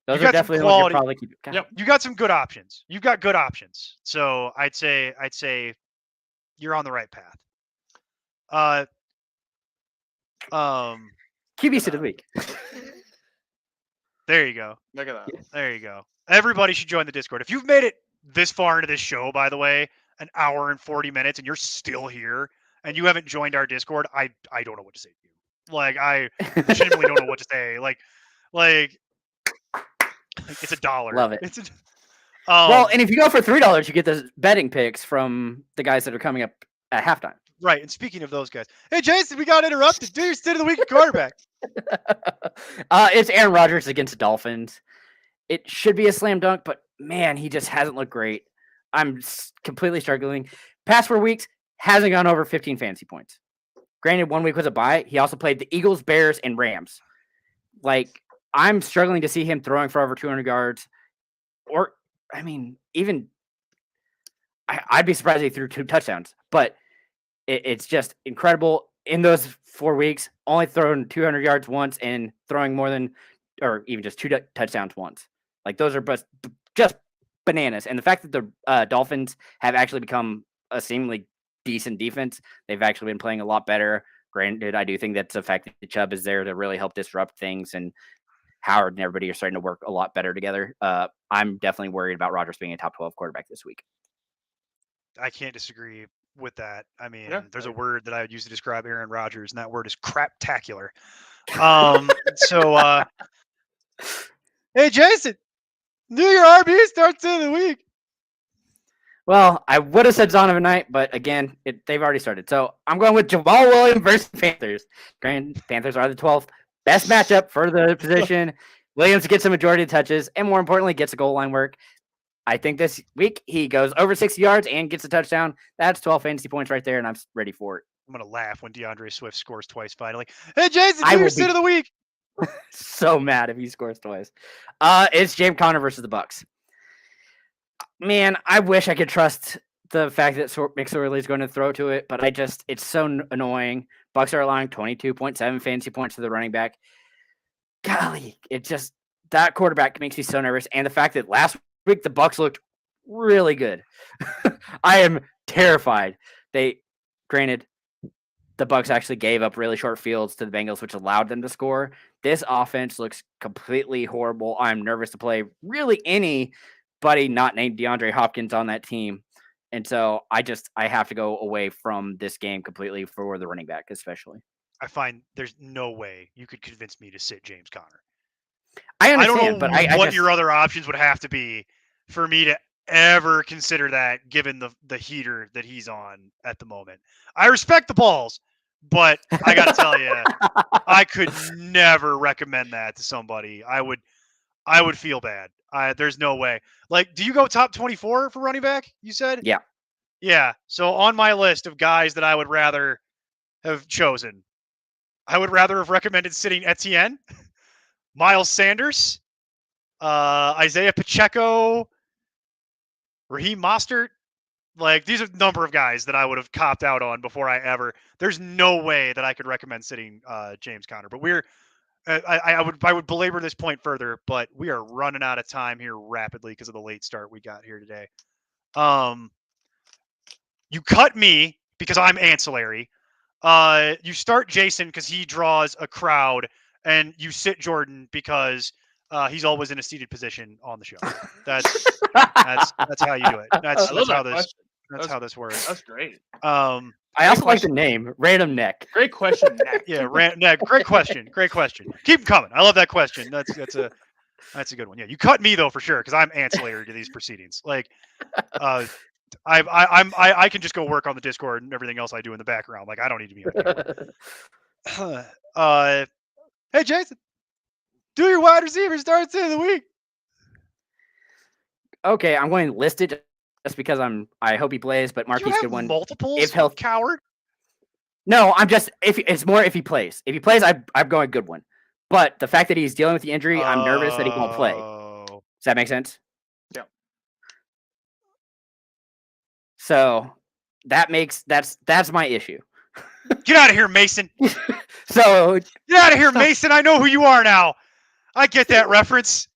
A: Those
B: You
A: are
B: got some
A: definitely the ones
B: quality-
A: you're probably keeping. God,
C: Yep.
B: you got some good options. You've got good options. So I'd say you're on the right path.
A: QB sit of the week.
B: There you go.
C: Look at that.
B: There you go. Everybody should join the Discord. If you've made it this far into this show, by the way, an hour and 40 minutes, and you're still here and you haven't joined our Discord, I don't know what to say to you. Like, I legitimately don't know what to say. Like it's $1.
A: Love it.
B: It's a,
A: Well, and if you go for $3, you get the betting picks from the guys that are coming up at halftime.
B: right. And speaking of those guys, hey Jason, we got interrupted. Do your state of the week at quarterback.
A: It's Aaron Rodgers against the Dolphins. It should be a slam dunk, but man, he just hasn't looked great. I'm completely struggling. Past 4 weeks, hasn't gone over 15 fantasy points. Granted, 1 week was a bye. He also played the Eagles, Bears, and Rams. Like, I'm struggling to see him throwing for over 200 yards. Or, I mean, even I'd be surprised he threw 2 touchdowns, but it's just incredible. In those 4 weeks, only thrown 200 yards once and throwing more than, or even just 2 touchdowns once. Like those are just bananas. And the fact that the Dolphins have actually become a seemingly decent defense, they've actually been playing a lot better. Granted, I do think that's the fact that Chubb is there to really help disrupt things, and Howard and everybody are starting to work a lot better together. I'm definitely worried about Rodgers being a top 12 quarterback this week.
B: I can't disagree with that. I mean,
C: Yeah,
B: there's
C: I
B: a
C: agree.
B: word that I would use to describe Aaron Rodgers, and that word is craptacular. So, hey, Jason, New Year RB starts in the week.
A: Well, I would have said Zonovan Knight, but again, they've already started. So I'm going with Jamal Williams versus Panthers. Panthers are the 12th best matchup for the position. Williams gets a majority of touches, and more importantly, gets a goal line work. I think this week he goes over 60 yards and gets a touchdown. That's 12 fantasy points right there, and I'm ready for it.
B: I'm gonna laugh when DeAndre Swift scores twice finally. Hey, Jason,
A: I
B: New Year
A: will
B: sit
A: be-
B: of the week.
A: So mad if he scores twice. It's James Conner versus the Bucks. Man, I wish I could trust the fact that McSorley is going to throw to it, but it's so annoying. Bucks are allowing 22.7 fantasy points to the running back. Golly, that quarterback makes me so nervous. And the fact that last week the Bucks looked really good. I am terrified. Granted, the Bucks actually gave up really short fields to the Bengals, which allowed them to score. This offense looks completely horrible. I'm nervous to play really anybody not named DeAndre Hopkins on that team. And so I have to go away from this game completely for the running back, especially.
B: I find there's no way you could convince me to sit James Conner.
A: I
B: I don't
A: understand,
B: know
A: but
B: what your other options would have to be for me to ever consider that, given the heater that he's on at the moment. I respect the balls, but I got to tell you, I could never recommend that to somebody. I would feel bad. There's no way. Like, do you go top 24 for running back? You said?
A: Yeah.
B: Yeah. So on my list of guys that I would rather have chosen, I would rather have recommended sitting Etienne, Miles Sanders, Isaiah Pacheco, Raheem Mostert. Like, these are a number of guys that I would have copped out on before I ever. There's no way that I could recommend sitting James Conner. But I would belabor this point further, but we are running out of time here rapidly because of the late start we got here today. You cut me because I'm ancillary. You start Jason because he draws a crowd, and you sit Jordan because he's always in a seated position on the show. That's how you do it. That's how this works.
C: That's great.
A: I also like the name Random Neck.
C: Great question, Nick.
B: Yeah, great question. Great question. Keep them coming. I love that question. That's a good one. Yeah, you cut me though for sure because I'm ancillary to these proceedings. Like, I can just go work on the Discord and everything else I do in the background. Like, I don't need to be on camera. Hey Jason, do your wide receiver starts in the week.
A: Okay, I'm going to list it just because I hope he plays, but Marquise Goodwin.
B: Multiples,
A: if health,
B: coward.
A: No, I'm just it's more if he plays. If he plays, I'm going Goodwin. But the fact that he's dealing with the injury, I'm nervous that he won't play. Does that make sense?
C: Yeah.
A: So that's my issue.
B: Get out of here, Mason.
A: So
B: get out of here, Mason. I know who you are now. I get that reference.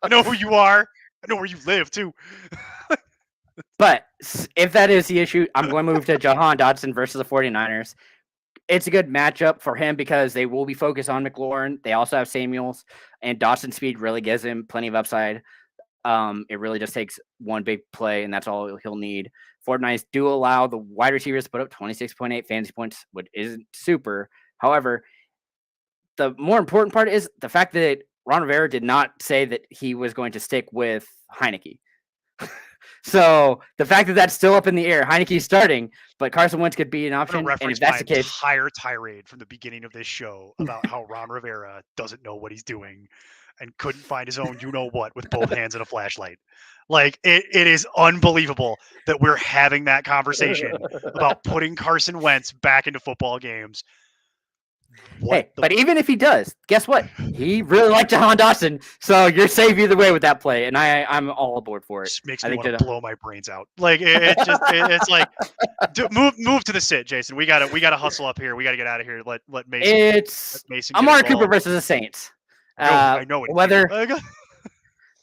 B: I know who you are. I know where you live too.
A: But if that is the issue, I'm going to move to Jahan Dotson versus the 49ers. It's a good matchup for him because they will be focused on McLaurin. They also have Samuels, and Dotson's speed really gives him plenty of upside. It really just takes one big play, and that's all he'll need. 49ers do allow the wide receivers to put up 26.8 fantasy points, which isn't super. However, the more important part is the fact that Ron Rivera did not say that he was going to stick with Heineke. So the fact that that's still up in the air, Heineke's starting, but Carson Wentz could be an option. And if that's the case,
B: entire tirade from the beginning of this show about how Ron Rivera doesn't know what he's doing and couldn't find his own you-know-what with both hands and a flashlight. Like, it is unbelievable that we're having that conversation about putting Carson Wentz back into football games. What the
A: but even if he does, guess what? He really liked Jahan Dawson, so you're safe either way with that play, and I'm all aboard for it.
B: just makes
A: I
B: me
A: think
B: want to blow my brains out. Like it's like move to the sit, Jason. We gotta hustle up here. We gotta get out of here. Let Mason.
A: It's
B: Mason get
A: Amari Cooper
B: involved.
A: versus the Saints.
B: I know it.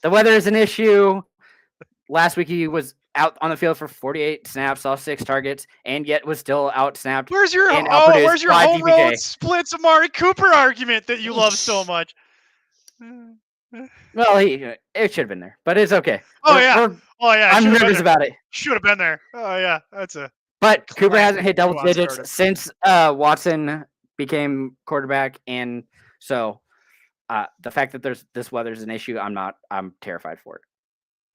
A: The weather is an issue. Last week he was out on the field for 48 snaps, saw 6 targets, and yet was still out snapped.
B: Where's your
A: and outproduced
B: where's your
A: by
B: home
A: DPJ.
B: road splits Amari Cooper argument that you love so much?
A: Well, it should have been there, but it's okay.
B: Oh yeah.
A: I'm nervous about it.
B: Should have been there. Oh yeah, that's a.
A: But Cooper
B: classic
A: hasn't hit double
B: nuance
A: digits
B: started.
A: since Watson became quarterback, and so the fact that this weather is an issue, I'm terrified for it.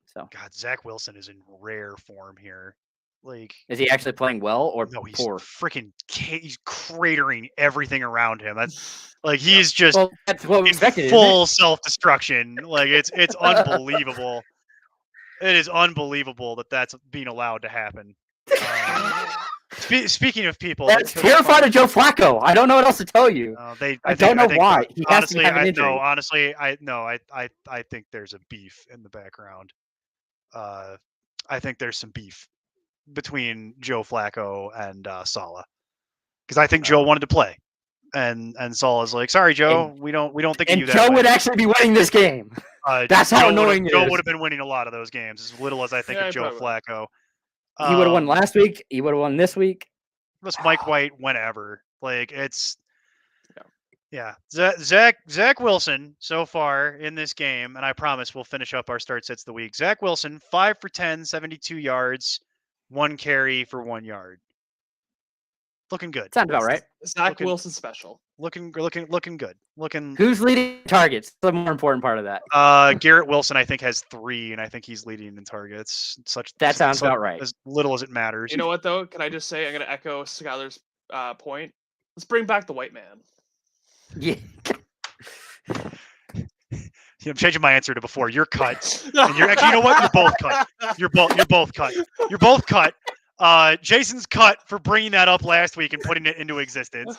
A: So
B: God, Zach Wilson is in rare form here. Like,
A: is he actually playing well or
B: no, he's
A: poor?
B: freaking he's cratering everything around him. That's like he's just
A: Well, that's what we
B: in
A: expected. isn't it?
B: full self-destruction. Like it's unbelievable. It is unbelievable that that's being allowed to happen. Speaking of people,
A: That's terrified of Joe Flacco. I don't know what else to tell you.
B: I
A: don't know
B: think
A: why. He has to
B: honestly,
A: have an injury.
B: I think there's a beef in the background. I think there's some beef between Joe Flacco and Saleh, because I think Joe wanted to play, and Saleh's like, sorry, Joe, we don't think of
A: And
B: you that
A: Joe
B: way.
A: would actually be winning this game. That's how annoying it
B: Joe
A: is.
B: would have been winning a lot of those games, as little as I think
C: Yeah,
B: of
C: he
B: Joe
C: probably
B: Flacco.
A: He would have won last week. He would have won this week.
B: Plus Mike White, whenever. Like it's, yeah. Zach Wilson so far in this game, and I promise we'll finish up our start sets of the week. Zach Wilson 5 for 10, 72 yards, 1 carry for 1 yard. Looking good.
A: Sounds about right.
C: Zach Wilson special.
B: Looking good. Looking.
A: Who's leading targets? The more important part of that.
B: Garrett Wilson, I think, has 3, and I think he's leading in targets.
A: That sounds about right.
B: As little as it matters.
C: You know what though? Can I just say I'm gonna echo Skylar's point. Let's bring back the white man.
A: Yeah.
B: I'm changing my answer to before. You're cut. And you're actually, you know what? You're both cut. You're both cut. You're both cut. Jason's cut for bringing that up last week and putting it into existence,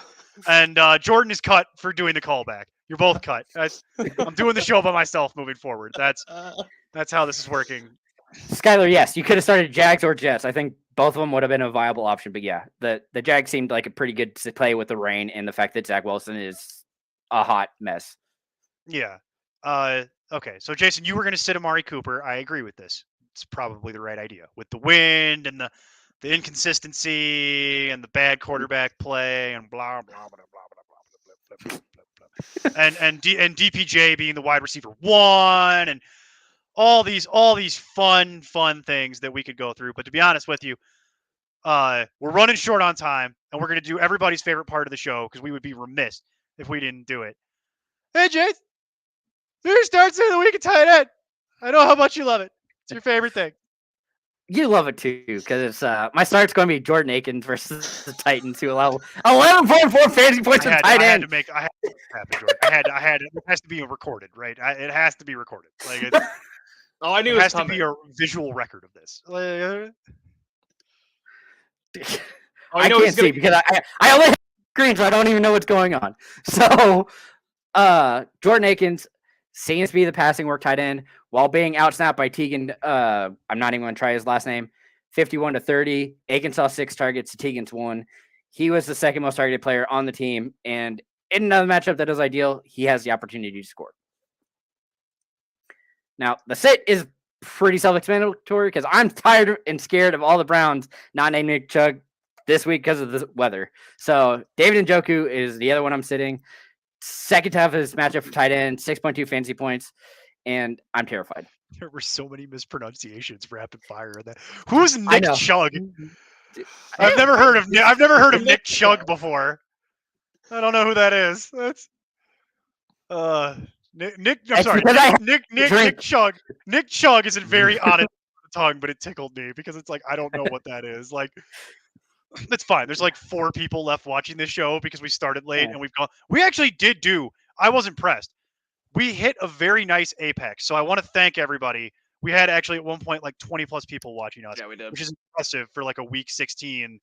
B: and Jordan is cut for doing the callback. You're both cut. I'm doing the show by myself moving forward. That's how this is working.
A: Skylar, yes, you could have started Jags or Jets. I think both of them would have been a viable option. But yeah, the Jags seemed like a pretty good play with the rain and the fact that Zach Wilson is a hot mess.
B: Yeah. Okay. So Jason, you were going to sit Amari Cooper. I agree with this. It's probably the right idea with the wind and the inconsistency and the bad quarterback play and blah blah blah blah blah blah blah blah blah, and DPJ being the wide receiver 1 and all these fun things that we could go through. But to be honest with you, we're running short on time, and we're going to do everybody's favorite part of the show because we would be remiss if we didn't do it. Hey, Jason, your starts of the week at tight end. I know how much you love it. It's your favorite thing.
A: You love it too, because it's my start's going to be Jordan Akins versus the Titans, who allow 11.4 fantasy points from tight end.
B: I had to make it happen, Jordan. I had it has to be recorded, right? It has to be recorded. Like
C: I knew
B: it
C: it
B: has
C: was
B: to be a visual record of this.
A: I can't see because I only have screen, so I don't even know what's going on. So, Jordan Akins seems to be the passing work tight end while being outsnapped by Teagan. I'm not even going to try his last name. 51-30. Akins saw 6 targets. Teagan's 1. He was the second most targeted player on the team, and in another matchup that is ideal, he has the opportunity to score. Now, the sit is pretty self-explanatory because I'm tired and scared of all the Browns not naming Nick Chubb this week because of the weather. So David Njoku is the other one I'm sitting. Second toughest matchup for tight end, 6.2 fantasy points, and I'm terrified.
B: There were so many mispronunciations rapid fire in that. Who's Nick Chugg? I've never heard of Nick Chugg before. I don't know who that is. That's Nick Chugg. Nick Chugg is a very honest tongue, but it tickled me because it's like I don't know what that is. Like it's fine. There's like 4 people left watching this show because we started late and we actually did do. I was impressed. We hit a very nice apex. So I want to thank everybody. We had actually at one point like 20 plus people watching us.
C: Yeah, we did.
B: Which is impressive for like a week 16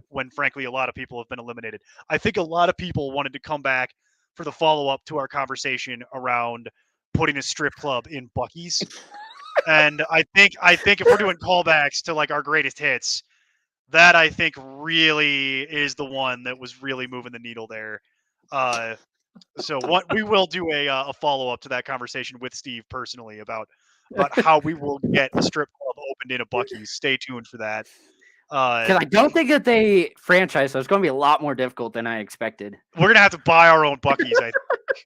B: when frankly a lot of people have been eliminated. I think a lot of people wanted to come back for the follow-up to our conversation around putting a strip club in Buc-ee's. And I think if we're doing callbacks to like our greatest hits, that I think really is the one that was really moving the needle there. So what we will do a follow-up to that conversation with Steve personally about how we will get a strip club opened in a Buc-ee's. Stay tuned for that.
A: Because I don't think that they franchise, so it's going to be a lot more difficult than I expected.
B: We're gonna have to buy our own Buc-ee's, I think,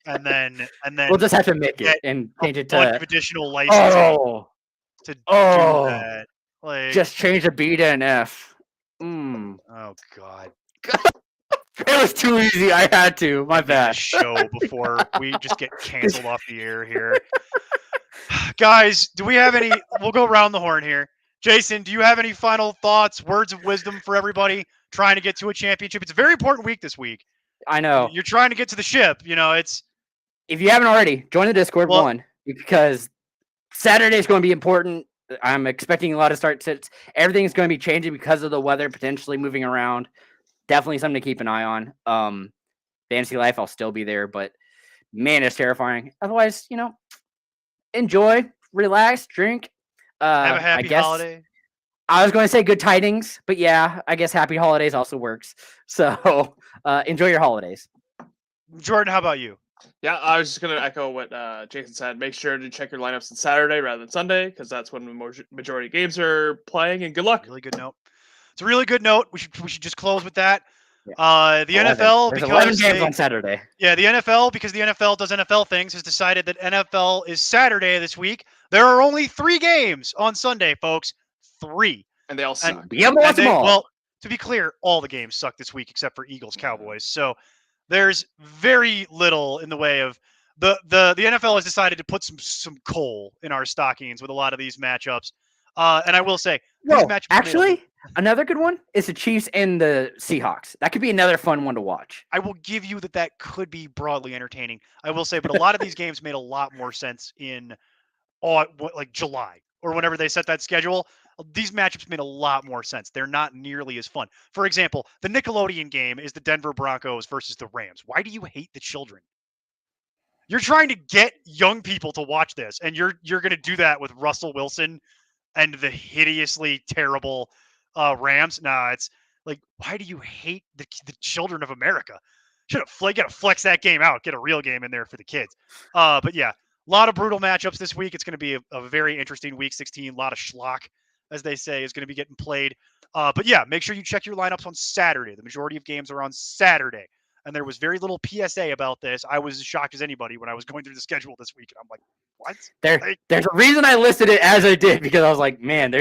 B: and then
A: We'll just have to make
B: get
A: it and
B: a
A: change it
B: bunch
A: to
B: of additional licensing to do that. Like,
A: just change the B to an F. Mm.
B: oh god,
A: It was too easy. I had to. My
B: end the
A: bad.
B: show before we just get canceled off the air here. Guys, do we have any? We'll go around the horn here. Jason, do you have any final thoughts, words of wisdom for everybody trying to get to a championship? It's a very important week this week.
A: I know.
B: You're trying to get to the ship. You know, it's
A: If you haven't already, join the Discord because Saturday is going to be important. I'm expecting a lot of start sits. Everything's going to be changing because of the weather potentially moving around. Definitely something to keep an eye on. Fantasy life, I'll still be there, but man, it's terrifying. Otherwise, enjoy, relax, drink.
B: have a
A: I
B: happy
A: guess
B: holiday.
A: I was going to say good tidings, but yeah, I guess happy holidays also works. So enjoy your holidays.
B: Jordan, how about you?
C: Yeah, I was just going to echo what Jason said. Make sure to check your lineups on Saturday rather than Sunday, because that's when the majority of games are playing, and good luck.
B: Really good note. It's a really good note. We should just close with that.
A: Yeah.
B: The NFL,
A: There's
B: because
A: 11 games on Saturday.
B: Yeah, the NFL, because the NFL does NFL things, has decided that NFL is Saturday this week. There are only 3 games on Sunday, folks. 3.
C: And they all suck.
A: Be able to watch them all.
B: Well, to be clear, all the games suck this week except for Eagles Cowboys. So there's very little in the way of the NFL has decided to put some coal in our stockings with a lot of these matchups. And I will say, these matchups
A: actually, another good one is the Chiefs and the Seahawks. That could be another fun one to watch.
B: I will give you that could be broadly entertaining. I will say, but a lot of these games made a lot more sense in like July or whenever they set that schedule. These matchups made a lot more sense. They're not nearly as fun. For example, the Nickelodeon game is the Denver Broncos versus the Rams. Why do you hate the children? You're trying to get young people to watch this, and you're going to do that with Russell Wilson and the hideously terrible Rams. Nah, it's like, why do you hate the children of America? Got to flex that game out. Get a real game in there for the kids. But yeah, a lot of brutal matchups this week. It's going to be a very interesting week 16. A lot of schlock, as they say, is going to be getting played. But yeah, make sure you check your lineups on Saturday. The majority of games are on Saturday. And there was very little PSA about this. I was as shocked as anybody when I was going through the schedule this week. And I'm like, what?
A: There's a reason I listed it as I did, because I was like, man,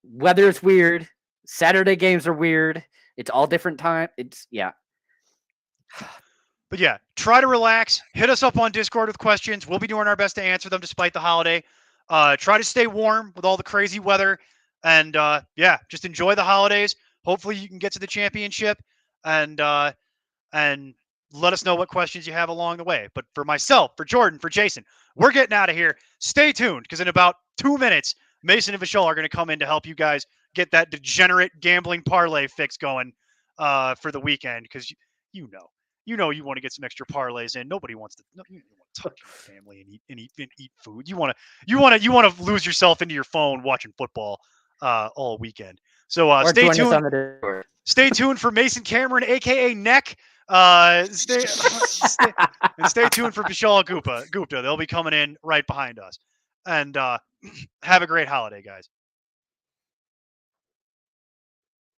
A: weather's weird. Saturday games are weird. It's all different time. Yeah.
B: But yeah, try to relax. Hit us up on Discord with questions. We'll be doing our best to answer them despite the holiday. Try to stay warm with all the crazy weather. And yeah, just enjoy the holidays. Hopefully you can get to the championship and let us know what questions you have along the way. But for myself, for Jordan, for Jason, we're getting out of here. Stay tuned, because in about 2 minutes, Mason and Vishal are going to come in to help you guys get that degenerate gambling parlay fix going for the weekend, because you want to get some extra parlays in. Nobody wants to. You don't want to touch your family and eat food. You want to lose yourself into your phone watching football all weekend. So stay tuned. Stay tuned for Mason Cameron, aka Neck. Stay tuned for Vishal Gupta. They'll be coming in right behind us. And have a great holiday, guys.